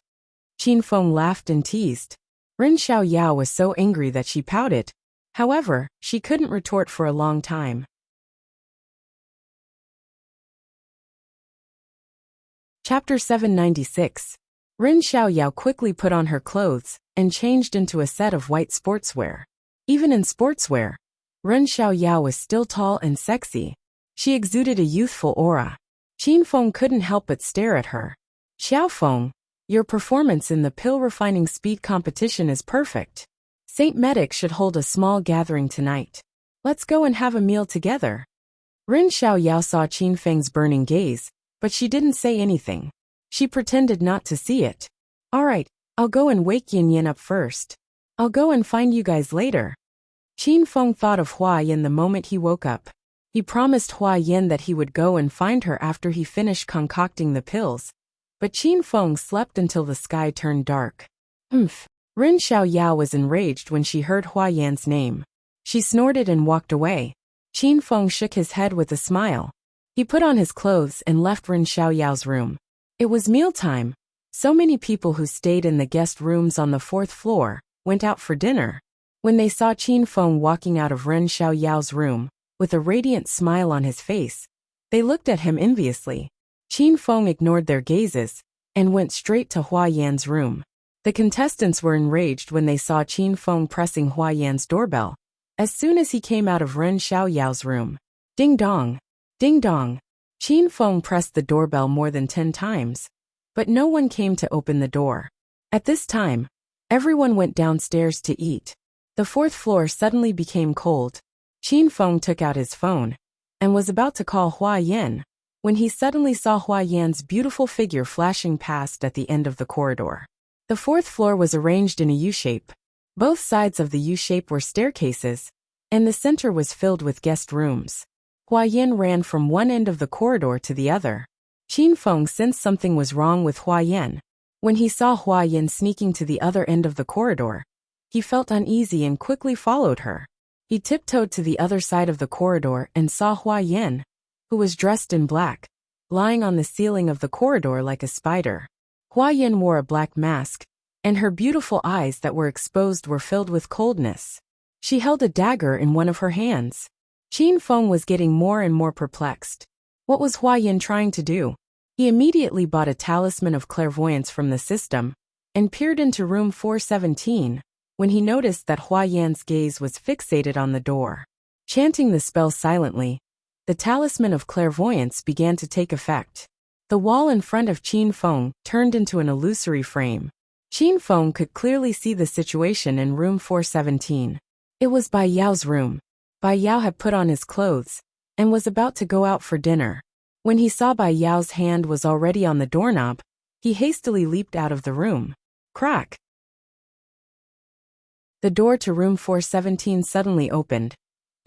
Qin Feng laughed and teased. Ren Xiaoyao was so angry that she pouted. However, she couldn't retort for a long time. Chapter 796. Ren Xiaoyao quickly put on her clothes and changed into a set of white sportswear. Even in sportswear, Ren Xiaoyao was still tall and sexy. She exuded a youthful aura. Qin Feng couldn't help but stare at her. Xiao Feng, your performance in the pill refining speed competition is perfect. Saint Medic should hold a small gathering tonight. Let's go and have a meal together. Ren Xiaoyao saw Qin Feng's burning gaze, but she didn't say anything. She pretended not to see it. Alright, I'll go and wake Yin Yin up first. I'll go and find you guys later. Qin Feng thought of Hua Yin the moment he woke up. He promised Hua Yin that he would go and find her after he finished concocting the pills. But Qin Feng slept until the sky turned dark. Ren Xiaoyao was enraged when she heard Hua Yan's name. She snorted and walked away. Qin Feng shook his head with a smile. He put on his clothes and left Ren Xiaoyao's room. It was mealtime. So many people who stayed in the guest rooms on the 4th floor went out for dinner. When they saw Qin Feng walking out of Ren Xiaoyao's room, with a radiant smile on his face, they looked at him enviously. Qin Feng ignored their gazes and went straight to Hua Yan's room. The contestants were enraged when they saw Qin Feng pressing Hua Yan's doorbell. As soon as he came out of Ren Xiaoyao's room, ding dong, ding dong. Qin Feng pressed the doorbell more than 10 times, but no one came to open the door. At this time, everyone went downstairs to eat. The 4th floor suddenly became cold. Qin Feng took out his phone and was about to call Hua Yan when he suddenly saw Hua Yan's beautiful figure flashing past at the end of the corridor. The 4th floor was arranged in a U-shape. Both sides of the U-shape were staircases, and the center was filled with guest rooms. Hua Yan ran from one end of the corridor to the other. Qin Feng sensed something was wrong with Hua Yan. When he saw Hua Yan sneaking to the other end of the corridor, he felt uneasy and quickly followed her. He tiptoed to the other side of the corridor and saw Hua Yan, who was dressed in black, lying on the ceiling of the corridor like a spider. Hua Yan wore a black mask, and her beautiful eyes that were exposed were filled with coldness. She held a dagger in one of her hands. Qin Feng was getting more and more perplexed. What was Hua Yan trying to do? He immediately bought a talisman of clairvoyance from the system and peered into room 417, when he noticed that Hua Yan's gaze was fixated on the door. Chanting the spell silently, the talisman of clairvoyance began to take effect. The wall in front of Qin Feng turned into an illusory frame. Qin Feng could clearly see the situation in room 417. It was Bai Yao's room. Bai Yao had put on his clothes and was about to go out for dinner. When he saw Bai Yao's hand was already on the doorknob, he hastily leaped out of the room. Crack! The door to room 417 suddenly opened,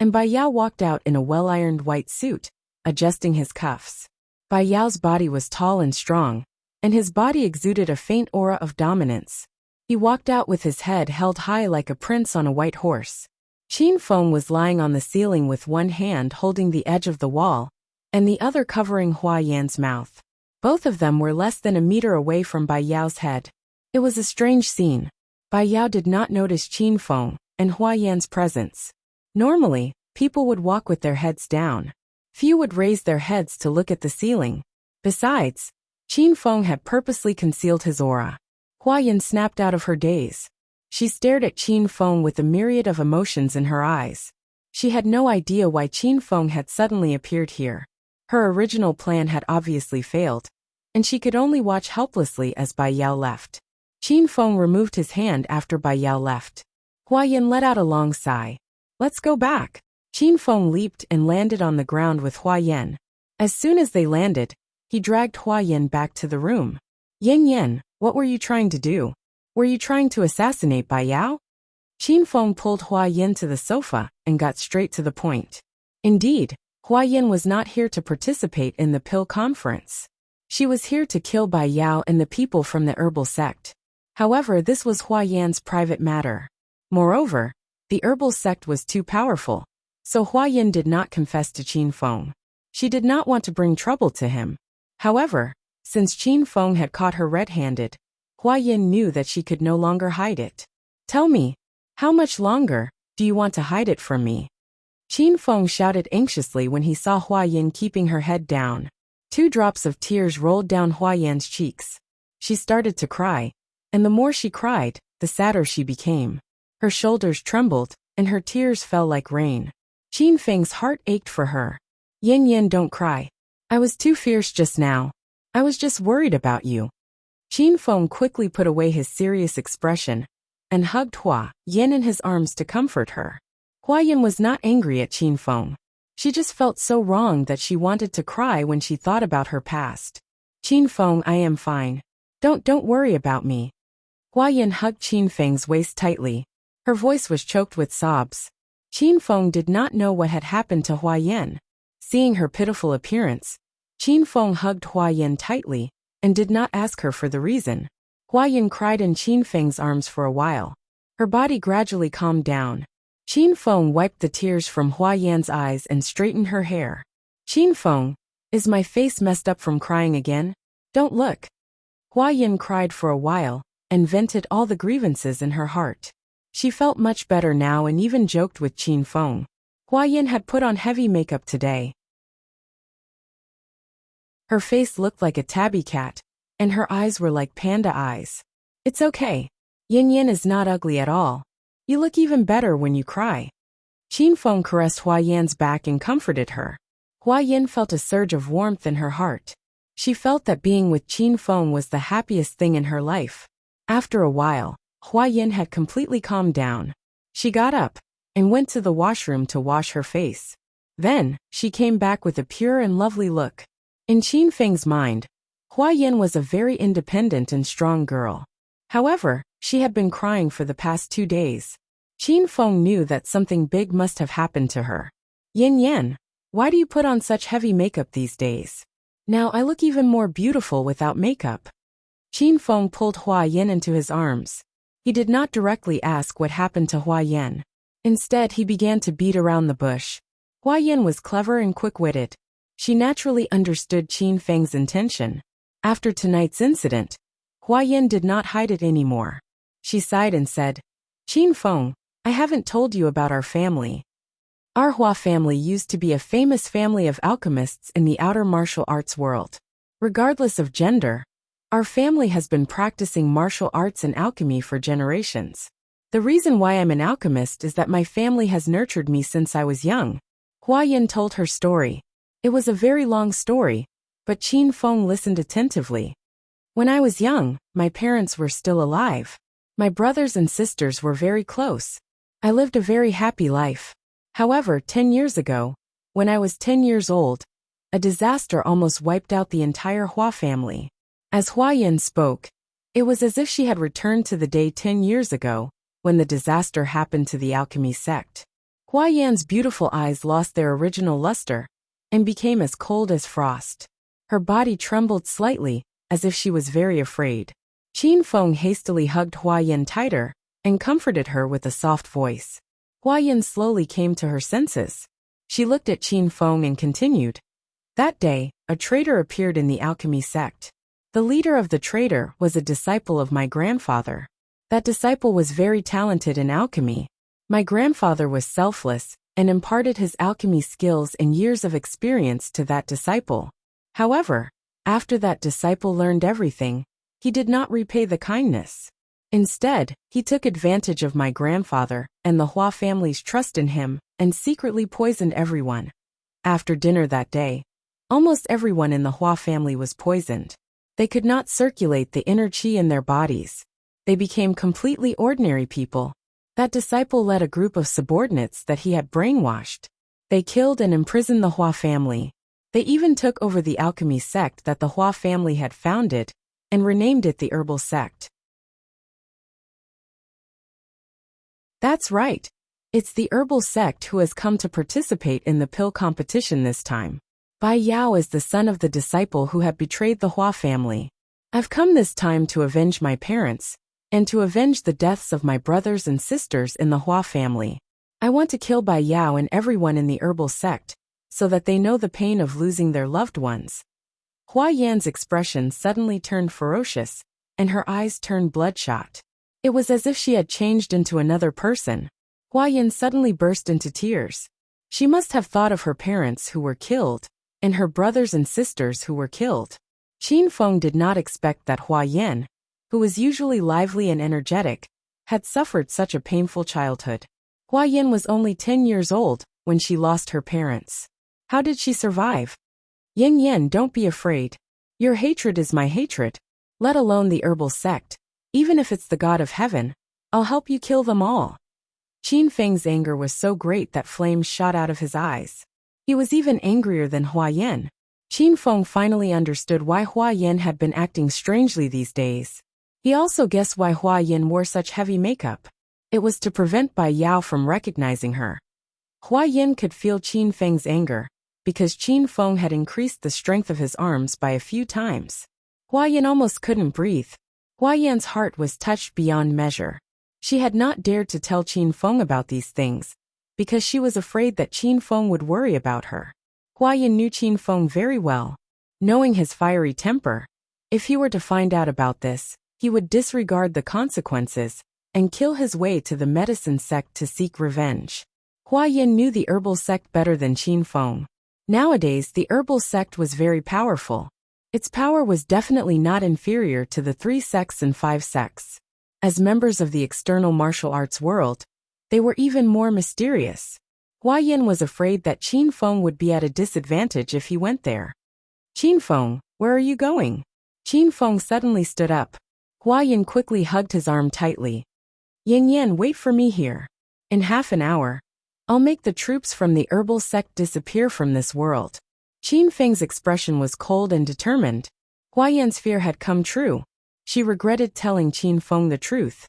and Bai Yao walked out in a well-ironed white suit, adjusting his cuffs. Bai Yao's body was tall and strong, and his body exuded a faint aura of dominance. He walked out with his head held high like a prince on a white horse. Qin Feng was lying on the ceiling with one hand holding the edge of the wall, and the other covering Hua Yan's mouth. Both of them were less than a meter away from Bai Yao's head. It was a strange scene. Bai Yao did not notice Qin Feng and Hua Yan's presence. Normally, people would walk with their heads down. Few would raise their heads to look at the ceiling. Besides, Qin Feng had purposely concealed his aura. Hua Yan snapped out of her daze. She stared at Qin Feng with a myriad of emotions in her eyes. She had no idea why Qin Feng had suddenly appeared here. Her original plan had obviously failed, and she could only watch helplessly as Bai Yao left. Qin Feng removed his hand after Bai Yao left. Hua Yan let out a long sigh. Let's go back. Qin Feng leaped and landed on the ground with Hua Yan. As soon as they landed, he dragged Hua Yan back to the room. Yin Yan, what were you trying to do? Were you trying to assassinate Bai Yao? Qin Feng pulled Hua Yan to the sofa and got straight to the point. Indeed, Hua Yan was not here to participate in the pill conference. She was here to kill Bai Yao and the people from the herbal sect. However, this was Hua Yan's private matter. Moreover, the herbal sect was too powerful, so Hua Yan did not confess to Qin Feng. She did not want to bring trouble to him. However, since Qin Feng had caught her red-handed, Hua Yan knew that she could no longer hide it. Tell me, how much longer do you want to hide it from me? Qin Feng shouted anxiously when he saw Hua Yan keeping her head down. 2 drops of tears rolled down Hua Yan's cheeks. She started to cry, and the more she cried, the sadder she became. Her shoulders trembled, and her tears fell like rain. Qin Feng's heart ached for her. Yin Yan, don't cry. I was too fierce just now. I was just worried about you. Qin Feng quickly put away his serious expression and hugged Hua Yan in his arms to comfort her. Hua Yan was not angry at Qin Feng. She just felt so wrong that she wanted to cry when she thought about her past. Qin Feng, I am fine. Don't worry about me. Hua Yan hugged Qin Feng's waist tightly. Her voice was choked with sobs. Qin Feng did not know what had happened to Hua Yan. Seeing her pitiful appearance, Qin Feng hugged Hua Yan tightly and did not ask her for the reason. Hua Yan cried in Qin Feng's arms for a while. Her body gradually calmed down. Qin Feng wiped the tears from Hua Yan's eyes and straightened her hair. Qin Feng, is my face messed up from crying again? Don't look. Hua Yan cried for a while and vented all the grievances in her heart. She felt much better now and even joked with Qin Feng. Hua Yan had put on heavy makeup today. Her face looked like a tabby cat, and her eyes were like panda eyes. It's okay. Yin Yan is not ugly at all. You look even better when you cry. Qin Feng caressed Hua Yan's back and comforted her. Hua Yan felt a surge of warmth in her heart. She felt that being with Qin Feng was the happiest thing in her life. After a while, Hua Yan had completely calmed down. She got up and went to the washroom to wash her face. Then, she came back with a pure and lovely look. In Qin Feng's mind, Hua Yan was a very independent and strong girl. However, she had been crying for the past 2 days. Qin Feng knew that something big must have happened to her. Yin Yan, why do you put on such heavy makeup these days? Now I look even more beautiful without makeup. Qin Feng pulled Hua Yan into his arms. He did not directly ask what happened to Hua Yan. Instead, he began to beat around the bush. Hua Yan was clever and quick-witted. She naturally understood Qin Feng's intention. After tonight's incident, Hua Yan did not hide it anymore. She sighed and said, Qin Feng, I haven't told you about our family. Our Hua family used to be a famous family of alchemists in the outer martial arts world. Regardless of gender, our family has been practicing martial arts and alchemy for generations. The reason why I'm an alchemist is that my family has nurtured me since I was young. Hua Yin told her story. It was a very long story, but Qin Feng listened attentively. When I was young, my parents were still alive. My brothers and sisters were very close. I lived a very happy life. However, 10 years ago, when I was 10 years old, a disaster almost wiped out the entire Hua family. As Hua Yin spoke, it was as if she had returned to the day 10 years ago, when the disaster happened to the alchemy sect. Hua Yan's beautiful eyes lost their original luster and became as cold as frost. Her body trembled slightly, as if she was very afraid. Qin Feng hastily hugged Hua Yan tighter and comforted her with a soft voice. Hua Yan slowly came to her senses. She looked at Qin Feng and continued. That day, a traitor appeared in the alchemy sect. The leader of the traitor was a disciple of my grandfather. That disciple was very talented in alchemy. My grandfather was selfless and imparted his alchemy skills and years of experience to that disciple. However, after that disciple learned everything, he did not repay the kindness. Instead, he took advantage of my grandfather and the Hua family's trust in him and secretly poisoned everyone. After dinner that day, almost everyone in the Hua family was poisoned. They could not circulate the inner qi in their bodies. They became completely ordinary people. That disciple led a group of subordinates that he had brainwashed. They killed and imprisoned the Hua family. They even took over the alchemy sect that the Hua family had founded and renamed it the herbal sect. That's right. It's the herbal sect who has come to participate in the pill competition this time. Bai Yao is the son of the disciple who had betrayed the Hua family. I've come this time to avenge my parents, and to avenge the deaths of my brothers and sisters in the Hua family. I want to kill Bai Yao and everyone in the herbal sect, so that they know the pain of losing their loved ones. Hua Yan's expression suddenly turned ferocious, and her eyes turned bloodshot. It was as if she had changed into another person. Hua Yan suddenly burst into tears. She must have thought of her parents who were killed, and her brothers and sisters who were killed. Qin Feng did not expect that Hua Yan, who was usually lively and energetic, had suffered such a painful childhood. Hua Yan was only 10 years old when she lost her parents. How did she survive? Yin Yen, don't be afraid. Your hatred is my hatred. Let alone the herbal sect. Even if it's the god of heaven, I'll help you kill them all. Qin Feng's anger was so great that flames shot out of his eyes. He was even angrier than Hua Yan. Qin Feng finally understood why Hua Yan had been acting strangely these days. He also guessed why Hua Yan wore such heavy makeup. It was to prevent Bai Yao from recognizing her. Hua Yan could feel Qin Feng's anger, because Qin Feng had increased the strength of his arms by a few times. Hua Yan almost couldn't breathe. Hua Yan's heart was touched beyond measure. She had not dared to tell Qin Feng about these things, because she was afraid that Qin Feng would worry about her. Hua Yan knew Qin Feng very well. Knowing his fiery temper, if he were to find out about this, he would disregard the consequences and kill his way to the medicine sect to seek revenge. Hua Yan knew the herbal sect better than Qin Feng. Nowadays, the herbal sect was very powerful. Its power was definitely not inferior to the 3 sects and 5 sects. As members of the external martial arts world, they were even more mysterious. Hua Yan was afraid that Qin Feng would be at a disadvantage if he went there. Qin Feng, where are you going? Qin Feng suddenly stood up. Hua Yan quickly hugged his arm tightly. Yin Yan, wait for me here. In half an hour, I'll make the troops from the herbal sect disappear from this world. Qin Feng's expression was cold and determined. Hua Yan's fear had come true. She regretted telling Qin Feng the truth.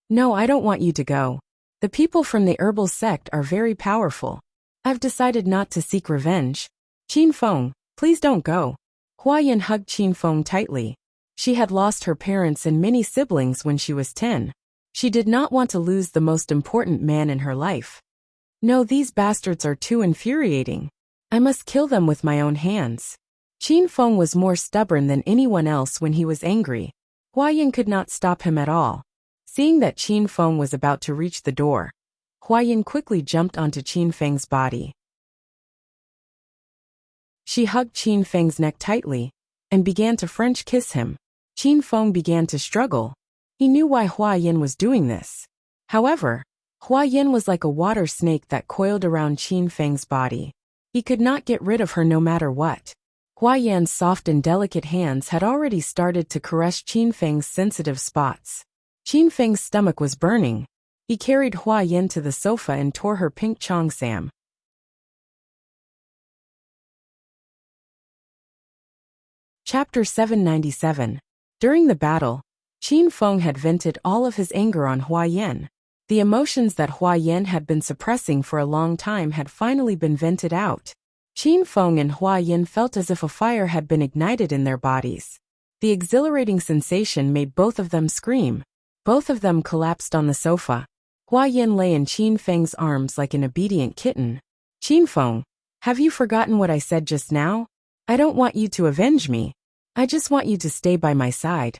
No, I don't want you to go. The people from the herbal sect are very powerful. I've decided not to seek revenge. Qin Feng, please don't go. Hua Yan hugged Qin Feng tightly. She had lost her parents and many siblings when she was 10. She did not want to lose the most important man in her life. No, these bastards are too infuriating. I must kill them with my own hands. Qin Feng was more stubborn than anyone else when he was angry. Hua Yan could not stop him at all. Seeing that Qin Feng was about to reach the door, Hua Yan quickly jumped onto Qin Feng's body. She hugged Qin Feng's neck tightly and began to French kiss him. Qin Feng began to struggle. He knew why Hua Yan was doing this. However, Hua Yin was like a water snake that coiled around Qin Feng's body. He could not get rid of her no matter what. Hua Yan's soft and delicate hands had already started to caress Qin Feng's sensitive spots. Qin Feng's stomach was burning. He carried Hua Yin to the sofa and tore her pink cheongsam. Chapter 797. During the battle, Qin Feng had vented all of his anger on Hua Yin. The emotions that Hua Yin had been suppressing for a long time had finally been vented out. Qin Feng and Hua Yin felt as if a fire had been ignited in their bodies. The exhilarating sensation made both of them scream. Both of them collapsed on the sofa. Hua Yin lay in Qin Feng's arms like an obedient kitten. Qin Feng, have you forgotten what I said just now? I don't want you to avenge me. I just want you to stay by my side.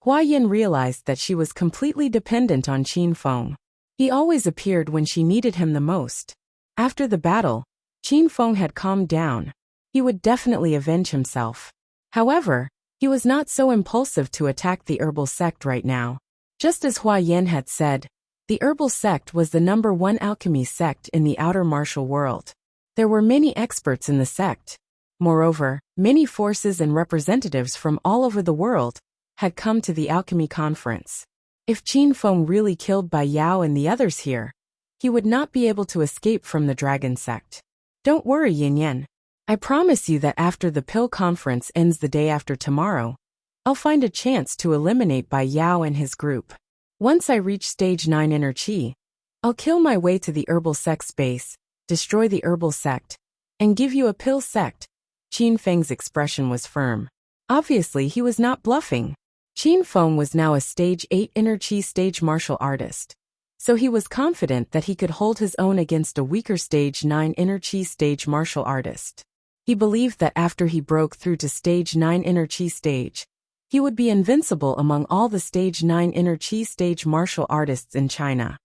Hua Yin realized that she was completely dependent on Qin Feng. He always appeared when she needed him the most. After the battle, Qin Feng had calmed down. He would definitely avenge himself. However, he was not so impulsive to attack the herbal sect right now. Just as Hua Yin had said, the herbal sect was the #1 alchemy sect in the outer martial world. There were many experts in the sect. Moreover, many forces and representatives from all over the world had come to the alchemy conference. If Qin Feng really killed Bai Yao and the others here, he would not be able to escape from the dragon sect. Don't worry, Yin Yan. I promise you that after the pill conference ends the day after tomorrow, I'll find a chance to eliminate Bai Yao and his group. Once I reach stage 9 inner chi, I'll kill my way to the herbal sect's base, destroy the herbal sect, and give you a pill sect. Qin Feng's expression was firm. Obviously, he was not bluffing. Qin Feng was now a stage 8 inner chi stage martial artist, so he was confident that he could hold his own against a weaker stage 9 inner chi stage martial artist. He believed that after he broke through to stage 9 inner chi stage, he would be invincible among all the stage 9 inner chi stage martial artists in China.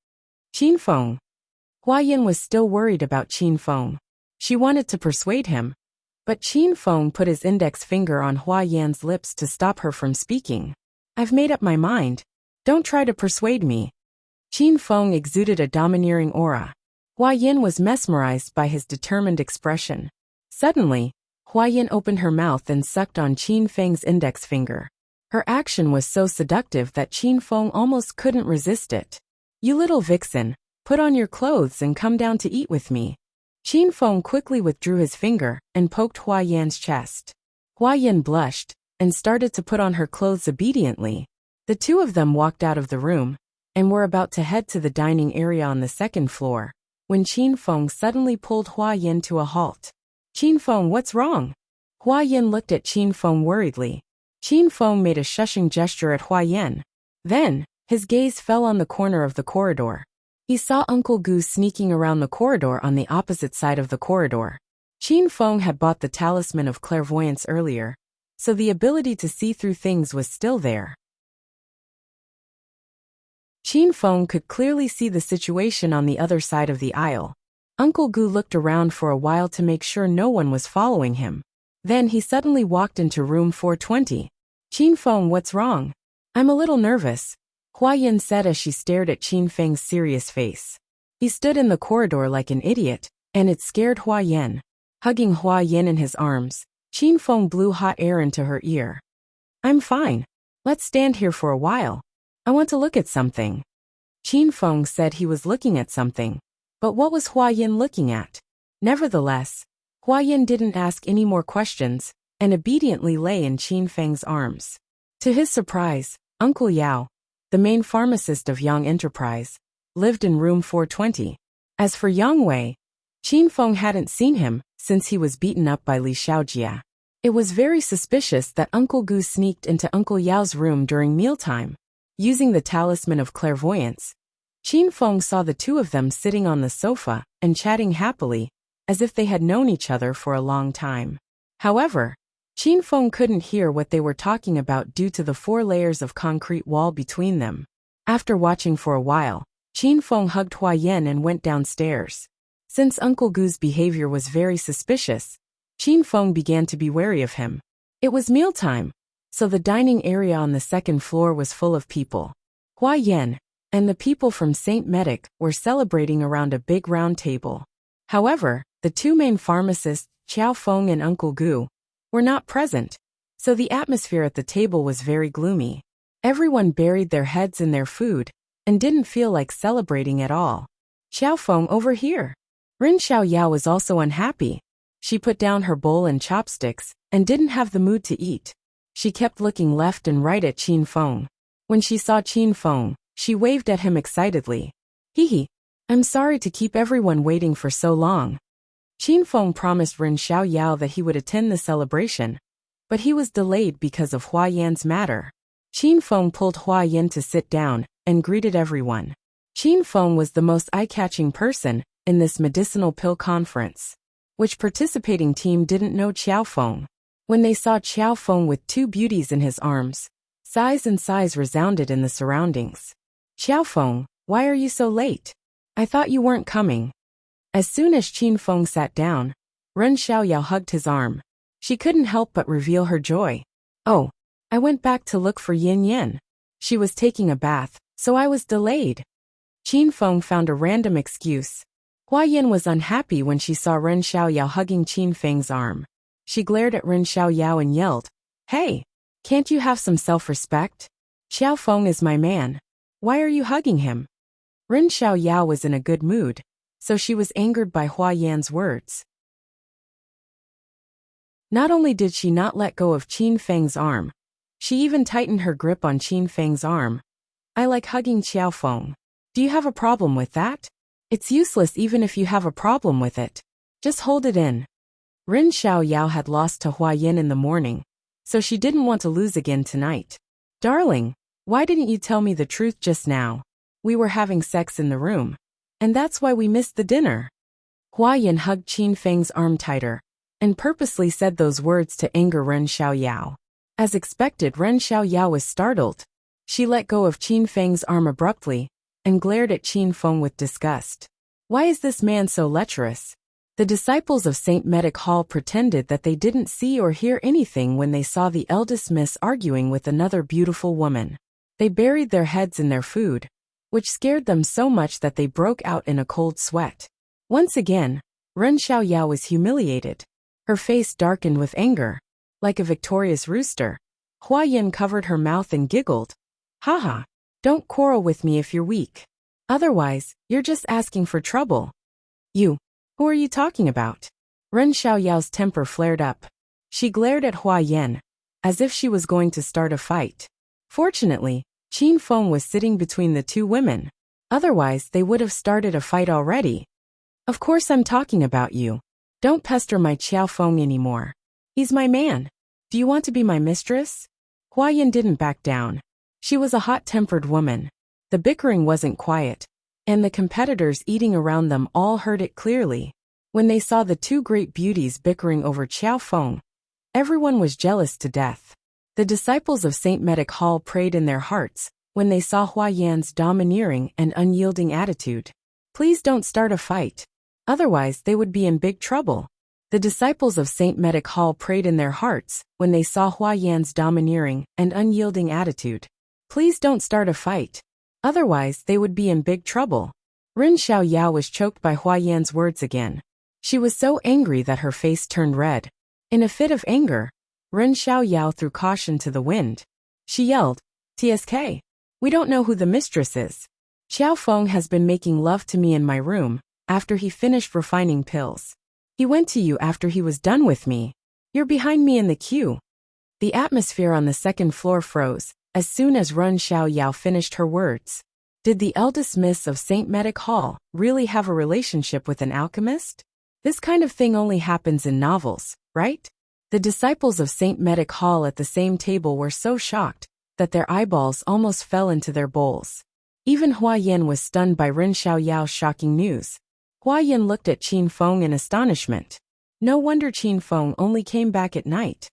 Qin Feng. Hua Yin was still worried about Qin Feng. She wanted to persuade him, but Qin Feng put his index finger on Hua Yan's lips to stop her from speaking. I've made up my mind. Don't try to persuade me. Qin Feng exuded a domineering aura. Hua Yin was mesmerized by his determined expression. Suddenly, Hua Yin opened her mouth and sucked on Qin Feng's index finger. Her action was so seductive that Qin Feng almost couldn't resist it. You little vixen, put on your clothes and come down to eat with me. Qin Feng quickly withdrew his finger and poked Hua Yan's chest. Hua Yin blushed and started to put on her clothes obediently. The two of them walked out of the room and were about to head to the dining area on the second floor, when Qin Feng suddenly pulled Hua Yin to a halt. Qin Feng, what's wrong? Hua Yin looked at Qin Feng worriedly. Qin Feng made a shushing gesture at Hua Yin. Then, his gaze fell on the corner of the corridor. He saw Uncle Gu sneaking around the corridor on the opposite side of the corridor. Qin Feng had bought the talisman of clairvoyance earlier, so the ability to see through things was still there. Qin Feng could clearly see the situation on the other side of the aisle. Uncle Gu looked around for a while to make sure no one was following him. Then he suddenly walked into room 420. Qin Feng, what's wrong? I'm a little nervous, Hua Yin said as she stared at Qin Feng's serious face. He stood in the corridor like an idiot, and it scared Hua Yin. Hugging Hua Yin in his arms, Qin Feng blew hot air into her ear. I'm fine. Let's stand here for a while. I want to look at something. Qin Feng said he was looking at something, but what was Hua Yin looking at? Nevertheless, Hua Yin didn't ask any more questions, and obediently lay in Qin Feng's arms. To his surprise, Uncle Yao, the main pharmacist of Yang Enterprise, lived in room 420. As for Yang Wei, Qin Feng hadn't seen him since he was beaten up by Li Xiaojia. It was very suspicious that Uncle Gu sneaked into Uncle Yao's room during mealtime. Using the talisman of clairvoyance, Qin Feng saw the two of them sitting on the sofa and chatting happily, as if they had known each other for a long time. However, Qin Feng couldn't hear what they were talking about due to the 4 layers of concrete wall between them. After watching for a while, Qin Feng hugged Hua Yin and went downstairs. Since Uncle Gu's behavior was very suspicious, Qin Feng began to be wary of him. It was mealtime, so the dining area on the second floor was full of people. Hua Yin, and the people from St. Medic were celebrating around a big round table. However, the two main pharmacists, Qiao Feng and Uncle Gu, were not present, so the atmosphere at the table was very gloomy. Everyone buried their heads in their food and didn't feel like celebrating at all. Qiao Feng, over here. Ren Xiaoyao was also unhappy. She put down her bowl and chopsticks and didn't have the mood to eat. She kept looking left and right at Qin Feng. When she saw Qin Feng, she waved at him excitedly. Hee, I'm sorry to keep everyone waiting for so long. Qin Feng promised Ren Xiaoyao that he would attend the celebration, but he was delayed because of Hua Yan's matter. Qin Feng pulled Hua Yan to sit down and greeted everyone. Qin Feng was the most eye-catching person in this medicinal pill conference. Which participating team didn't know Qiao Feng? When they saw Qiao Feng with two beauties in his arms, sighs and sighs resounded in the surroundings. Qiao Feng, why are you so late? I thought you weren't coming. As soon as Qin Feng sat down, Ren Xiaoyao hugged his arm. She couldn't help but reveal her joy. Oh, I went back to look for Yin Yin. She was taking a bath, so I was delayed. Qin Feng found a random excuse. Hua Yin was unhappy when she saw Ren Xiaoyao hugging Qin Feng's arm. She glared at Ren Xiaoyao and yelled, Hey, can't you have some self-respect? Qiao Feng is my man. Why are you hugging him? Ren Xiaoyao was in a good mood, so she was angered by Hua Yan's words. Not only did she not let go of Qin Feng's arm, she even tightened her grip on Qin Feng's arm. I like hugging Qiao Feng. Do you have a problem with that? It's useless even if you have a problem with it. Just hold it in. Ren Xiaoyao had lost to Hua Yin in the morning, so she didn't want to lose again tonight. Darling, why didn't you tell me the truth just now? We were having sex in the room, and that's why we missed the dinner. Hua Yin hugged Qin Feng's arm tighter, and purposely said those words to anger Ren Xiaoyao. As expected, Ren Xiaoyao was startled. She let go of Qin Feng's arm abruptly, and glared at Qin Feng with disgust. Why is this man so lecherous? The disciples of St. Medic Hall pretended that they didn't see or hear anything when they saw the eldest miss arguing with another beautiful woman. They buried their heads in their food, which scared them so much that they broke out in a cold sweat. Once again, Ren Xiaoyao was humiliated. Her face darkened with anger. Like a victorious rooster, Hua Yin covered her mouth and giggled. Haha. Don't quarrel with me if you're weak. Otherwise, you're just asking for trouble. You. Who are you talking about? Ren Xiaoyao's temper flared up. She glared at Hua Yin, as if she was going to start a fight. Fortunately, Qin Feng was sitting between the two women. Otherwise, they would have started a fight already. Of course I'm talking about you. Don't pester my Qiao Feng anymore. He's my man. Do you want to be my mistress? Hua Yin didn't back down. She was a hot-tempered woman. The bickering wasn't quiet, and the competitors eating around them all heard it clearly. When they saw the two great beauties bickering over Qiao Feng, everyone was jealous to death. The disciples of St. Medic Hall prayed in their hearts when they saw Hua Yan's domineering and unyielding attitude. Please don't start a fight. Otherwise, they would be in big trouble. The disciples of St. Medic Hall prayed in their hearts when they saw Hua Yan's domineering and unyielding attitude. Please don't start a fight. Otherwise, they would be in big trouble. Ren Xiaoyao was choked by Hua Yan's words again. She was so angry that her face turned red. In a fit of anger, Ren Xiaoyao threw caution to the wind. She yelled, TSK. We don't know who the mistress is. Qiao Feng has been making love to me in my room after he finished refining pills. He went to you after he was done with me. You're behind me in the queue. The atmosphere on the second floor froze as soon as Ren Xiaoyao finished her words. Did the eldest miss of St. Medic Hall really have a relationship with an alchemist? This kind of thing only happens in novels, right? The disciples of St. Medic Hall at the same table were so shocked that their eyeballs almost fell into their bowls. Even Hua Yin was stunned by Ren Xiaoyao's shocking news. Hua Yin looked at Qin Feng in astonishment. No wonder Qin Feng only came back at night.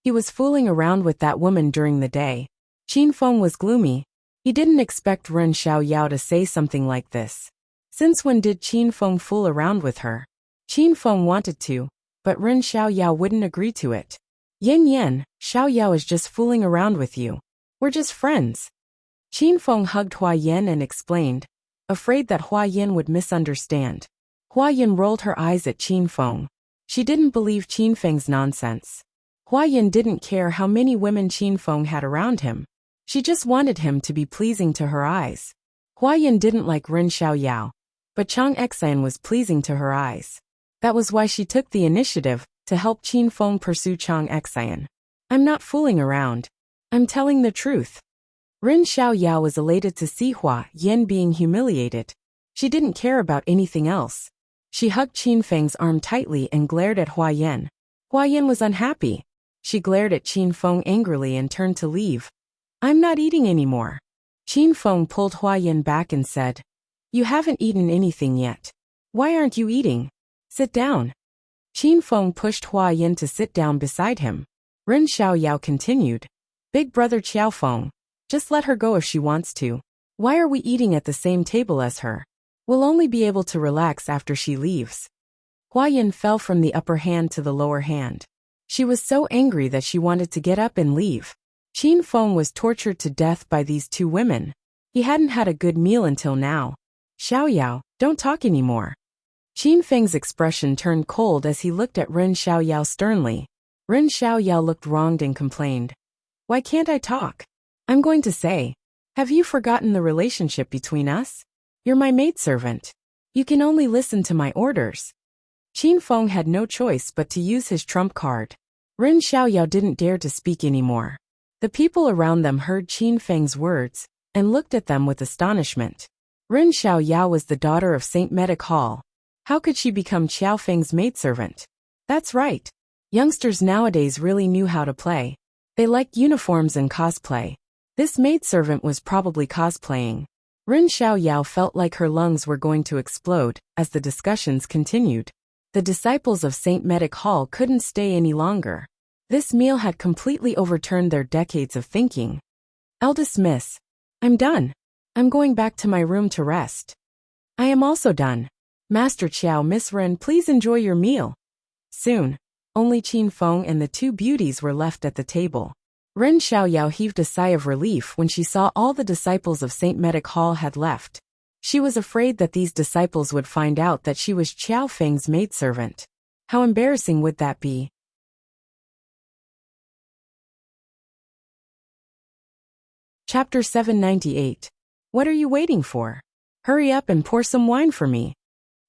He was fooling around with that woman during the day. Qin Feng was gloomy. He didn't expect Ren Xiaoyao to say something like this. Since when did Qin Feng fool around with her? Qin Feng wanted to, but Ren Xiaoyao wouldn't agree to it. Yin Yin, Xiaoyao is just fooling around with you. We're just friends. Qin Feng hugged Hua Yin and explained, afraid that Hua Yin would misunderstand. Hua Yin rolled her eyes at Qin Feng. She didn't believe Qin Feng's nonsense. Hua Yin didn't care how many women Qin Feng had around him. She just wanted him to be pleasing to her eyes. Hua Yin didn't like Ren Xiaoyao, but Chang Xian was pleasing to her eyes. That was why she took the initiative to help Qin Feng pursue Chang Xian. I'm not fooling around. I'm telling the truth. Ren Xiaoyao was elated to see Hua Yin being humiliated. She didn't care about anything else. She hugged Qin Feng's arm tightly and glared at Hua Yin. Hua Yin was unhappy. She glared at Qin Feng angrily and turned to leave. I'm not eating anymore. Qin Feng pulled Hua Yin back and said, You haven't eaten anything yet. Why aren't you eating? Sit down. Qin Feng pushed Hua Yin to sit down beside him. Ren Xiaoyao continued, Big brother Qiao Feng, just let her go if she wants to. Why are we eating at the same table as her? We'll only be able to relax after she leaves. Hua Yin fell from the upper hand to the lower hand. She was so angry that she wanted to get up and leave. Qin Feng was tortured to death by these two women. He hadn't had a good meal until now. Xiaoyao, don't talk anymore. Qin Feng's expression turned cold as he looked at Ren Xiaoyao sternly. Ren Xiaoyao looked wronged and complained. Why can't I talk? I'm going to say, have you forgotten the relationship between us? You're my maidservant. You can only listen to my orders. Qin Feng had no choice but to use his trump card. Ren Xiaoyao didn't dare to speak anymore. The people around them heard Qin Feng's words and looked at them with astonishment. Ren Xiaoyao was the daughter of Saint Medic Hall. How could she become Qiao Feng's maidservant? That's right. Youngsters nowadays really knew how to play. They liked uniforms and cosplay. This maidservant was probably cosplaying. Ren Xiaoyao felt like her lungs were going to explode as the discussions continued. The disciples of Saint Medic Hall couldn't stay any longer. This meal had completely overturned their decades of thinking. Eldest miss, I'm done. I'm going back to my room to rest. I am also done. Master Qiao, Miss Ren, please enjoy your meal. Soon, only Qin Feng and the two beauties were left at the table. Ren Xiaoyao heaved a sigh of relief when she saw all the disciples of Saint Medic Hall had left. She was afraid that these disciples would find out that she was Qiao Feng's maidservant. How embarrassing would that be? Chapter 798. What are you waiting for? Hurry up and pour some wine for me.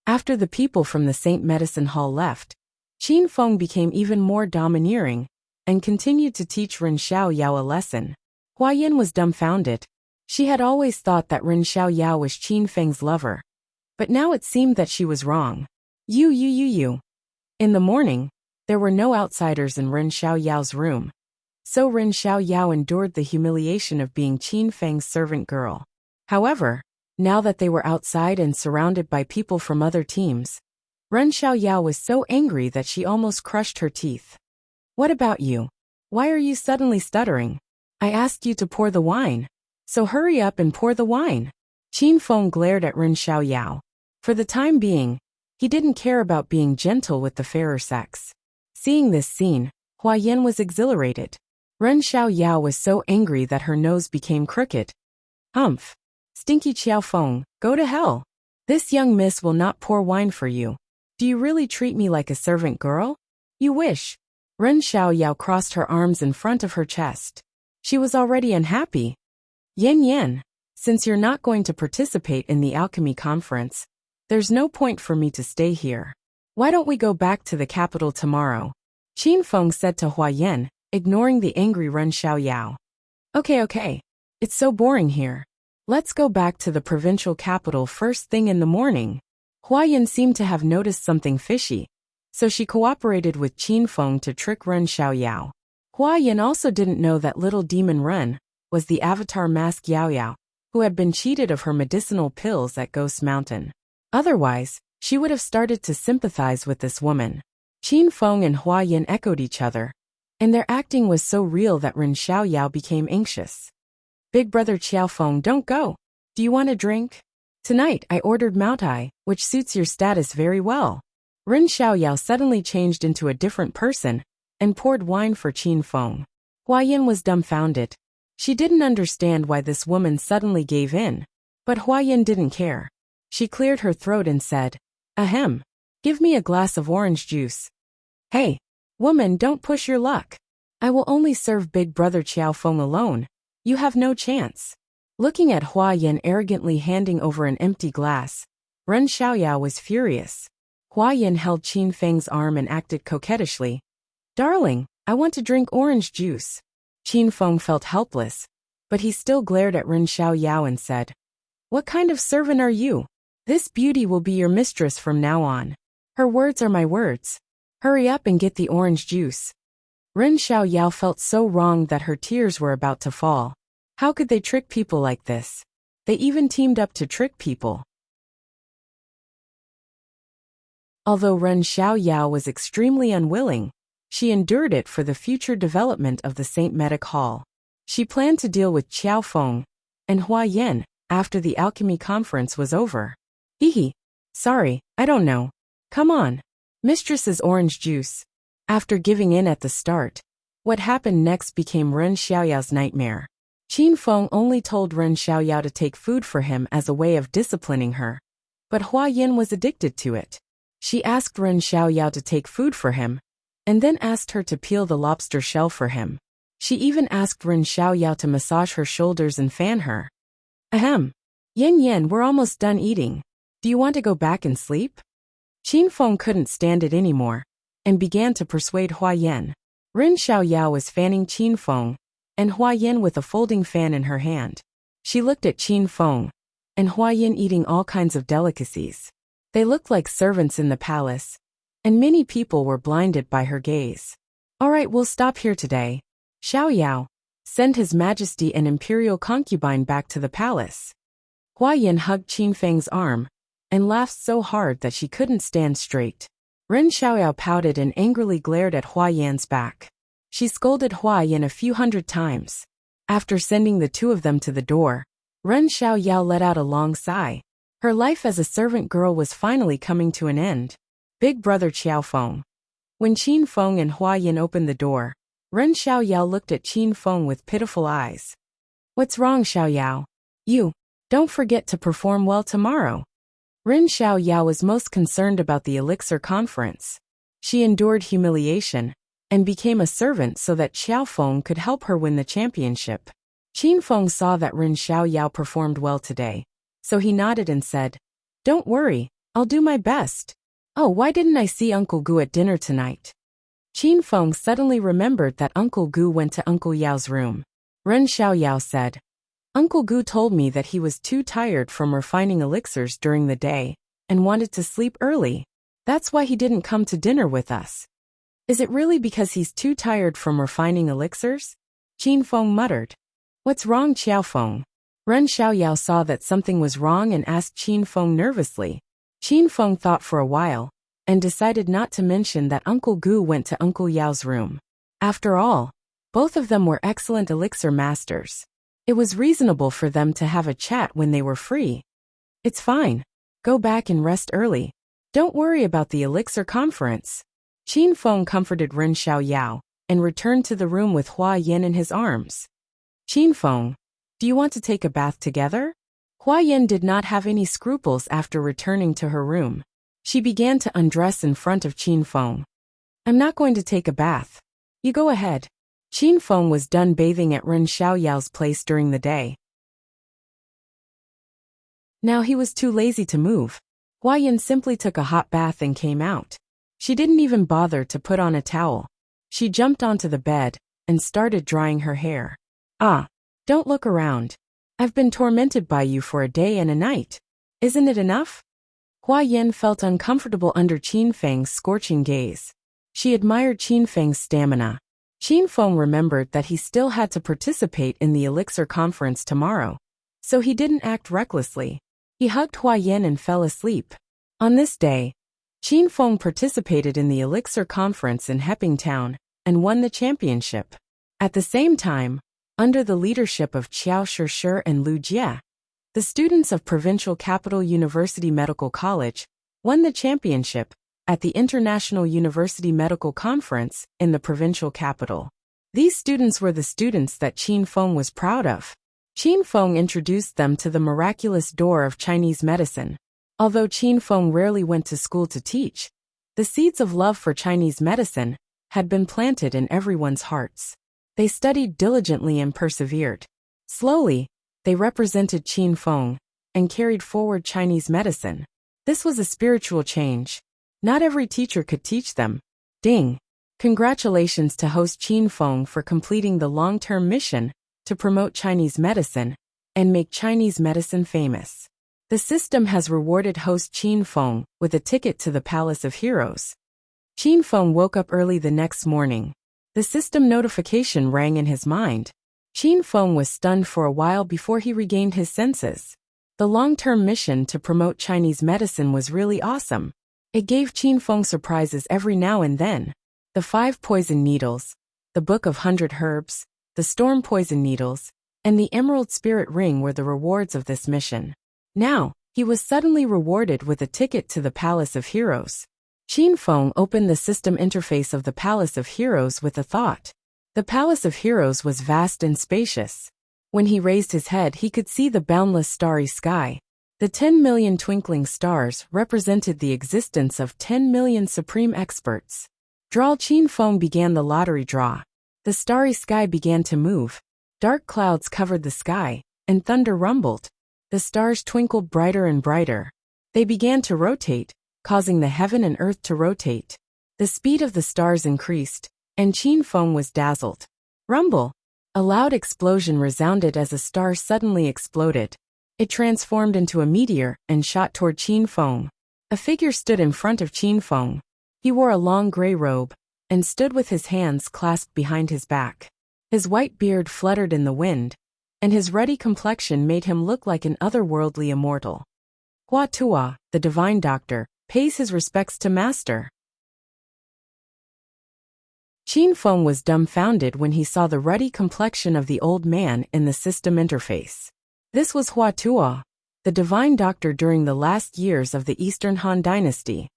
After the people from the Saint Medicine Hall left, Qin Feng became even more domineering and continued to teach Ren Xiaoyao a lesson. Hua Yin was dumbfounded. She had always thought that Ren Xiaoyao was Qin Feng's lover. But now it seemed that she was wrong. You. In the morning, there were no outsiders in Ren Xiaoyao's room. So Ren Xiaoyao endured the humiliation of being Qin Feng's servant girl. However, now that they were outside and surrounded by people from other teams, Ren Xiaoyao was so angry that she almost crushed her teeth. What about you? Why are you suddenly stuttering? I asked you to pour the wine. So hurry up and pour the wine. Qin Feng glared at Ren Xiaoyao. For the time being, he didn't care about being gentle with the fairer sex. Seeing this scene, Hua Yin was exhilarated. Ren Xiaoyao was so angry that her nose became crooked. Humph! Stinky Qiao Feng, go to hell! This young miss will not pour wine for you. Do you really treat me like a servant girl? You wish. Ren Xiaoyao crossed her arms in front of her chest. She was already unhappy. Yen, since you're not going to participate in the alchemy conference, there's no point for me to stay here. Why don't we go back to the capital tomorrow? Qin Feng said to Hua Yin, ignoring the angry Ren Xiaoyao. Okay. It's so boring here. Let's go back to the provincial capital first thing in the morning. Hua Yin seemed to have noticed something fishy, so she cooperated with Qin Feng to trick Ren Xiaoyao. Hua Yin also didn't know that little demon Ren was the avatar mask Yaoyao, who had been cheated of her medicinal pills at Ghost Mountain. Otherwise, she would have started to sympathize with this woman. Qin Feng and Hua Yin echoed each other, and their acting was so real that Ren Xiaoyao became anxious. Big brother Qiao Feng, don't go. Do you want a drink? Tonight I ordered Maotai, which suits your status very well. Ren Xiaoyao suddenly changed into a different person and poured wine for Qin Feng. Hua Yin was dumbfounded. She didn't understand why this woman suddenly gave in, but Hua Yin didn't care. She cleared her throat and said, "Ahem. Give me a glass of orange juice." "Hey, woman, don't push your luck. I will only serve Big Brother Qiao Feng alone. You have no chance." Looking at Hua Yin arrogantly handing over an empty glass, Ren Xiaoyao was furious. Hua Yin held Qin Feng's arm and acted coquettishly. "Darling, I want to drink orange juice." Qin Feng felt helpless, but he still glared at Ren Xiaoyao and said, "What kind of servant are you? This beauty will be your mistress from now on. Her words are my words. Hurry up and get the orange juice." Ren Xiaoyao felt so wrong that her tears were about to fall. How could they trick people like this? They even teamed up to trick people. Although Ren Xiaoyao was extremely unwilling, she endured it for the future development of the St. Medic Hall. She planned to deal with Qiao Feng and Hua Yin after the alchemy conference was over. "Hehe. Sorry, I don't know. Come on. Mistress's orange juice." After giving in at the start, what happened next became Ren Xiaoyao's nightmare. Qin Feng only told Ren Xiaoyao to take food for him as a way of disciplining her, but Hua Yin was addicted to it. She asked Ren Xiaoyao to take food for him, and then asked her to peel the lobster shell for him. She even asked Ren Xiaoyao to massage her shoulders and fan her. "Ahem. Yin, we're almost done eating. Do you want to go back and sleep?" Qin Feng couldn't stand it anymore, and began to persuade Hua Yin. Ren Xiaoyao was fanning Qin Feng, and Hua Yin with a folding fan in her hand. She looked at Qin Feng and Hua Yin eating all kinds of delicacies. They looked like servants in the palace, and many people were blinded by her gaze. "All right, we'll stop here today. Xiaoyao, send His Majesty an imperial concubine back to the palace." Hua Yin hugged Qin Feng's arm and laughed so hard that she couldn't stand straight. Ren Xiaoyao pouted and angrily glared at Hua Yin's back. She scolded Hua Yin a few hundred times. After sending the two of them to the door, Ren Xiaoyao let out a long sigh. Her life as a servant girl was finally coming to an end. Big Brother Qiao Feng. When Qin Feng and Hua Yin opened the door, Ren Xiaoyao looked at Qin Feng with pitiful eyes. "What's wrong, Xiaoyao? You, don't forget to perform well tomorrow." Ren Xiaoyao was most concerned about the elixir conference. She endured humiliation and became a servant so that Qiao Feng could help her win the championship. Qin Feng saw that Ren Xiaoyao performed well today, so he nodded and said, "Don't worry, I'll do my best." "Oh, why didn't I see Uncle Gu at dinner tonight?" Qin Feng suddenly remembered that Uncle Gu went to Uncle Yao's room. Ren Xiaoyao said, "Uncle Gu told me that he was too tired from refining elixirs during the day and wanted to sleep early. That's why he didn't come to dinner with us." "Is it really because he's too tired from refining elixirs?" Qin Feng muttered. "What's wrong, Qiao Feng?" Ren Xiaoyao saw that something was wrong and asked Qin Feng nervously. Qin Feng thought for a while and decided not to mention that Uncle Gu went to Uncle Yao's room. After all, both of them were excellent elixir masters. It was reasonable for them to have a chat when they were free. "It's fine. Go back and rest early. Don't worry about the elixir conference." Qin Feng comforted Ren Xiaoyao and returned to the room with Hua Yin in his arms. "Qin Feng, do you want to take a bath together?" Hua Yin did not have any scruples after returning to her room. She began to undress in front of Qin Feng. "I'm not going to take a bath. You go ahead." Qin Feng was done bathing at Ren Xiaoyao's place during the day. Now he was too lazy to move. Hua Yin simply took a hot bath and came out. She didn't even bother to put on a towel. She jumped onto the bed and started drying her hair. "Ah, don't look around. I've been tormented by you for a day and a night. Isn't it enough?" Hua Yin felt uncomfortable under Qin Feng's scorching gaze. She admired Qin Feng's stamina. Qin Feng remembered that he still had to participate in the elixir conference tomorrow, so he didn't act recklessly. He hugged Hua Yin and fell asleep. On this day, Qin Feng participated in the elixir conference in Heping Town and won the championship. At the same time, under the leadership of Qiao Shishir and Lu Jie, the students of Provincial Capital University Medical College won the championship at the International University Medical Conference in the provincial capital. These students were the students that Qin Feng was proud of. Qin Feng introduced them to the miraculous door of Chinese medicine. Although Qin Feng rarely went to school to teach, the seeds of love for Chinese medicine had been planted in everyone's hearts. They studied diligently and persevered. Slowly, they represented Qin Feng and carried forward Chinese medicine. This was a spiritual change. Not every teacher could teach them. Ding! Congratulations to host Qin Feng for completing the long-term mission to promote Chinese medicine and make Chinese medicine famous. The system has rewarded host Qin Feng with a ticket to the Palace of Heroes. Qin Feng woke up early the next morning. The system notification rang in his mind. Qin Feng was stunned for a while before he regained his senses. The long-term mission to promote Chinese medicine was really awesome. It gave Qin Feng surprises every now and then. The 5 poison needles, the Book of 100 Herbs, the storm poison needles, and the Emerald Spirit Ring were the rewards of this mission. Now, he was suddenly rewarded with a ticket to the Palace of Heroes. Qin Feng opened the system interface of the Palace of Heroes with a thought. The Palace of Heroes was vast and spacious. When he raised his head, he could see the boundless starry sky. The 10 million twinkling stars represented the existence of 10 million supreme experts. Qin Feng began the lottery draw. The starry sky began to move. Dark clouds covered the sky, and thunder rumbled. The stars twinkled brighter and brighter. They began to rotate, causing the heaven and earth to rotate. The speed of the stars increased, and Qin Feng was dazzled. Rumble! A loud explosion resounded as a star suddenly exploded. It transformed into a meteor and shot toward Qin Feng. A figure stood in front of Qin Feng. He wore a long gray robe and stood with his hands clasped behind his back. His white beard fluttered in the wind, and his ruddy complexion made him look like an otherworldly immortal. Hua Tuo, the divine doctor, pays his respects to master. Qin Feng was dumbfounded when he saw the ruddy complexion of the old man in the system interface. This was Hua Tuo, the divine doctor during the last years of the Eastern Han Dynasty.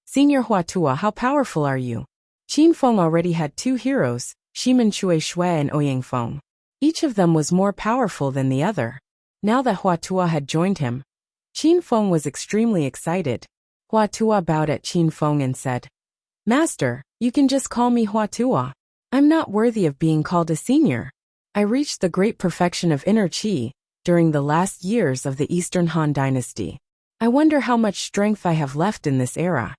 Senior Hua Tuo, how powerful are you? Qin Feng already had 2 heroes, Shimen Chui Shui and Ouyang Feng. Each of them was more powerful than the other. Now that Hua Tuo had joined him, Qin Feng was extremely excited. Hua Tuo bowed at Qin Feng and said, Master, you can just call me Hua Tuo. I'm not worthy of being called a senior. I reached the great perfection of inner qi during the last years of the Eastern Han Dynasty. I wonder how much strength I have left in this era.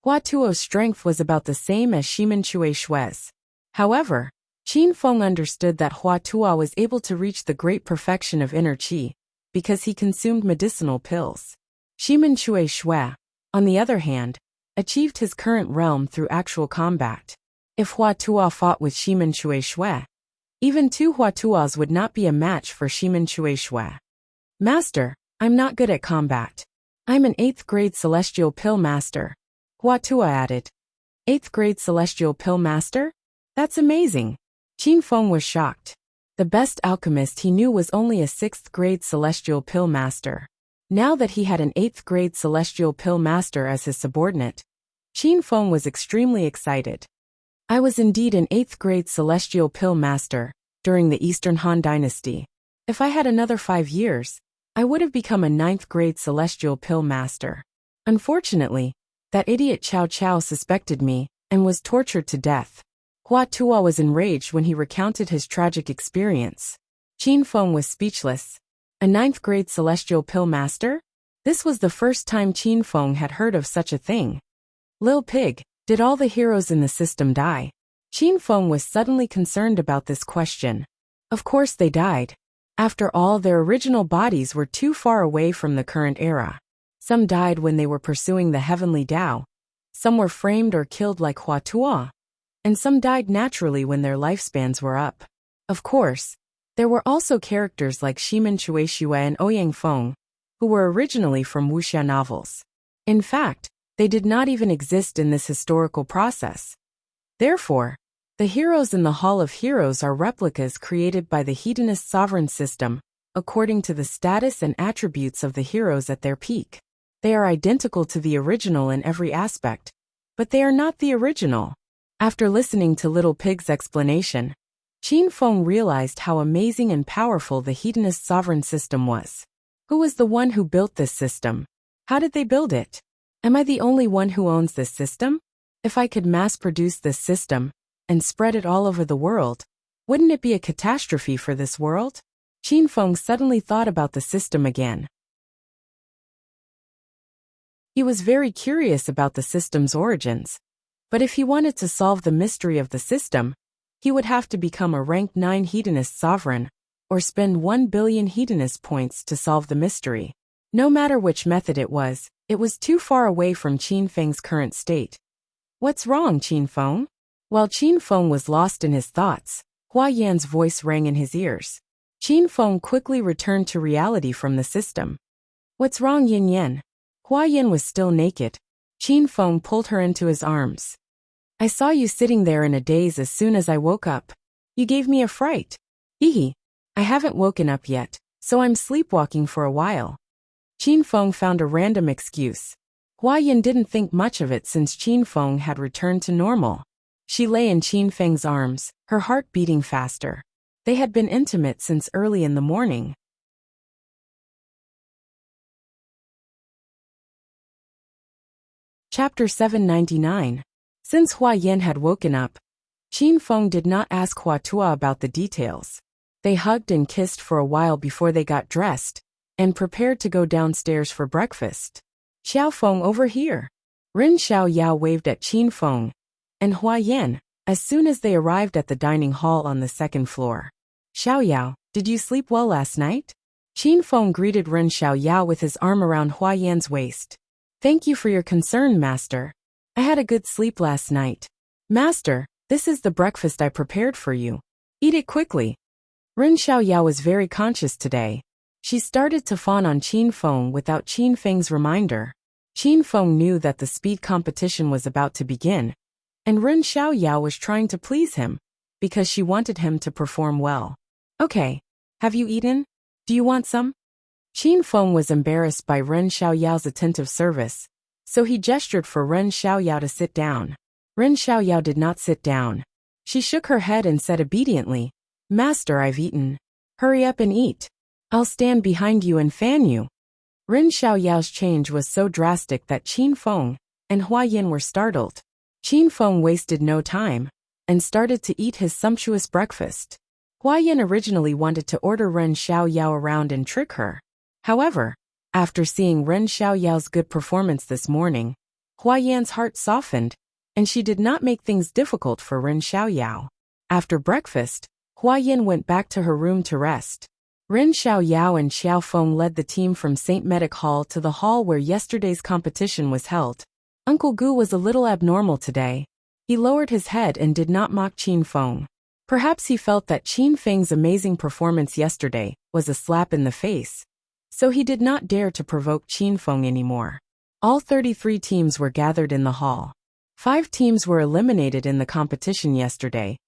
Hua Tuo's strength was about the same as Shimen Chui Shui's. However, Qin Feng understood that Hua Tuo was able to reach the great perfection of inner qi because he consumed medicinal pills. Shimen Chui Shui, on the other hand, achieved his current realm through actual combat. If Hua Tuo fought with Shimen Chui Shui, even 2 Hua Tuos would not be a match for Shimen Chui Shui. Master, I'm not good at combat. I'm an 8th grade celestial pill master. Hua Tuo added. 8th grade celestial pill master? That's amazing. Qin Feng was shocked. The best alchemist he knew was only a 6th grade celestial pill master. Now that he had an 8th grade celestial pill master as his subordinate, Qin Feng was extremely excited. I was indeed an 8th grade celestial pill master during the Eastern Han Dynasty. If I had another 5 years, I would have become a 9th grade celestial pill master. Unfortunately, that idiot Cao Cao suspected me and was tortured to death. Hua Tuo was enraged when he recounted his tragic experience. Qin Feng was speechless. A 9th grade celestial pill master? This was the first time Qin Feng had heard of such a thing. Lil Pig, did all the heroes in the system die? Qin Feng was suddenly concerned about this question. Of course they died. After all, their original bodies were too far away from the current era. Some died when they were pursuing the heavenly Tao. Some were framed or killed like Hua Tuo. And some died naturally when their lifespans were up. Of course, there were also characters like Shimen Chui Shui and Ouyang Feng, who were originally from Wuxia novels. In fact, they did not even exist in this historical process. Therefore, the heroes in the Hall of Heroes are replicas created by the Hedonist sovereign system, according to the status and attributes of the heroes at their peak. They are identical to the original in every aspect, but they are not the original. After listening to Little Pig's explanation, Qin Feng realized how amazing and powerful the hedonist sovereign system was. Who was the one who built this system? How did they build it? Am I the only one who owns this system? If I could mass-produce this system and spread it all over the world, wouldn't it be a catastrophe for this world? Qin Feng suddenly thought about the system again. He was very curious about the system's origins, but if he wanted to solve the mystery of the system, he would have to become a rank 9 hedonist sovereign, or spend 1 billion hedonist points to solve the mystery. No matter which method it was too far away from Qin Feng's current state. What's wrong, Qin Feng? While Qin Feng was lost in his thoughts, Hua Yan's voice rang in his ears. Qin Feng quickly returned to reality from the system. What's wrong, Yin Yan? Hua Yan was still naked. Qin Feng pulled her into his arms. I saw you sitting there in a daze as soon as I woke up. You gave me a fright. Hee. I haven't woken up yet, so I'm sleepwalking for a while. Qin Feng found a random excuse. Hua Yan didn't think much of it since Qin Feng had returned to normal. She lay in Qin Feng's arms, her heart beating faster. They had been intimate since early in the morning. Chapter 799. Since Hua Yan had woken up, Qin Feng did not ask Hua Tua about the details. They hugged and kissed for a while before they got dressed and prepared to go downstairs for breakfast. Xiao Feng, over here. Rin Xiao Yao waved at Qin Feng and Hua Yan as soon as they arrived at the dining hall on the second floor. Xiao Yao, did you sleep well last night? Qin Feng greeted Rin Xiao Yao with his arm around Hua Yan's waist. Thank you for your concern, Master. I had a good sleep last night. Master, this is the breakfast I prepared for you. Eat it quickly. Rin Xiao Yao was very conscious today. She started to fawn on Qin Feng without Qin Feng's reminder. Qin Feng knew that the speed competition was about to begin, and Rin Xiao Yao was trying to please him because she wanted him to perform well. Okay, have you eaten? Do you want some? Qin Feng was embarrassed by Rin Xiao Yao's attentive service, so he gestured for Rin Xiao Yao to sit down. Rin Xiao Yao did not sit down. She shook her head and said obediently, Master, I've eaten. Hurry up and eat. I'll stand behind you and fan you. Rin Xiao Yao's change was so drastic that Qin Feng and Hua Yan were startled. Qin Feng wasted no time and started to eat his sumptuous breakfast. Hua Yan originally wanted to order Rin Xiao Yao around and trick her. However, after seeing Rin Xiao Yao's good performance this morning, Hua Yan's heart softened, and she did not make things difficult for Rin Xiao Yao. After breakfast, Hua Yan went back to her room to rest. Rin Xiao Yao and Xiao Feng led the team from St. Medic Hall to the hall where yesterday's competition was held. Uncle Gu was a little abnormal today. He lowered his head and did not mock Qin Feng. Perhaps he felt that Qin Feng's amazing performance yesterday was a slap in the face, so he did not dare to provoke Qin Feng anymore. All 33 teams were gathered in the hall. 5 teams were eliminated in the competition yesterday,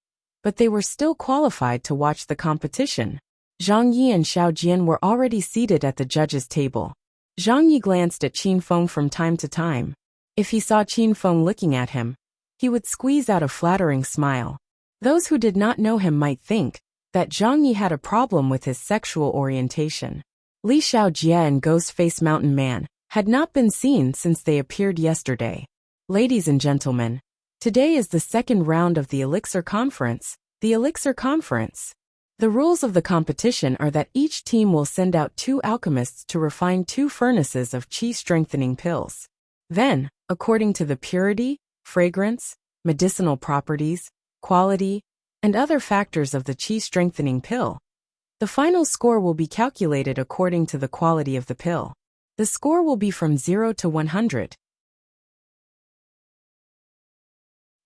but they were still qualified to watch the competition. Zhang Yi and Xiao Jian were already seated at the judges' table. Zhang Yi glanced at Qin Feng from time to time. If he saw Qin Feng looking at him, he would squeeze out a flattering smile. Those who did not know him might think that Zhang Yi had a problem with his sexual orientation. Li Xiaojie and Ghost-Face Mountain Man had not been seen since they appeared yesterday. Ladies and gentlemen, today is the second round of the Elixir Conference. The Elixir Conference. The rules of the competition are that each team will send out 2 alchemists to refine 2 furnaces of qi-strengthening pills. Then, according to the purity, fragrance, medicinal properties, quality, and other factors of the qi-strengthening pill, the final score will be calculated according to the quality of the pill. The score will be from 0 to 100.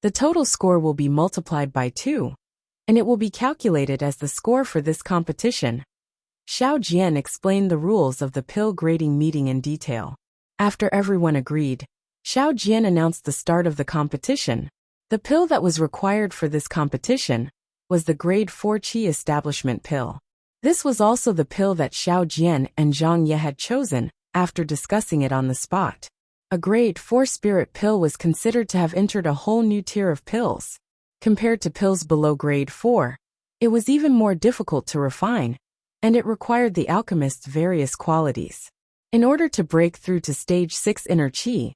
The total score will be multiplied by 2, and it will be calculated as the score for this competition. Xiao Jian explained the rules of the pill grading meeting in detail. After everyone agreed, Xiao Jian announced the start of the competition. The pill that was required for this competition was the grade 4 Qi establishment pill. This was also the pill that Xiao Jian and Zhang Ye had chosen after discussing it on the spot. A grade 4 spirit pill was considered to have entered a whole new tier of pills. Compared to pills below grade 4, It was even more difficult to refine, and it required the alchemist's various qualities. In order to break through to stage 6 inner qi,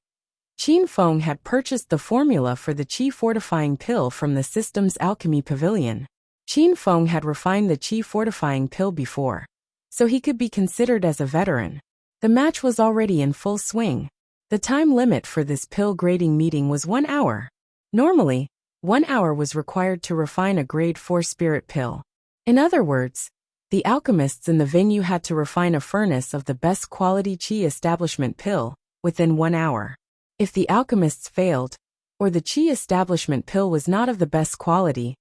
Qin Feng had purchased the formula for the qi fortifying pill from the system's alchemy pavilion. Qin Feng had refined the qi fortifying pill before, so he could be considered as a veteran. The match was already in full swing. The time limit for this pill grading meeting was 1 hour. Normally, 1 hour was required to refine a grade 4 spirit pill. In other words, the alchemists in the venue had to refine a furnace of the best quality qi establishment pill within 1 hour. If the alchemists failed, or the qi establishment pill was not of the best quality,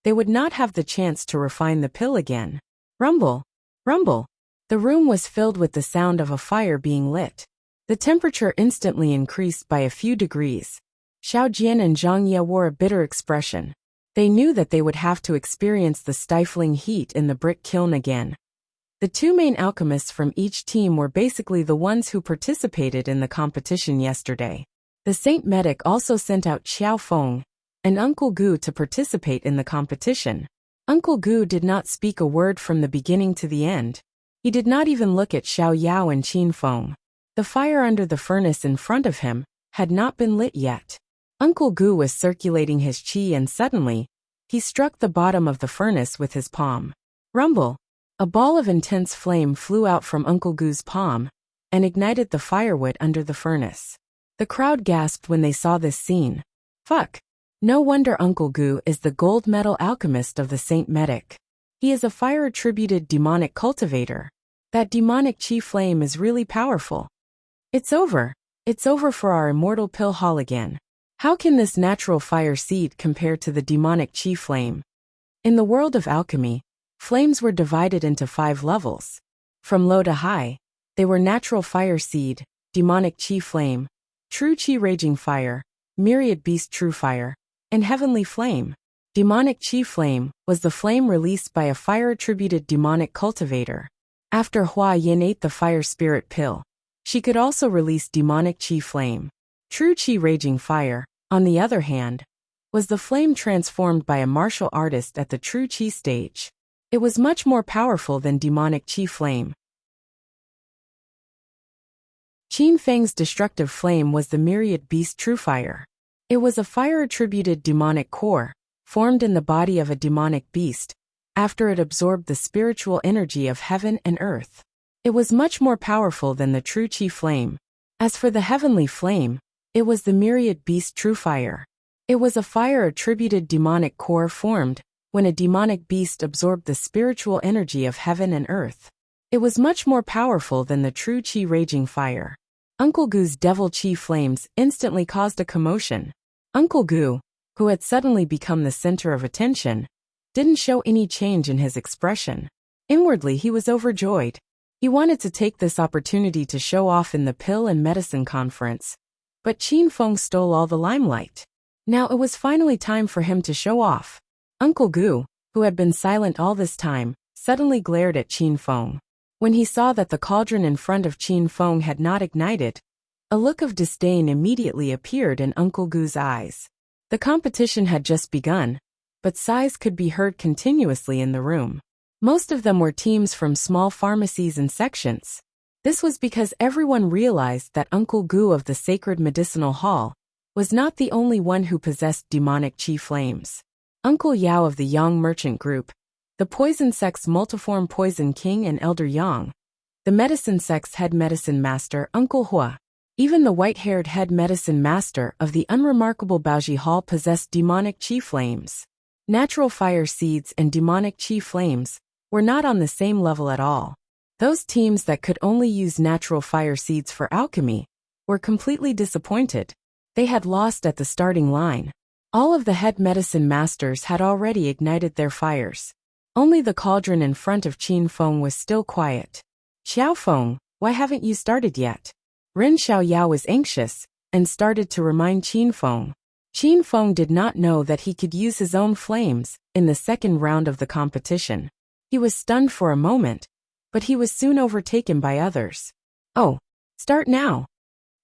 they would not have the chance to refine the pill again. Rumble, rumble. The room was filled with the sound of a fire being lit. The temperature instantly increased by a few degrees. Xiao Jian and Zhang Ye wore a bitter expression. They knew that they would have to experience the stifling heat in the brick kiln again. The two main alchemists from each team were basically the ones who participated in the competition yesterday. The Saint Medic also sent out Xiao Feng and Uncle Gu to participate in the competition. Uncle Gu did not speak a word from the beginning to the end. He did not even look at Xiao Yao and Qin Feng. The fire under the furnace in front of him had not been lit yet. Uncle Gu was circulating his qi and suddenly, he struck the bottom of the furnace with his palm. Rumble! A ball of intense flame flew out from Uncle Gu's palm and ignited the firewood under the furnace. The crowd gasped when they saw this scene. Fuck! No wonder Uncle Gu is the gold medal alchemist of the Saint Medic. He is a fire-attributed demonic cultivator. That demonic qi flame is really powerful. It's over. It's over for our immortal pill haul again. How can this natural fire seed compare to the demonic qi flame? In the world of alchemy, flames were divided into 5 levels. From low to high, they were natural fire seed, demonic qi flame, true qi raging fire, myriad beast true fire, and heavenly flame. Demonic qi flame was the flame released by a fire-attributed demonic cultivator. After Hua Yin ate the fire spirit pill, she could also release demonic qi flame. True qi raging fire, on the other hand, was the flame transformed by a martial artist at the true qi stage. It was much more powerful than demonic qi flame. Qin Feng's destructive flame was the myriad beast true fire. It was a fire-attributed demonic core, formed in the body of a demonic beast, after it absorbed the spiritual energy of heaven and earth. It was much more powerful than the true qi flame. As for the heavenly flame, it was the myriad beast true fire. It was a fire-attributed demonic core formed when a demonic beast absorbed the spiritual energy of heaven and earth. It was much more powerful than the true qi raging fire. Uncle Gu's devil qi flames instantly caused a commotion. Uncle Gu, who had suddenly become the center of attention, didn't show any change in his expression. Inwardly he was overjoyed. He wanted to take this opportunity to show off in the pill and medicine conference, but Qin Feng stole all the limelight. Now it was finally time for him to show off. Uncle Gu, who had been silent all this time, suddenly glared at Qin Feng. When he saw that the cauldron in front of Qin Feng had not ignited, a look of disdain immediately appeared in Uncle Gu's eyes. The competition had just begun, but sighs could be heard continuously in the room. Most of them were teams from small pharmacies and sections. This was because everyone realized that Uncle Gu of the Sacred Medicinal Hall was not the only one who possessed demonic qi flames. Uncle Yao of the Yang Merchant Group, the Poison Sect's Multiform Poison King and Elder Yang, the Medicine Sect's Head Medicine Master Uncle Hua, even the white-haired Head Medicine Master of the unremarkable Baoji Hall possessed demonic qi flames. Natural fire seeds and demonic qi flames were not on the same level at all. Those teams that could only use natural fire seeds for alchemy were completely disappointed. They had lost at the starting line. All of the Head Medicine Masters had already ignited their fires. Only the cauldron in front of Qin Feng was still quiet. Xiao Feng, why haven't you started yet? Ren Xiaoyao was anxious and started to remind Qin Feng. Qin Feng did not know that he could use his own flames in the second round of the competition. He was stunned for a moment, but he was soon overtaken by others. Oh, start now.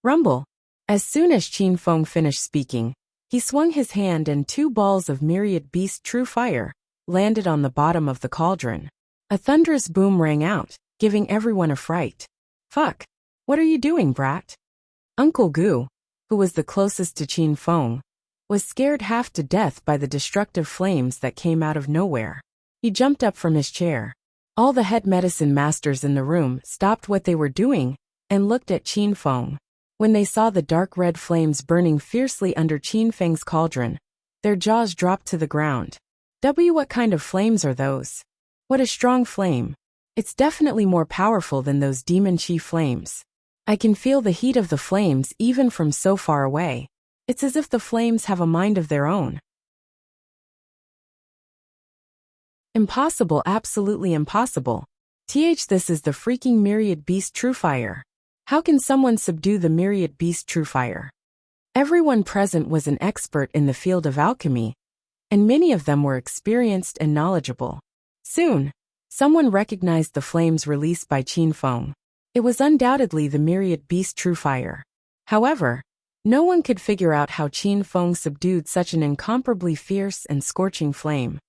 Rumble. As soon as Qin Feng finished speaking, he swung his hand and 2 balls of myriad beast true fire landed on the bottom of the cauldron. A thunderous boom rang out, giving everyone a fright. "Fuck! What are you doing, brat?" Uncle Gu, who was the closest to Qin Feng, was scared half to death by the destructive flames that came out of nowhere. He jumped up from his chair. All the head medicine masters in the room stopped what they were doing and looked at Qin Feng. When they saw the dark red flames burning fiercely under Qin Feng's cauldron, their jaws dropped to the ground. What kind of flames are those? What a strong flame. It's definitely more powerful than those demon chi flames. I can feel the heat of the flames even from so far away. It's as if the flames have a mind of their own. Impossible, absolutely impossible. This is the freaking myriad beast true fire. How can someone subdue the myriad beast true fire? Everyone present was an expert in the field of alchemy, and many of them were experienced and knowledgeable. Soon, someone recognized the flames released by Qin Feng. It was undoubtedly the myriad beast true fire. However, no one could figure out how Qin Feng subdued such an incomparably fierce and scorching flame.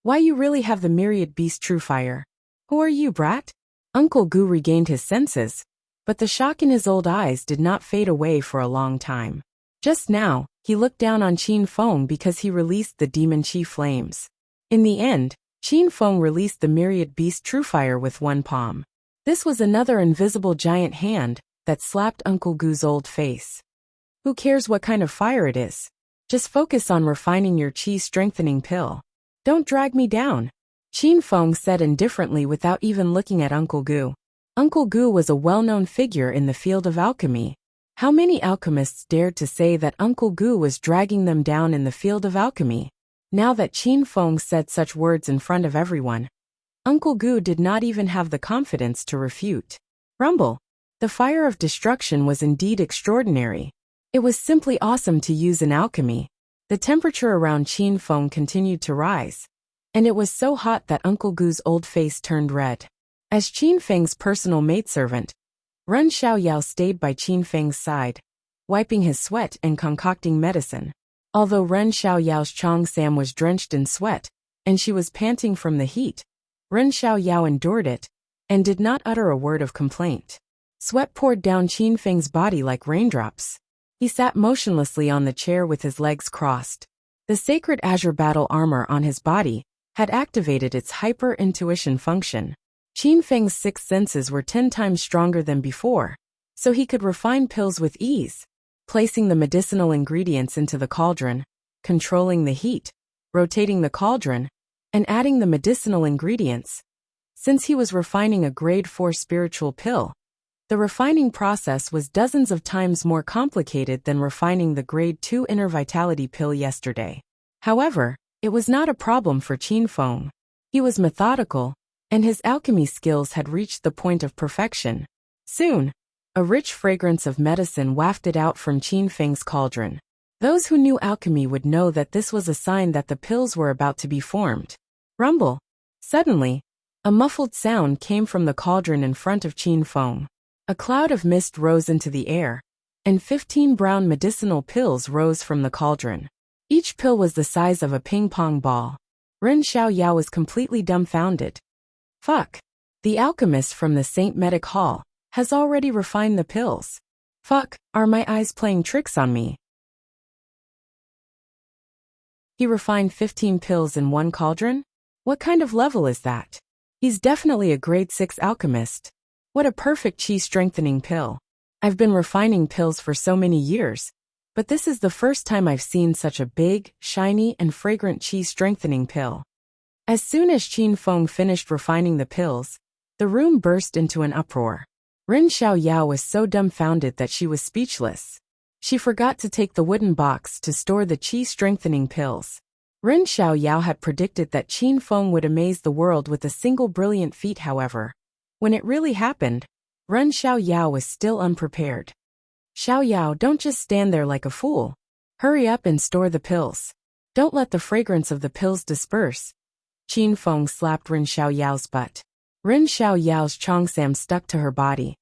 Why, you really have the myriad beast true fire? Who are you, brat? Uncle Gu regained his senses, but the shock in his old eyes did not fade away for a long time. Just now, he looked down on Qin Feng because he released the demon chi flames. In the end, Qin Feng released the myriad beast true fire with one palm. This was another invisible giant hand that slapped Uncle Gu's old face. Who cares what kind of fire it is? Just focus on refining your chi strengthening pill. Don't drag me down, Qin Feng said indifferently without even looking at Uncle Gu. Uncle Gu was a well-known figure in the field of alchemy. How many alchemists dared to say that Uncle Gu was dragging them down in the field of alchemy? Now that Qin Feng said such words in front of everyone, Uncle Gu did not even have the confidence to refute. Rumble. The fire of destruction was indeed extraordinary. It was simply awesome to use in alchemy. The temperature around Qin Feng continued to rise, and it was so hot that Uncle Gu's old face turned red. As Qin Feng's personal maidservant, Ren Xiaoyao stayed by Qin Feng's side, wiping his sweat and concocting medicine. Although Ren Xiaoyao's Chong Sam was drenched in sweat, and she was panting from the heat, Ren Xiaoyao endured it, and did not utter a word of complaint. Sweat poured down Qin Feng's body like raindrops. He sat motionlessly on the chair with his legs crossed. The sacred azure battle armor on his body had activated its hyper-intuition function. Qin Feng's sixth senses were 10 times stronger than before, so he could refine pills with ease, placing the medicinal ingredients into the cauldron, controlling the heat, rotating the cauldron, and adding the medicinal ingredients. Since he was refining a grade 4 spiritual pill, the refining process was dozens of times more complicated than refining the grade 2 inner vitality pill yesterday. However, it was not a problem for Qin Feng. He was methodical, and his alchemy skills had reached the point of perfection. Soon, a rich fragrance of medicine wafted out from Qin Feng's cauldron. Those who knew alchemy would know that this was a sign that the pills were about to be formed. Rumble. Suddenly, a muffled sound came from the cauldron in front of Qin Feng. A cloud of mist rose into the air, and 15 brown medicinal pills rose from the cauldron. Each pill was the size of a ping-pong ball. Ren Xiaoyao was completely dumbfounded. Fuck. The alchemist from the Saint Medic Hall has already refined the pills. Fuck, are my eyes playing tricks on me? He refined 15 pills in one cauldron? What kind of level is that? He's definitely a grade 6 alchemist. What a perfect chi strengthening pill. I've been refining pills for so many years, but this is the first time I've seen such a big, shiny, and fragrant chi strengthening pill. As soon as Qin Feng finished refining the pills, the room burst into an uproar. Ren Xiaoyao was so dumbfounded that she was speechless. She forgot to take the wooden box to store the chi strengthening pills. Ren Xiaoyao had predicted that Qin Feng would amaze the world with a single brilliant feat, however. When it really happened, Ren Xiaoyao was still unprepared. Xiaoyao, don't just stand there like a fool. Hurry up and store the pills. Don't let the fragrance of the pills disperse. Qin Feng slapped Ren Xiaoyao's butt. Ren Xiaoyao's Chongsam stuck to her body,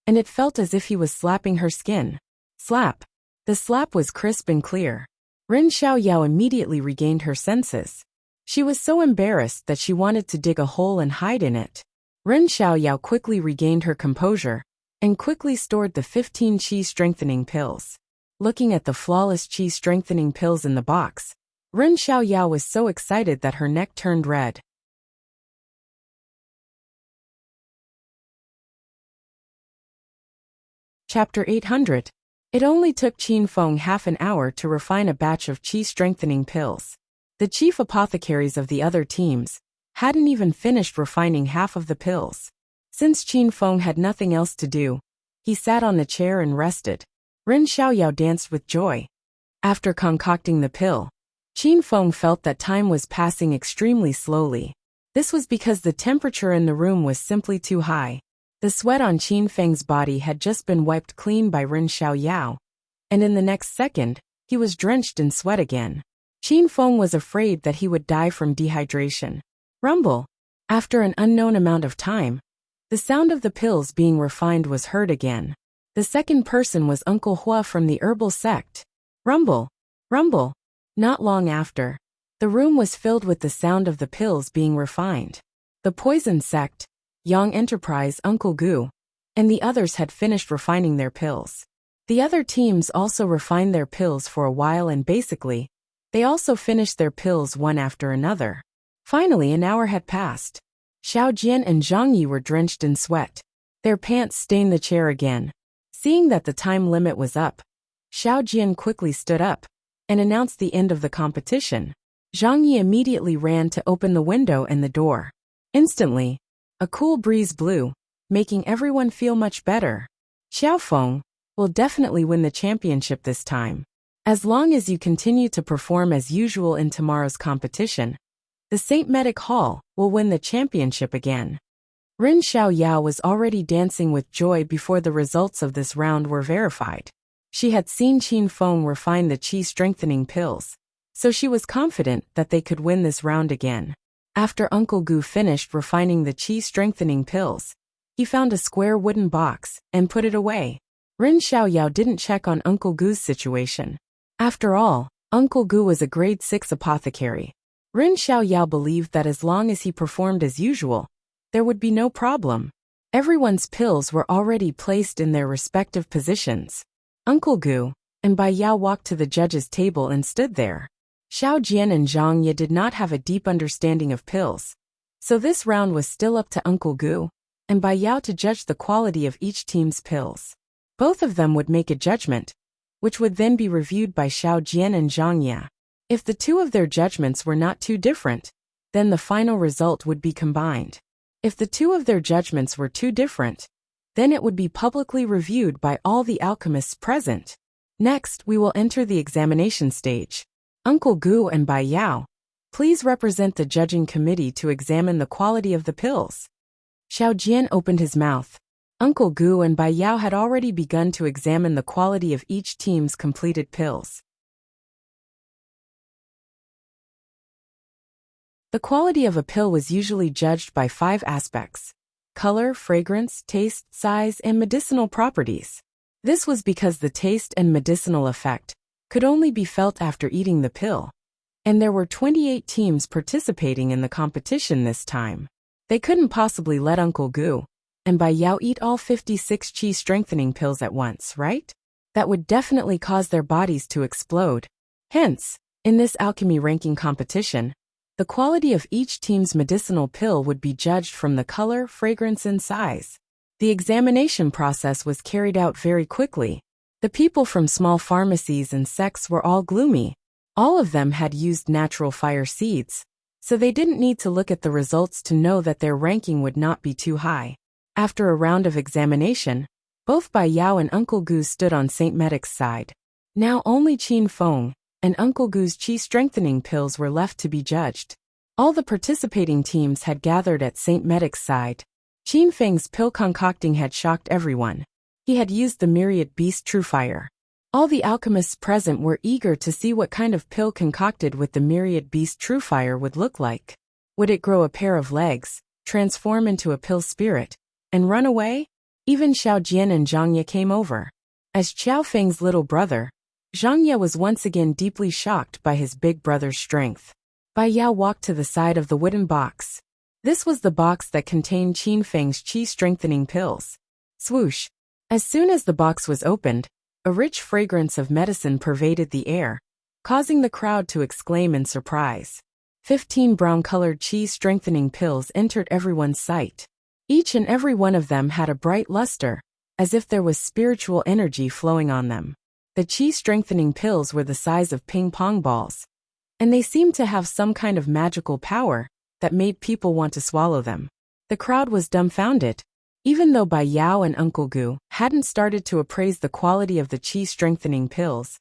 and it felt as if he was slapping her skin. Slap. The slap was crisp and clear. Ren Xiaoyao immediately regained her senses. She was so embarrassed that she wanted to dig a hole and hide in it. Ren Xiaoyao quickly regained her composure and quickly stored the 15 qi strengthening pills. Looking at the flawless qi strengthening pills in the box, Ren Xiaoyao was so excited that her neck turned red. Chapter 800. It only took Qin Feng half an hour to refine a batch of qi strengthening pills. The chief apothecaries of the other teams hadn't even finished refining half of the pills. Since Qin Feng had nothing else to do, he sat on the chair and rested. Ren Xiaoyao danced with joy. After concocting the pill, Qin Feng felt that time was passing extremely slowly. This was because the temperature in the room was simply too high. The sweat on Qin Feng's body had just been wiped clean by Ren Xiaoyao, and in the next second, he was drenched in sweat again. Qin Feng was afraid that he would die from dehydration. Rumble. After an unknown amount of time, the sound of the pills being refined was heard again. The second person was Uncle Hua from the herbal sect. Rumble. Rumble. Not long after, the room was filled with the sound of the pills being refined. The poison sect, Yang Enterprise, Uncle Gu, and the others had finished refining their pills. The other teams also refined their pills for a while, and basically, they also finished their pills one after another. Finally, an hour had passed. Xiao Jian and Zhang Yi were drenched in sweat. Their pants stained the chair again. Seeing that the time limit was up, Xiao Jian quickly stood up and announced the end of the competition. Zhang Yi immediately ran to open the window and the door. Instantly, a cool breeze blew, making everyone feel much better. Xiao Feng will definitely win the championship this time. As long as you continue to perform as usual in tomorrow's competition, the St. Medic Hall will win the championship again. Ren Xiaoyao was already dancing with joy before the results of this round were verified. She had seen Qin Feng refine the qi strengthening pills, so she was confident that they could win this round again. After Uncle Gu finished refining the qi strengthening pills, he found a square wooden box and put it away. Ren Xiaoyao didn't check on Uncle Gu's situation. After all, Uncle Gu was a grade 6 apothecary. Ren Xiaoyao believed that as long as he performed as usual, there would be no problem. Everyone's pills were already placed in their respective positions. Uncle Gu and Bai Yao walked to the judge's table and stood there. Xiao Jian and Zhang Yi did not have a deep understanding of pills, so this round was still up to Uncle Gu and Bai Yao to judge the quality of each team's pills. Both of them would make a judgment, which would then be reviewed by Xiao Jian and Zhang Yi. If the two of their judgments were not too different, then the final result would be combined. If the two of their judgments were too different, then it would be publicly reviewed by all the alchemists present. Next, we will enter the examination stage. Uncle Gu and Bai Yao, please represent the judging committee to examine the quality of the pills. Xiao Jian opened his mouth. Uncle Gu and Bai Yao had already begun to examine the quality of each team's completed pills. The quality of a pill was usually judged by 5 aspects: color, fragrance, taste, size, and medicinal properties. This was because the taste and medicinal effect could only be felt after eating the pill, and there were 28 teams participating in the competition this time. They couldn't possibly let Uncle Gu and Bai Yao eat all 56 qi strengthening pills at once, right? That would definitely cause their bodies to explode. Hence, in this alchemy ranking competition, the quality of each team's medicinal pill would be judged from the color, fragrance, and size. The examination process was carried out very quickly. The people from small pharmacies and sects were all gloomy. All of them had used natural fire seeds, so they didn't need to look at the results to know that their ranking would not be too high. After a round of examination, both Bai Yao and Uncle Gu stood on St. Medic's side. Now only Qin Feng and Uncle Gu's qi strengthening pills were left to be judged. All the participating teams had gathered at St. Medic's side. Qin Feng's pill concocting had shocked everyone. He had used the myriad beast true fire. All the alchemists present were eager to see what kind of pill concocted with the myriad beast true fire would look like. Would it grow a pair of legs, transform into a pill spirit, and run away? Even Xiao Jian and Zhang Ye came over. As Qiao Feng's little brother, Zhang Ye was once again deeply shocked by his big brother's strength. Bai Yao walked to the side of the wooden box. This was the box that contained Qin Feng's qi-strengthening pills. Swoosh! As soon as the box was opened, a rich fragrance of medicine pervaded the air, causing the crowd to exclaim in surprise. 15 brown-colored qi-strengthening pills entered everyone's sight. Each and every one of them had a bright luster, as if there was spiritual energy flowing on them. The qi-strengthening pills were the size of ping-pong balls, and they seemed to have some kind of magical power that made people want to swallow them. The crowd was dumbfounded. Even though Bai Yao and Uncle Gu hadn't started to appraise the quality of the qi-strengthening pills,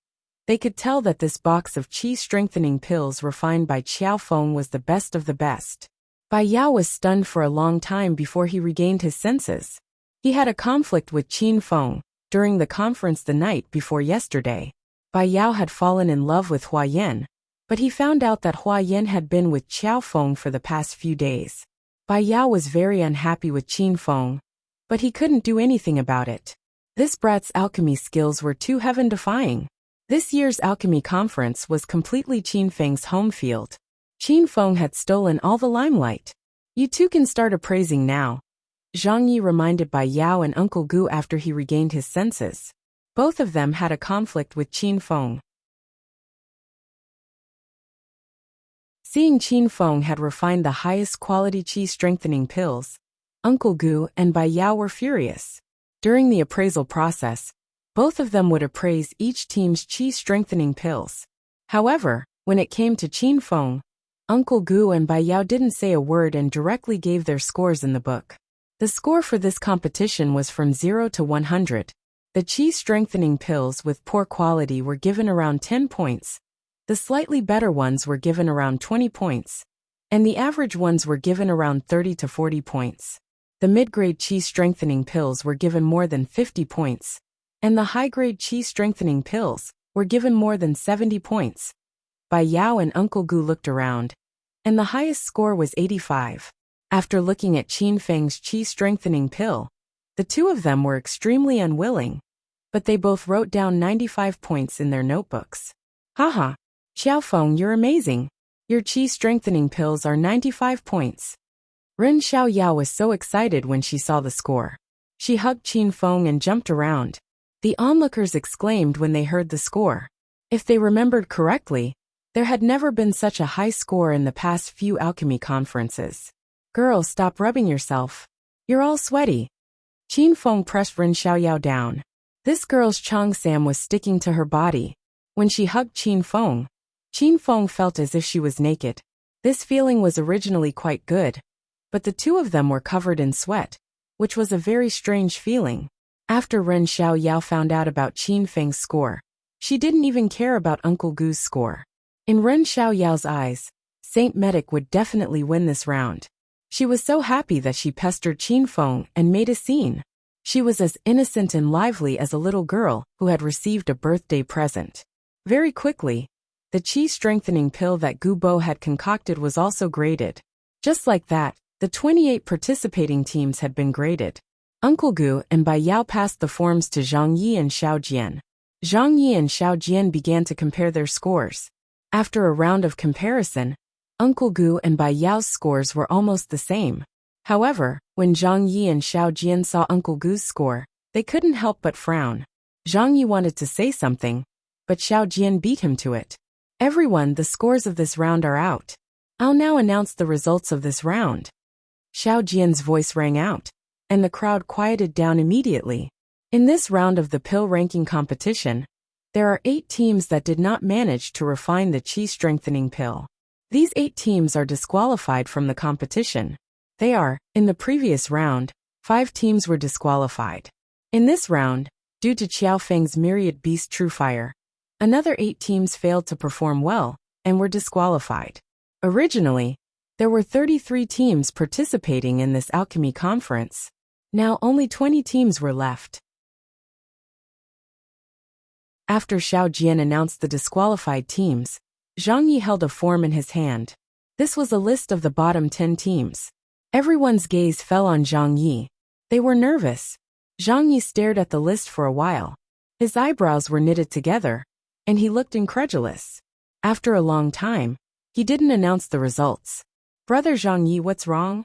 they could tell that this box of qi-strengthening pills refined by Qiao Feng was the best of the best. Bai Yao was stunned for a long time before he regained his senses. He had a conflict with Qin Feng during the conference the night before yesterday. Bai Yao had fallen in love with Hua Yan, but he found out that Hua Yan had been with Qiao Feng for the past few days. Bai Yao was very unhappy with Qin Feng, but he couldn't do anything about it. This brat's alchemy skills were too heaven-defying. This year's alchemy conference was completely Qin Feng's home field. Qin Feng had stolen all the limelight. You two can start appraising now, Zhang Yi reminded Bai Yao and Uncle Gu after he regained his senses. Both of them had a conflict with Qin Feng. Seeing Qin Feng had refined the highest quality qi-strengthening pills, Uncle Gu and Bai Yao were furious. During the appraisal process, both of them would appraise each team's qi-strengthening pills. However, when it came to Qin Feng, Uncle Gu and Bai Yao didn't say a word and directly gave their scores in the book. The score for this competition was from 0 to 100. The qi-strengthening pills with poor quality were given around 10 points. The slightly better ones were given around 20 points, and the average ones were given around 30 to 40 points. The mid-grade qi-strengthening pills were given more than 50 points, and the high-grade qi-strengthening pills were given more than 70 points. Bai Yao and Uncle Gu looked around, and the highest score was 85. After looking at Qin Feng's qi-strengthening pill, the two of them were extremely unwilling, but they both wrote down 95 points in their notebooks. Haha! Qiao Feng, you're amazing. Your qi-strengthening pills are 95 points. Ren Xiaoyao was so excited when she saw the score. She hugged Qin Feng and jumped around. The onlookers exclaimed when they heard the score. If they remembered correctly, there had never been such a high score in the past few alchemy conferences. Girl, stop rubbing yourself. You're all sweaty. Qin Feng pressed Ren Xiaoyao down. This girl's Cheongsam was sticking to her body. When she hugged Qin Feng felt as if she was naked. This feeling was originally quite good, but the two of them were covered in sweat, which was a very strange feeling. After Ren Xiaoyao found out about Qin Feng's score, she didn't even care about Uncle Gu's score. In Ren Xiaoyao's eyes, Saint Medic would definitely win this round. She was so happy that she pestered Qin Feng and made a scene. She was as innocent and lively as a little girl who had received a birthday present. Very quickly, the qi-strengthening pill that Gu Bo had concocted was also graded. Just like that, the 28 participating teams had been graded. Uncle Gu and Bai Yao passed the forms to Zhang Yi and Xiao Jian. Zhang Yi and Xiao Jian began to compare their scores. After a round of comparison, Uncle Gu and Bai Yao's scores were almost the same. However, when Zhang Yi and Xiao Jian saw Uncle Gu's score, they couldn't help but frown. Zhang Yi wanted to say something, but Xiao Jian beat him to it. Everyone, the scores of this round are out. I'll now announce the results of this round. Xiao Jian's voice rang out, and the crowd quieted down immediately. In this round of the pill ranking competition, there are 8 teams that did not manage to refine the qi-strengthening pill. These 8 teams are disqualified from the competition. They are, in the previous round, 5 teams were disqualified. In this round, due to Qiao Feng's myriad beast true fire, another 8 teams failed to perform well and were disqualified. Originally, there were 33 teams participating in this alchemy conference. Now only 20 teams were left. After Xiao Jian announced the disqualified teams, Zhang Yi held a form in his hand. This was a list of the bottom 10 teams. Everyone's gaze fell on Zhang Yi. They were nervous. Zhang Yi stared at the list for a while. His eyebrows were knitted together, and he looked incredulous. After a long time, He didn't announce the results. Brother Zhang Yi, what's wrong?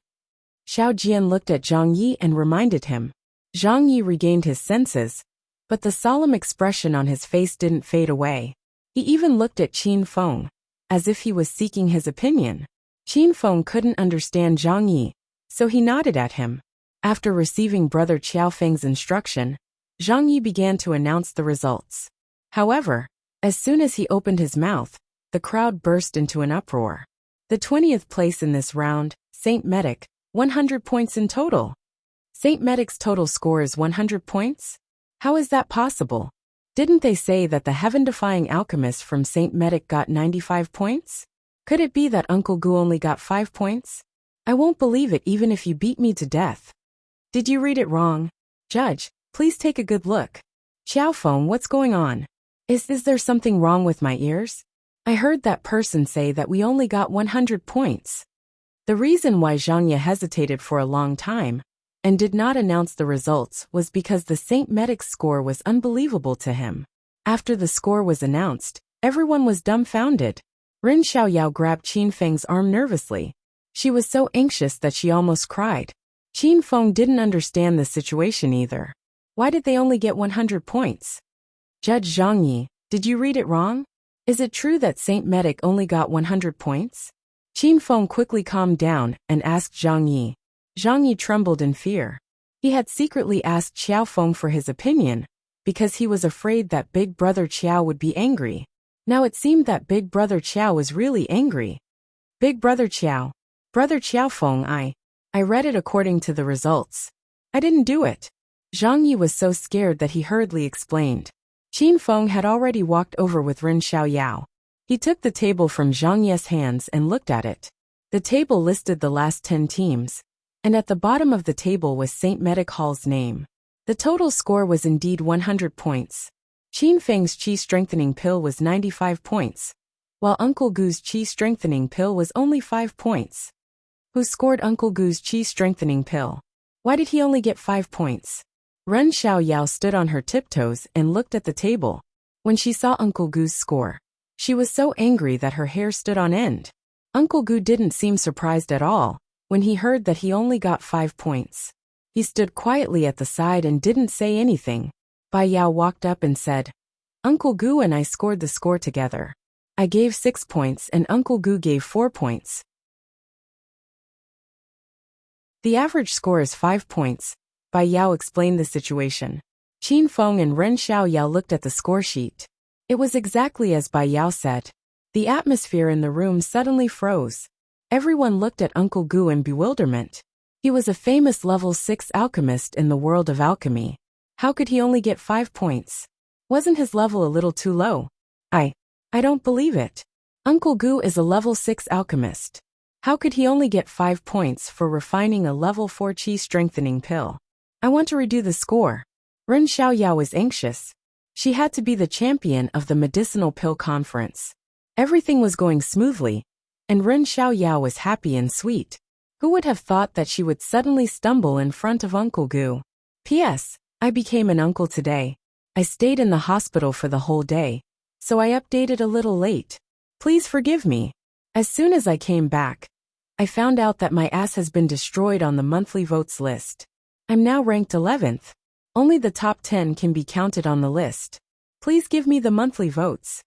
Xiao Jian looked at Zhang Yi and reminded him. Zhang Yi regained his senses, but the solemn expression on his face didn't fade away. He even looked at Qin Feng, as if he was seeking his opinion. Qin Feng couldn't understand Zhang Yi, so he nodded at him. After receiving Brother Qiao Feng's instruction, Zhang Yi began to announce the results. However, as soon as he opened his mouth, the crowd burst into an uproar. The 20th place in this round, Saint Medic, 100 points in total. Saint Medic's total score is 100 points? How is that possible? Didn't they say that the heaven-defying alchemist from Saint Medic got 95 points? Could it be that Uncle Gu only got 5 points? I won't believe it even if you beat me to death. Did you read it wrong? Judge, please take a good look. Xiao Feng, what's going on? Is there something wrong with my ears? I heard that person say that we only got 100 points. The reason why Zhang Ye hesitated for a long time and did not announce the results was because the Saint Medic's score was unbelievable to him. After the score was announced, everyone was dumbfounded. Rin Xiaoyao grabbed Qin Feng's arm nervously. She was so anxious that she almost cried. Qin Feng didn't understand the situation either. Why did they only get 100 points? Judge Zhang Yi, did you read it wrong? Is it true that Saint Medic only got 100 points? Qin Feng quickly calmed down and asked Zhang Yi. Zhang Yi trembled in fear. He had secretly asked Xiao Feng for his opinion, because he was afraid that Big Brother Qiao would be angry. Now it seemed that Big Brother Qiao was really angry. Big Brother Qiao. Brother Qiao Feng, I read it according to the results. I didn't do it. Zhang Yi was so scared that he hurriedly explained. Qin Feng had already walked over with Rin Xiaoyao. He took the table from Zhang Ye's hands and looked at it. The table listed the last 10 teams, and at the bottom of the table was St. Medic Hall's name. The total score was indeed 100 points. Qin Feng's Qi Strengthening Pill was 95 points, while Uncle Gu's Qi Strengthening Pill was only 5 points. Who scored Uncle Gu's Qi Strengthening Pill? Why did he only get 5 points? Ren Xiaoyao stood on her tiptoes and looked at the table. When she saw Uncle Gu's score, she was so angry that her hair stood on end. Uncle Gu didn't seem surprised at all when he heard that he only got 5 points. He stood quietly at the side and didn't say anything. Bai Yao walked up and said, Uncle Gu and I scored the score together. I gave 6 points and Uncle Gu gave 4 points. The average score is 5 points. Bai Yao explained the situation. Qin Feng and Ren Xiaoyao looked at the score sheet. It was exactly as Bai Yao said. The atmosphere in the room suddenly froze. Everyone looked at Uncle Gu in bewilderment. He was a famous level 6 alchemist in the world of alchemy. How could he only get 5 points? Wasn't his level a little too low? I don't believe it. Uncle Gu is a level 6 alchemist. How could he only get 5 points for refining a level 4 Qi Strengthening Pill? I want to redo the score. Ren Xiaoyao was anxious. She had to be the champion of the medicinal pill conference. Everything was going smoothly, and Ren Xiaoyao was happy and sweet. Who would have thought that she would suddenly stumble in front of Uncle Gu? P.S. I became an uncle today. I stayed in the hospital for the whole day, so I updated a little late. Please forgive me. As soon as I came back, I found out that my ass has been destroyed on the monthly votes list. I'm now ranked 11th. Only the top 10 can be counted on the list. Please give me the monthly votes.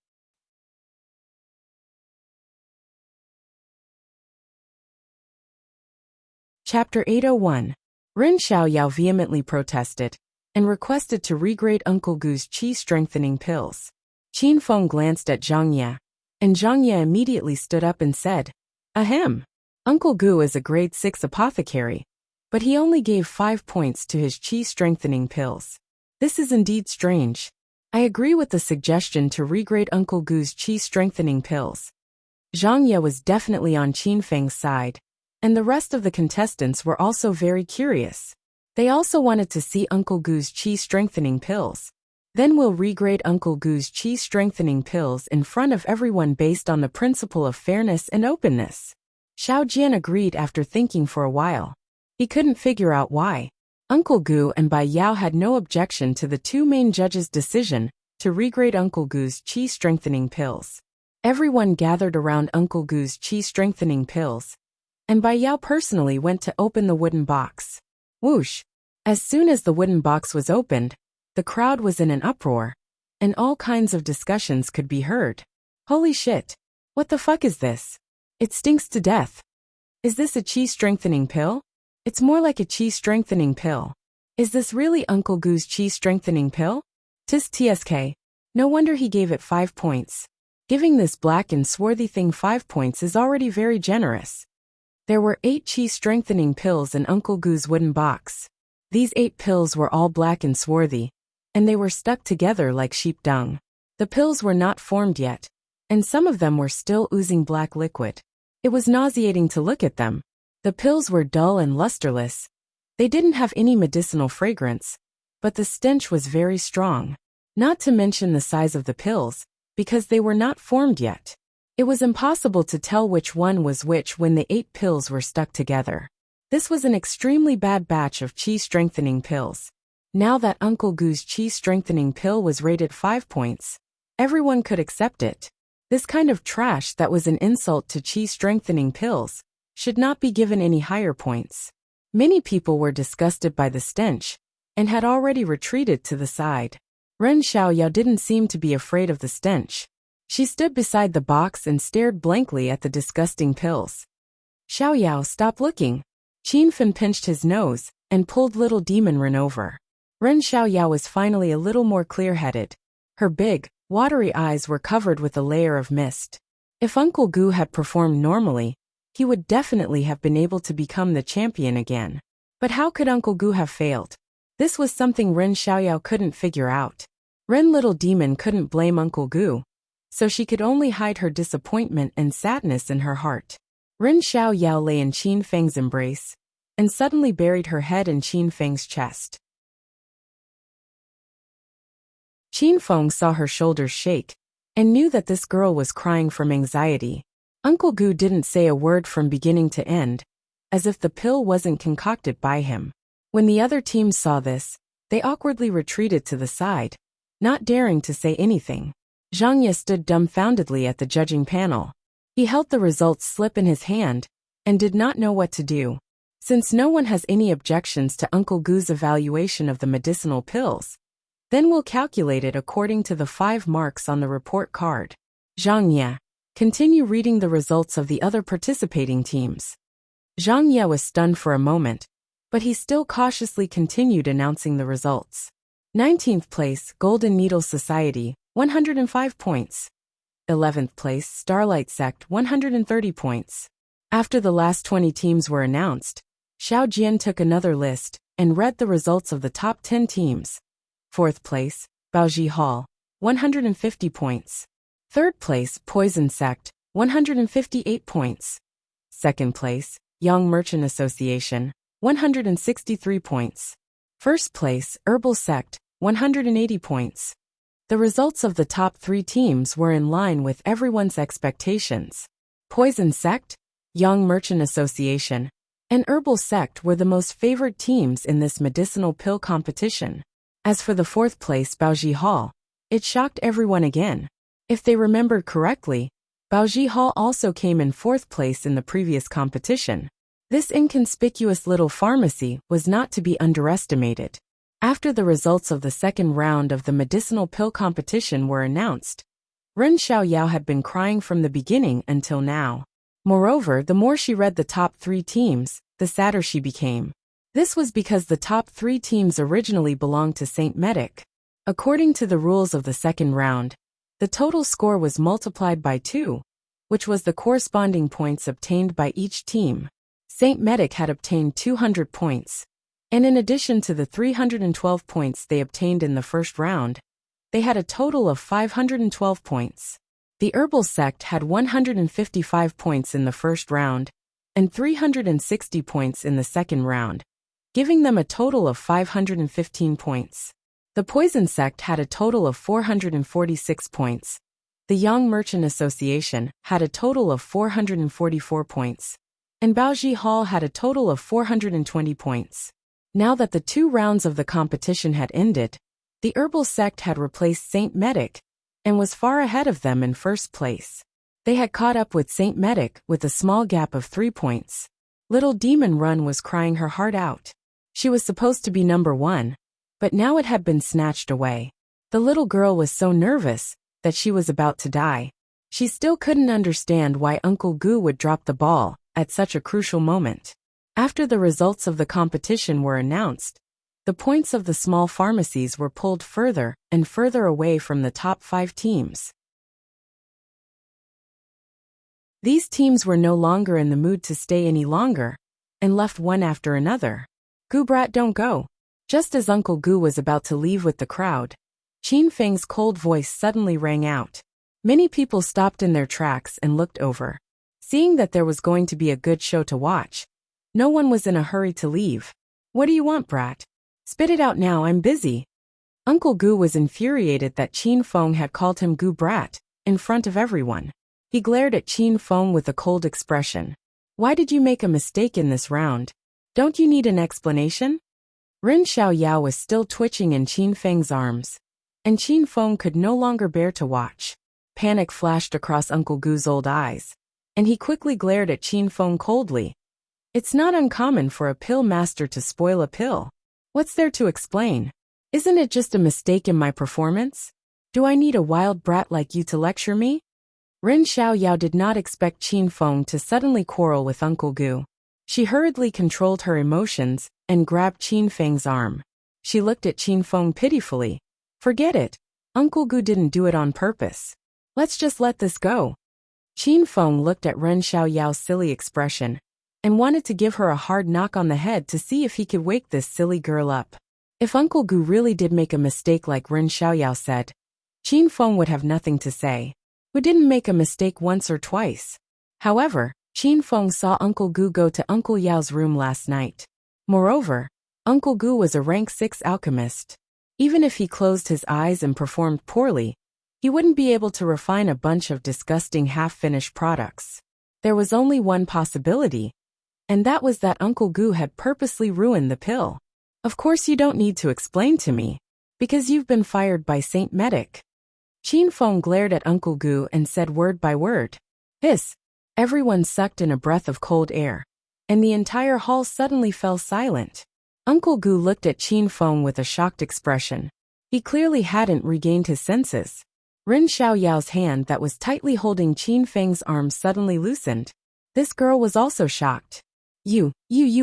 Chapter 801. Ren Xiaoyao vehemently protested and requested to regrade Uncle Gu's Qi Strengthening Pills. Qin Feng glanced at Zhang Ye, and Zhang Ye immediately stood up and said, Ahem. Uncle Gu is a grade 6 apothecary, but he only gave 5 points to his Qi Strengthening Pills. This is indeed strange. I agree with the suggestion to regrade Uncle Gu's Qi Strengthening Pills. Zhang Ye was definitely on Qin Feng's side, and the rest of the contestants were also very curious. They also wanted to see Uncle Gu's Qi Strengthening Pills. Then we'll regrade Uncle Gu's Qi Strengthening Pills in front of everyone based on the principle of fairness and openness. Xiao Jian agreed after thinking for a while. He couldn't figure out why. Uncle Gu and Bai Yao had no objection to the two main judges' decision to regrade Uncle Gu's Qi Strengthening Pills. Everyone gathered around Uncle Gu's chi-strengthening pills, and Bai Yao personally went to open the wooden box. Whoosh! As soon as the wooden box was opened, the crowd was in an uproar, and all kinds of discussions could be heard. Holy shit! What the fuck is this? It stinks to death. Is this a chi-strengthening pill? It's more like a chi-strengthening pill. Is this really Uncle Gu's chi-strengthening pill? Tis TSK. No wonder he gave it 5 points. Giving this black and swarthy thing 5 points is already very generous. There were 8 chi-strengthening pills in Uncle Gu's wooden box. These 8 pills were all black and swarthy, and they were stuck together like sheep dung. The pills were not formed yet, and some of them were still oozing black liquid. It was nauseating to look at them. The pills were dull and lusterless. They didn't have any medicinal fragrance, but the stench was very strong. Not to mention the size of the pills, because they were not formed yet. It was impossible to tell which one was which when the 8 pills were stuck together. This was an extremely bad batch of chi-strengthening pills. Now that Uncle Gu's chi-strengthening pill was rated 5 points, everyone could accept it. This kind of trash that was an insult to chi-strengthening pills should not be given any higher points. Many people were disgusted by the stench and had already retreated to the side. Ren Xiaoyao didn't seem to be afraid of the stench. She stood beside the box and stared blankly at the disgusting pills. Xiaoyao, stop looking. Qin Fan pinched his nose and pulled little demon Ren over. Ren Xiaoyao was finally a little more clear-headed. Her big, watery eyes were covered with a layer of mist. If Uncle Gu had performed normally, he would definitely have been able to become the champion again. But how could Uncle Gu have failed? This was something Ren Xiaoyao couldn't figure out. Ren Little Demon couldn't blame Uncle Gu, so she could only hide her disappointment and sadness in her heart. Ren Xiaoyao lay in Qin Feng's embrace, and suddenly buried her head in Qin Feng's chest. Qin Feng saw her shoulders shake, and knew that this girl was crying from anxiety. Uncle Gu didn't say a word from beginning to end, as if the pill wasn't concocted by him. When the other teams saw this, they awkwardly retreated to the side, not daring to say anything. Zhang Ye stood dumbfoundedly at the judging panel. He held the results slip in his hand, and did not know what to do. Since no one has any objections to Uncle Gu's evaluation of the medicinal pills, then we'll calculate it according to the 5 marks on the report card. Zhang Ye, continue reading the results of the other participating teams. Zhang Ye was stunned for a moment, but he still cautiously continued announcing the results. 19th place, Golden Needle Society, 105 points. 11th place, Starlight Sect, 130 points. After the last 20 teams were announced, Xiao Jian took another list and read the results of the top 10 teams. 4th place, Baoji Hall, 150 points. 3rd place, Poison Sect, 158 points. 2nd place, Young Merchant Association, 163 points. 1st place, Herbal Sect, 180 points. The results of the top 3 teams were in line with everyone's expectations. Poison Sect, Young Merchant Association, and Herbal Sect were the most favored teams in this medicinal pill competition. As for the 4th place, Baoji Hall, it shocked everyone again. If they remembered correctly, Baoji Hall also came in 4th place in the previous competition. This inconspicuous little pharmacy was not to be underestimated. After the results of the 2nd round of the medicinal pill competition were announced, Ren Xiaoyao had been crying from the beginning until now. Moreover, the more she read the top 3 teams, the sadder she became. This was because the top 3 teams originally belonged to Saint Medic. According to the rules of the 2nd round, the total score was multiplied by 2, which was the corresponding points obtained by each team. Saint Medic had obtained 200 points, and in addition to the 312 points they obtained in the 1st round, they had a total of 512 points. The Herbal Sect had 155 points in the 1st round, and 360 points in the 2nd round, giving them a total of 515 points. The Poison Sect had a total of 446 points. The Young Merchant Association had a total of 444 points. And Baoji Hall had a total of 420 points. Now that the 2 rounds of the competition had ended, the Herbal Sect had replaced Saint Medic, and was far ahead of them in 1st place. They had caught up with Saint Medic with a small gap of 3 points. Little Demon Run was crying her heart out. She was supposed to be number 1, but now it had been snatched away. The little girl was so nervous that she was about to die. She still couldn't understand why Uncle Gu would drop the ball at such a crucial moment. After the results of the competition were announced, the points of the small pharmacies were pulled further and further away from the top 5 teams. These teams were no longer in the mood to stay any longer, and left one after another. "Gu brat, don't go." Just as Uncle Gu was about to leave with the crowd, Qin Feng's cold voice suddenly rang out. Many people stopped in their tracks and looked over. Seeing that there was going to be a good show to watch, no one was in a hurry to leave. "What do you want, brat? Spit it out now, I'm busy." Uncle Gu was infuriated that Qin Feng had called him Gu brat in front of everyone. He glared at Qin Feng with a cold expression. "Why did you make a mistake in this round? Don't you need an explanation?" Ren Xiaoyao was still twitching in Qin Feng's arms, and Qin Feng could no longer bear to watch. Panic flashed across Uncle Gu's old eyes, and he quickly glared at Qin Feng coldly. "It's not uncommon for a pill master to spoil a pill. What's there to explain? Isn't it just a mistake in my performance? Do I need a wild brat like you to lecture me?" Ren Xiaoyao did not expect Qin Feng to suddenly quarrel with Uncle Gu. She hurriedly controlled her emotions and grabbed Qin Feng's arm. She looked at Qin Feng pitifully. "Forget it. Uncle Gu didn't do it on purpose. Let's just let this go." Qin Feng looked at Ren Xiaoyao's silly expression and wanted to give her a hard knock on the head to see if he could wake this silly girl up. If Uncle Gu really did make a mistake like Ren Xiaoyao said, Qin Feng would have nothing to say. Who didn't make a mistake once or twice? However, Qin Feng saw Uncle Gu go to Uncle Yao's room last night. Moreover, Uncle Gu was a rank 6 alchemist. Even if he closed his eyes and performed poorly, he wouldn't be able to refine a bunch of disgusting half-finished products. There was only one possibility, and that was that Uncle Gu had purposely ruined the pill. "Of course you don't need to explain to me, because you've been fired by Saint Medic." Qin Feng glared at Uncle Gu and said word by word. "Hiss." Everyone sucked in a breath of cold air, and the entire hall suddenly fell silent. Uncle Gu looked at Qin Feng with a shocked expression. He clearly hadn't regained his senses. Ren Xiaoyao's hand that was tightly holding Qin Feng's arm suddenly loosened. This girl was also shocked. You,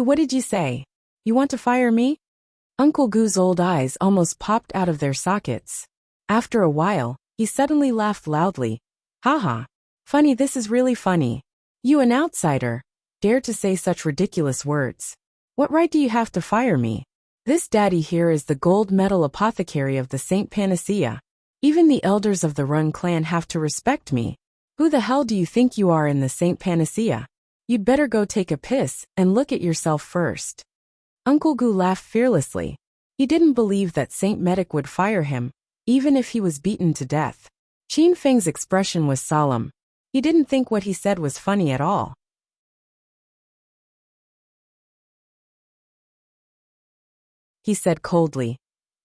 what did you say? You want to fire me?" Uncle Gu's old eyes almost popped out of their sockets. After a while, he suddenly laughed loudly. "Haha. Funny, this is really funny. You, an outsider, dare to say such ridiculous words. What right do you have to fire me? This daddy here is the gold medal apothecary of the Saint Panacea. Even the elders of the Run clan have to respect me. Who the hell do you think you are in the Saint Panacea? You'd better go take a piss and look at yourself first." Uncle Gu laughed fearlessly. He didn't believe that Saint Medic would fire him, even if he was beaten to death. Qin Feng's expression was solemn. He didn't think what he said was funny at all. He said coldly,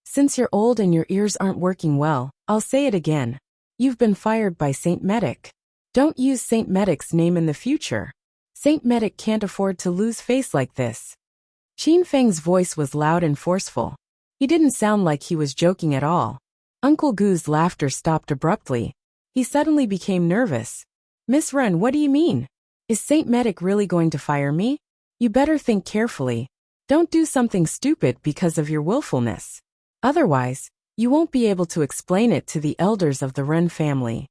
"Since you're old and your ears aren't working well, I'll say it again. You've been fired by Saint Medic. Don't use Saint Medic's name in the future. Saint Medic can't afford to lose face like this." Qin Feng's voice was loud and forceful. He didn't sound like he was joking at all. Uncle Gu's laughter stopped abruptly. He suddenly became nervous. "Miss Ren, what do you mean? Is Saint Medic really going to fire me? You better think carefully. Don't do something stupid because of your willfulness. Otherwise, you won't be able to explain it to the elders of the Ren family."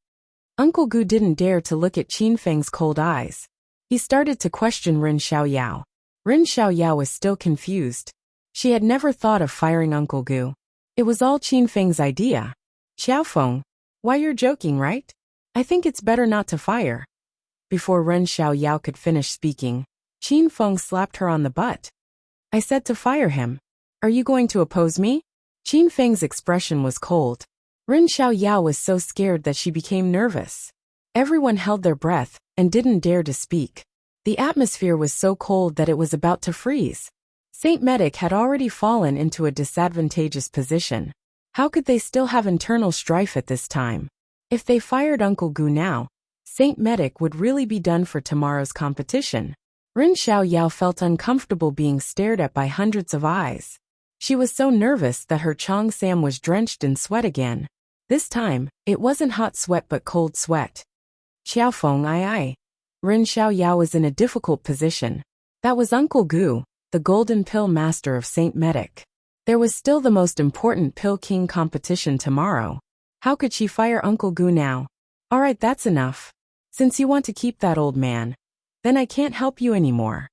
Uncle Gu didn't dare to look at Qin Feng's cold eyes. He started to question Ren Xiaoyao. Ren Xiaoyao was still confused. She had never thought of firing Uncle Gu. It was all Qin Feng's idea. "Xiaofeng, why, you're joking, right? I think it's better not to fire." Before Ren Xiaoyao could finish speaking, Qin Feng slapped her on the butt. "I said to fire him. Are you going to oppose me?" Qin Feng's expression was cold. Ren Xiaoyao was so scared that she became nervous. Everyone held their breath and didn't dare to speak. The atmosphere was so cold that it was about to freeze. Saint Medic had already fallen into a disadvantageous position. How could they still have internal strife at this time? If they fired Uncle Gu now, Saint Medic would really be done for tomorrow's competition. Ren Xiaoyao felt uncomfortable being stared at by hundreds of eyes. She was so nervous that her cheongsam was drenched in sweat again. This time, it wasn't hot sweat but cold sweat. Xiaofeng ai. Ren Xiaoyao was in a difficult position. That was Uncle Gu, the golden pill master of Saint Medic. There was still the most important Pill King competition tomorrow. How could she fire Uncle Gu now? Alright, that's enough. Since you want to keep that old man, then I can't help you anymore.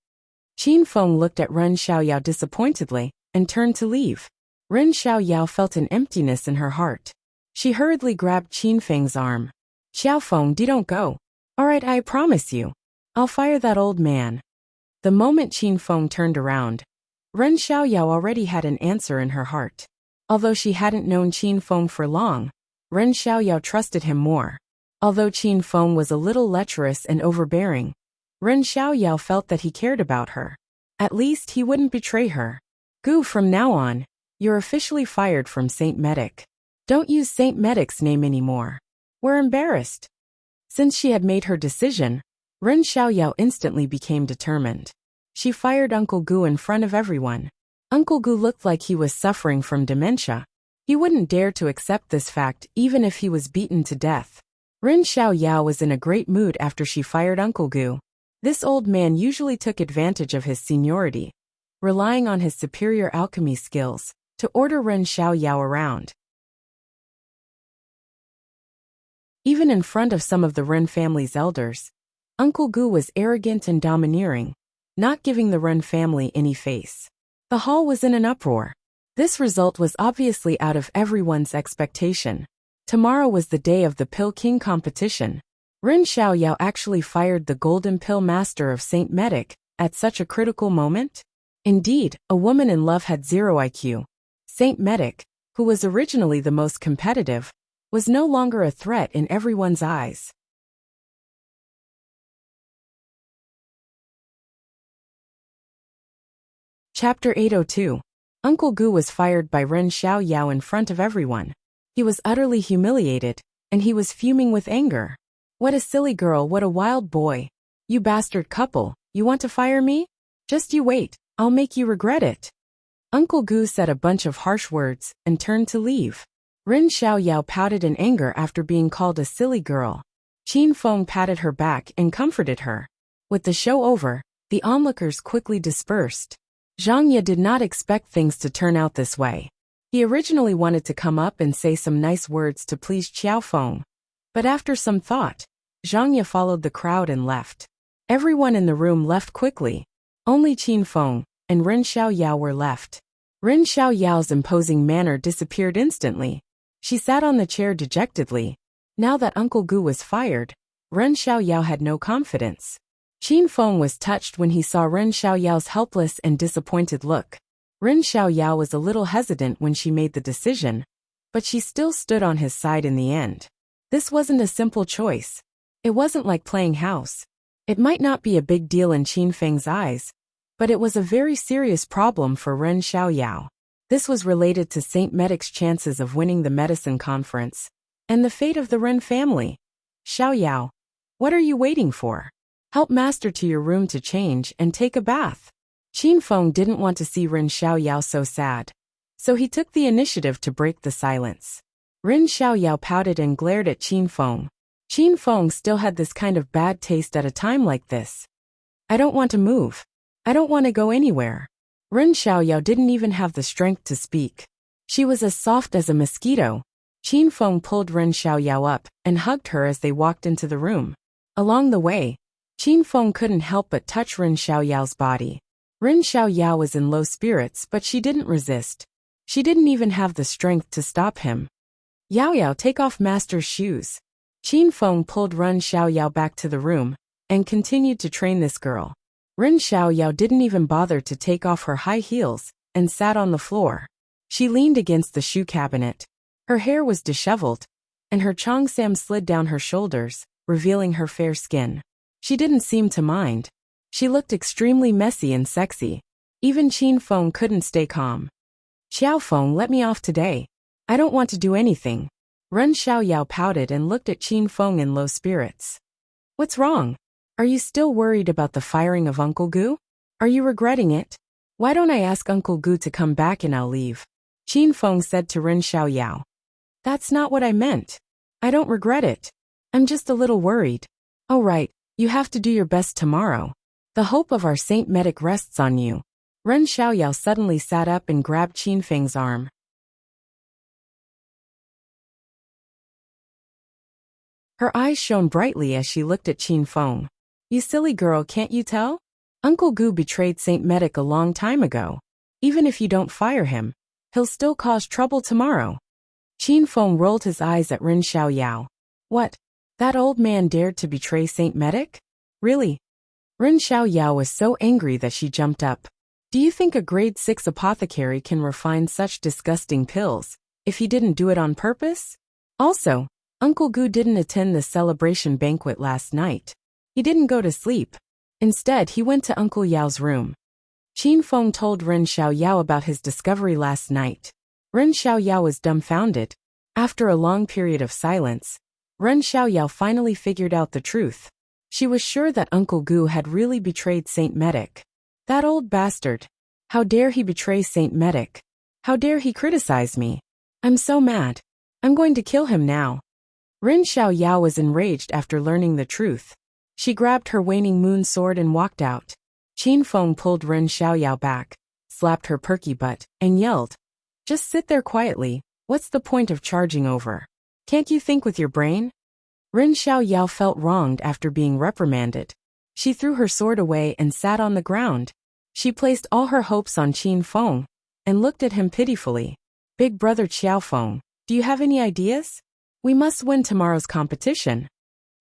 Qin Feng looked at Ren Xiaoyao disappointedly and turned to leave. Ren Xiaoyao felt an emptiness in her heart. She hurriedly grabbed Qin Feng's arm. Xiaofeng, don't go. Alright, I promise you. I'll fire that old man. The moment Qin Feng turned around, Ren Xiaoyao already had an answer in her heart. Although she hadn't known Qin Feng for long, Ren Xiaoyao trusted him more. Although Qin Feng was a little lecherous and overbearing, Ren Xiaoyao felt that he cared about her. At least he wouldn't betray her. Gu, from now on, you're officially fired from Saint Medic. Don't use Saint Medic's name anymore. We're embarrassed. Since she had made her decision, Ren Xiaoyao instantly became determined. She fired Uncle Gu in front of everyone. Uncle Gu looked like he was suffering from dementia. He wouldn't dare to accept this fact even if he was beaten to death. Ren Xiaoyao was in a great mood after she fired Uncle Gu. This old man usually took advantage of his seniority, relying on his superior alchemy skills to order Ren Xiaoyao around. Even in front of some of the Ren family's elders, Uncle Gu was arrogant and domineering, not giving the Ren family any face. The hall was in an uproar. This result was obviously out of everyone's expectation. Tomorrow was the day of the Pill King competition. Ren Xiaoyao actually fired the golden pill master of Saint Medic at such a critical moment? Indeed, a woman in love had zero IQ. Saint Medic, who was originally the most competitive, was no longer a threat in everyone's eyes. Chapter 802. Uncle Gu was fired by Ren Xiaoyao in front of everyone. He was utterly humiliated, and he was fuming with anger. What a silly girl, what a wild boy. You bastard couple, you want to fire me? Just you wait, I'll make you regret it. Uncle Gu said a bunch of harsh words and turned to leave. Ren Xiaoyao pouted in anger after being called a silly girl. Qin Feng patted her back and comforted her. With the show over, the onlookers quickly dispersed. Zhang Ye did not expect things to turn out this way. He originally wanted to come up and say some nice words to please Xiaofeng, but after some thought, Zhang Ye followed the crowd and left. Everyone in the room left quickly. Only Qin Feng and Ren Xiaoyao were left. Ren Xiaoyao's imposing manner disappeared instantly. She sat on the chair dejectedly. Now that Uncle Gu was fired, Ren Xiaoyao had no confidence. Qin Feng was touched when he saw Ren Xiaoyao's helpless and disappointed look. Ren Xiaoyao was a little hesitant when she made the decision, but she still stood on his side in the end. This wasn't a simple choice. It wasn't like playing house. It might not be a big deal in Qin Feng's eyes, but it was a very serious problem for Ren Xiaoyao. This was related to Saint Medic's chances of winning the medicine conference, and the fate of the Ren family. Xiaoyao, what are you waiting for? Help master to your room to change and take a bath. Qin Feng didn't want to see Ren Xiaoyao so sad, so he took the initiative to break the silence. Ren Xiaoyao pouted and glared at Qin Feng. Qin Feng still had this kind of bad taste at a time like this. I don't want to move. I don't want to go anywhere. Ren Xiaoyao didn't even have the strength to speak. She was as soft as a mosquito. Qin Feng pulled Ren Xiaoyao up and hugged her as they walked into the room. Along the way, Qin Feng couldn't help but touch Ren Xiaoyao's body. Ren Xiaoyao was in low spirits, but she didn't resist. She didn't even have the strength to stop him. Yao Yao, take off master's shoes. Qin Feng pulled Ren Xiaoyao back to the room and continued to train this girl. Ren Xiaoyao didn't even bother to take off her high heels and sat on the floor. She leaned against the shoe cabinet. Her hair was disheveled, and her cheongsam slid down her shoulders, revealing her fair skin. She didn't seem to mind. She looked extremely messy and sexy. Even Qin Feng couldn't stay calm. Xiaofeng, let me off today. I don't want to do anything. Ren Xiaoyao pouted and looked at Qin Feng in low spirits. What's wrong? Are you still worried about the firing of Uncle Gu? Are you regretting it? Why don't I ask Uncle Gu to come back and I'll leave? Qin Feng said to Ren Xiaoyao. That's not what I meant. I don't regret it. I'm just a little worried. Oh right, you have to do your best tomorrow. The hope of our Saint Medic rests on you. Ren Xiaoyao suddenly sat up and grabbed Qin Feng's arm. Her eyes shone brightly as she looked at Qin Feng. You silly girl, can't you tell? Uncle Gu betrayed Saint Medic a long time ago. Even if you don't fire him, he'll still cause trouble tomorrow. Qin Feng rolled his eyes at Ren Xiaoyao. What? That old man dared to betray Saint Medic? Really? Ren Xiaoyao was so angry that she jumped up. Do you think a grade 6 apothecary can refine such disgusting pills, if he didn't do it on purpose? Also, Uncle Gu didn't attend the celebration banquet last night. He didn't go to sleep. Instead, he went to Uncle Yao's room. Qin Feng told Ren Xiaoyao about his discovery last night. Ren Xiaoyao was dumbfounded. After a long period of silence, Ren Xiaoyao finally figured out the truth. She was sure that Uncle Gu had really betrayed Saint Medic. That old bastard. How dare he betray Saint Medic? How dare he criticize me? I'm so mad. I'm going to kill him now. Ren Xiaoyao was enraged after learning the truth. She grabbed her waning moon sword and walked out. Qin Feng pulled Ren Xiaoyao back, slapped her perky butt, and yelled, Just sit there quietly, what's the point of charging over? Can't you think with your brain? Ren Xiaoyao felt wronged after being reprimanded. She threw her sword away and sat on the ground. She placed all her hopes on Qin Feng, and looked at him pitifully. Big brother Qiao Feng, do you have any ideas? We must win tomorrow's competition.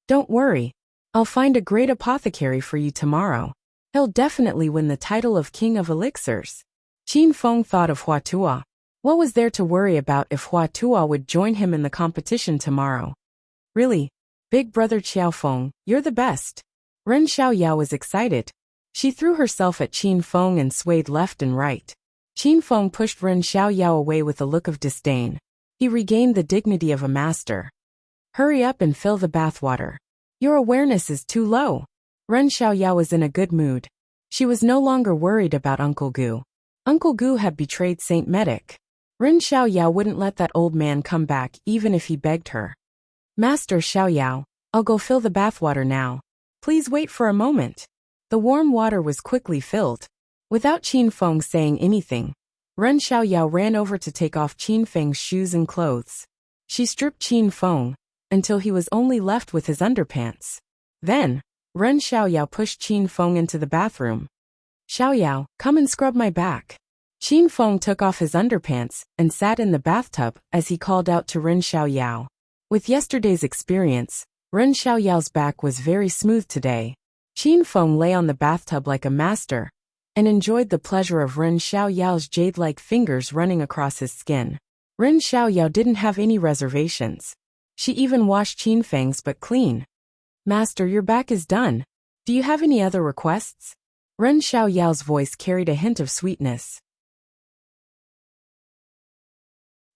Don't worry. I'll find a great apothecary for you tomorrow. He'll definitely win the title of King of Elixirs. Qin Feng thought of Hua Tuo. What was there to worry about if Hua Tuo would join him in the competition tomorrow? Really? Big brother Qiao Feng, you're the best. Ren Xiaoyao was excited. She threw herself at Qin Feng and swayed left and right. Qin Feng pushed Ren Xiaoyao away with a look of disdain. He regained the dignity of a master. Hurry up and fill the bathwater. Your awareness is too low. Ren Xiaoyao was in a good mood. She was no longer worried about Uncle Gu. Uncle Gu had betrayed Saint Medic. Ren Xiaoyao wouldn't let that old man come back even if he begged her. Master Xiaoyao, I'll go fill the bathwater now. Please wait for a moment. The warm water was quickly filled. Without Qin Feng saying anything, Ren Xiaoyao ran over to take off Qin Feng's shoes and clothes. She stripped Qin Feng until he was only left with his underpants. Then, Ren Xiaoyao pushed Qin Feng into the bathroom. Xiaoyao, come and scrub my back. Qin Feng took off his underpants and sat in the bathtub as he called out to Ren Xiaoyao. With yesterday's experience, Ren Xiaoyao's back was very smooth today. Qin Feng lay on the bathtub like a master and enjoyed the pleasure of Ren Xiaoyao's jade-like fingers running across his skin. Ren Xiaoyao didn't have any reservations. She even washed Qin Feng's but clean. Master, your back is done. Do you have any other requests? Ren Xiaoyao's voice carried a hint of sweetness.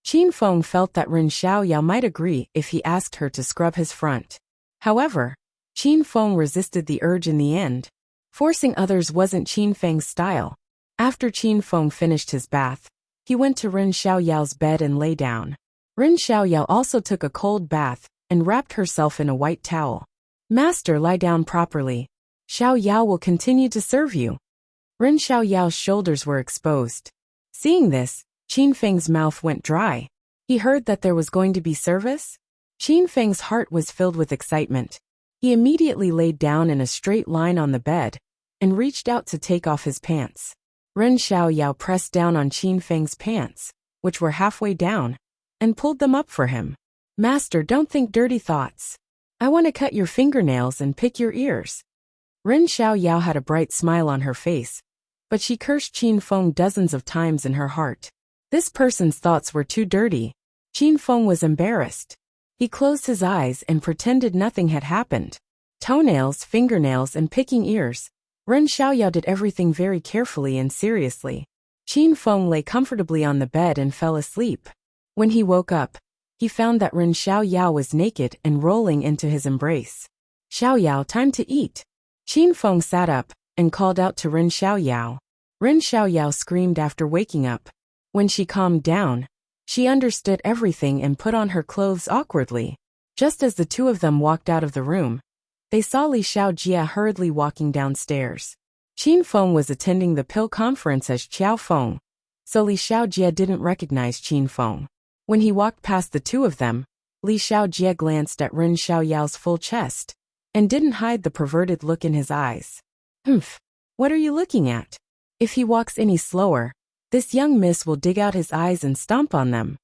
Qin Feng felt that Ren Xiaoyao might agree if he asked her to scrub his front. However, Qin Feng resisted the urge in the end. Forcing others wasn't Qin Feng's style. After Qin Feng finished his bath, he went to Ren Xiaoyao's bed and lay down. Ren Xiaoyao also took a cold bath and wrapped herself in a white towel. Master, lie down properly. Xiaoyao will continue to serve you. Ren Xiaoyao's shoulders were exposed. Seeing this, Qin Feng's mouth went dry. He heard that there was going to be service? Qin Feng's heart was filled with excitement. He immediately laid down in a straight line on the bed and reached out to take off his pants. Ren Xiaoyao pressed down on Qin Feng's pants, which were halfway down, and pulled them up for him. Master, don't think dirty thoughts. I want to cut your fingernails and pick your ears. Ren Xiaoyao had a bright smile on her face, but she cursed Qin Feng dozens of times in her heart. This person's thoughts were too dirty. Qin Feng was embarrassed. He closed his eyes and pretended nothing had happened. Toenails, fingernails, and picking ears. Ren Xiaoyao did everything very carefully and seriously. Qin Feng lay comfortably on the bed and fell asleep. When he woke up, he found that Ren Xiaoyao was naked and rolling into his embrace. Xiaoyao, time to eat. Qin Feng sat up and called out to Ren Xiaoyao. Ren Xiaoyao screamed after waking up. When she calmed down, she understood everything and put on her clothes awkwardly. Just as the two of them walked out of the room, they saw Li Xiaojie hurriedly walking downstairs. Qin Feng was attending the pill conference as Qiao Feng, so Li Xiaojie didn't recognize Qin Feng. When he walked past the two of them, Li Xiaojie glanced at Ren Xiaoyao's full chest and didn't hide the perverted look in his eyes. Humph, what are you looking at? If he walks any slower, this young miss will dig out his eyes and stomp on them.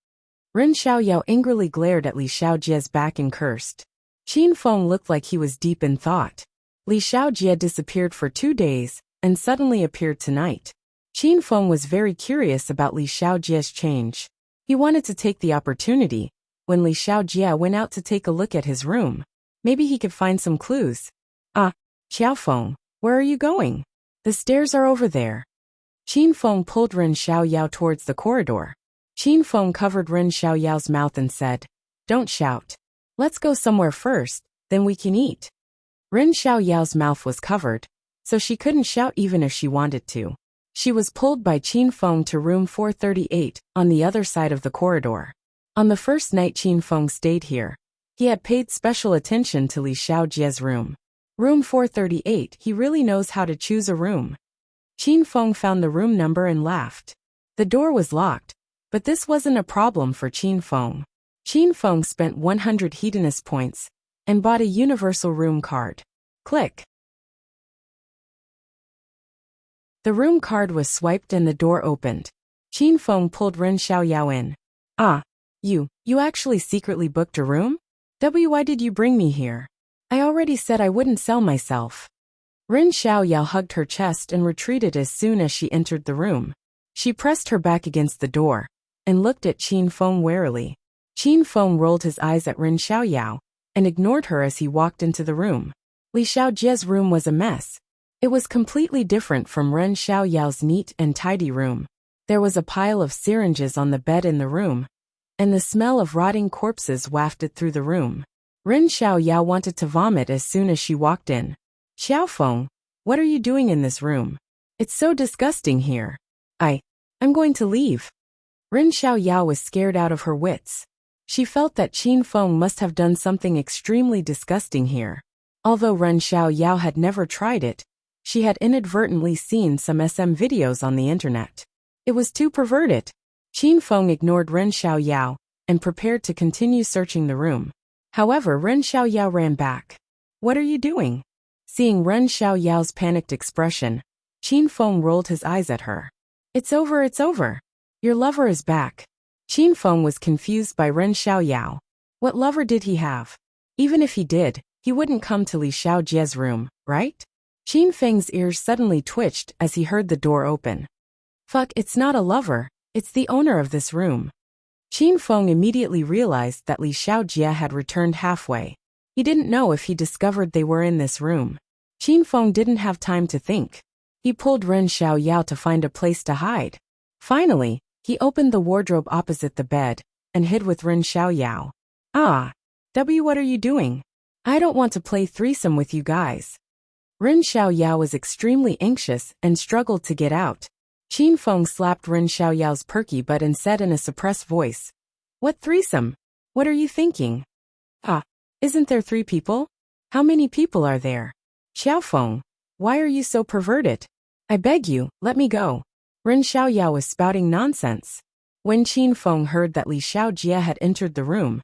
Ren Xiaoyao angrily glared at Li Xiaojie's back and cursed. Qin Feng looked like he was deep in thought. Li Xiaojie disappeared for 2 days and suddenly appeared tonight. Qin Feng was very curious about Li Xiaojie's change. He wanted to take the opportunity when Li Xiaojie went out to take a look at his room. Maybe he could find some clues. Qiao Feng, where are you going? The stairs are over there. Qin Feng pulled Ren Xiaoyao towards the corridor. Qin Feng covered Ren Xiaoyao's mouth and said, "Don't shout. Let's go somewhere first, then we can eat." Ren Xiaoyao's mouth was covered, so she couldn't shout even if she wanted to. She was pulled by Qin Feng to room 438, on the other side of the corridor. On the first night Qin Feng stayed here, he had paid special attention to Li Xiaojie's room. Room 438, he really knows how to choose a room. Qin Feng found the room number and laughed. The door was locked, but this wasn't a problem for Qin Feng. Qin Feng spent 100 hedonist points and bought a universal room card. Click. The room card was swiped and the door opened. Qin Feng pulled Ren Xiaoyao in. You actually secretly booked a room? Why did you bring me here? I already said I wouldn't sell myself. Ren Xiaoyao hugged her chest and retreated as soon as she entered the room. She pressed her back against the door and looked at Qin Feng warily. Qin Feng rolled his eyes at Ren Xiaoyao and ignored her as he walked into the room. Li Xiaojie's room was a mess. It was completely different from Ren Xiaoyao's neat and tidy room. There was a pile of syringes on the bed in the room, and the smell of rotting corpses wafted through the room. Ren Xiaoyao wanted to vomit as soon as she walked in. "Qiao Feng, what are you doing in this room? It's so disgusting here. I'm going to leave." Ren Xiaoyao was scared out of her wits. She felt that Qin Feng must have done something extremely disgusting here. Although Ren Xiaoyao had never tried it, she had inadvertently seen some SM videos on the internet. It was too perverted. Qin Feng ignored Ren Xiaoyao and prepared to continue searching the room. However, Ren Xiaoyao ran back. "What are you doing?" Seeing Ren Xiaoyao's panicked expression, Qin Feng rolled his eyes at her. It's over. Your lover is back." Qin Feng was confused by Ren Xiaoyao. What lover did he have? Even if he did, he wouldn't come to Li Xiaojie's room, right? Qin Feng's ears suddenly twitched as he heard the door open. Fuck, it's not a lover, it's the owner of this room. Qin Feng immediately realized that Li Xiaojie had returned halfway. He didn't know if he discovered they were in this room. Qin Feng didn't have time to think. He pulled Ren Xiaoyao to find a place to hide. Finally, he opened the wardrobe opposite the bed and hid with Ren Xiaoyao. What are you doing? I don't want to play threesome with you guys. Ren Xiaoyao was extremely anxious and struggled to get out. Qin Feng slapped Ren Xiaoyao's perky butt and said in a suppressed voice, "What threesome? What are you thinking? Isn't there 3 people? How many people are there? Qiao Feng, why are you so perverted? I beg you, let me go." Ren Xiaoyao was spouting nonsense. When Qin Feng heard that Li Xiaojie had entered the room,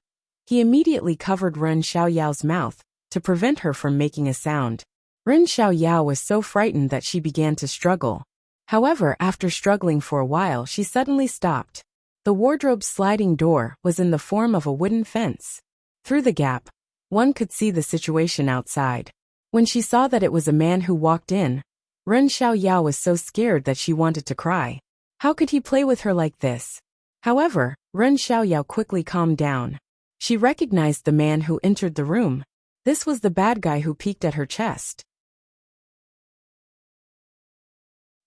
he immediately covered Ren Xiaoyao's mouth to prevent her from making a sound. Ren Xiaoyao was so frightened that she began to struggle. However, after struggling for a while, she suddenly stopped. The wardrobe's sliding door was in the form of a wooden fence. Through the gap, one could see the situation outside. When she saw that it was a man who walked in, Ren Xiaoyao was so scared that she wanted to cry. How could he play with her like this? However, Ren Xiaoyao quickly calmed down. She recognized the man who entered the room. This was the bad guy who peeked at her chest.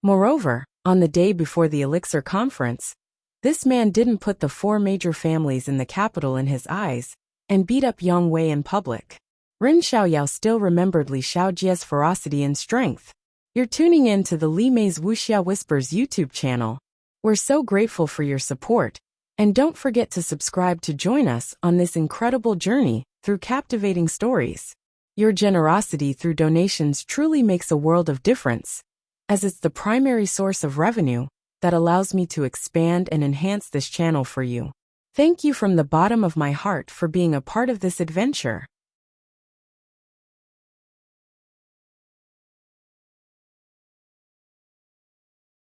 Moreover, on the day before the Elixir conference, this man didn't put the 4 major families in the capital in his eyes and beat up Yang Wei in public. Rin Xiaoyao still remembered Li Xiaojie's ferocity and strength. You're tuning in to the Li Mei's Wuxia Whispers YouTube channel. We're so grateful for your support, and don't forget to subscribe to join us on this incredible journey through captivating stories. Your generosity through donations truly makes a world of difference, as it's the primary source of revenue that allows me to expand and enhance this channel for you. Thank you from the bottom of my heart for being a part of this adventure.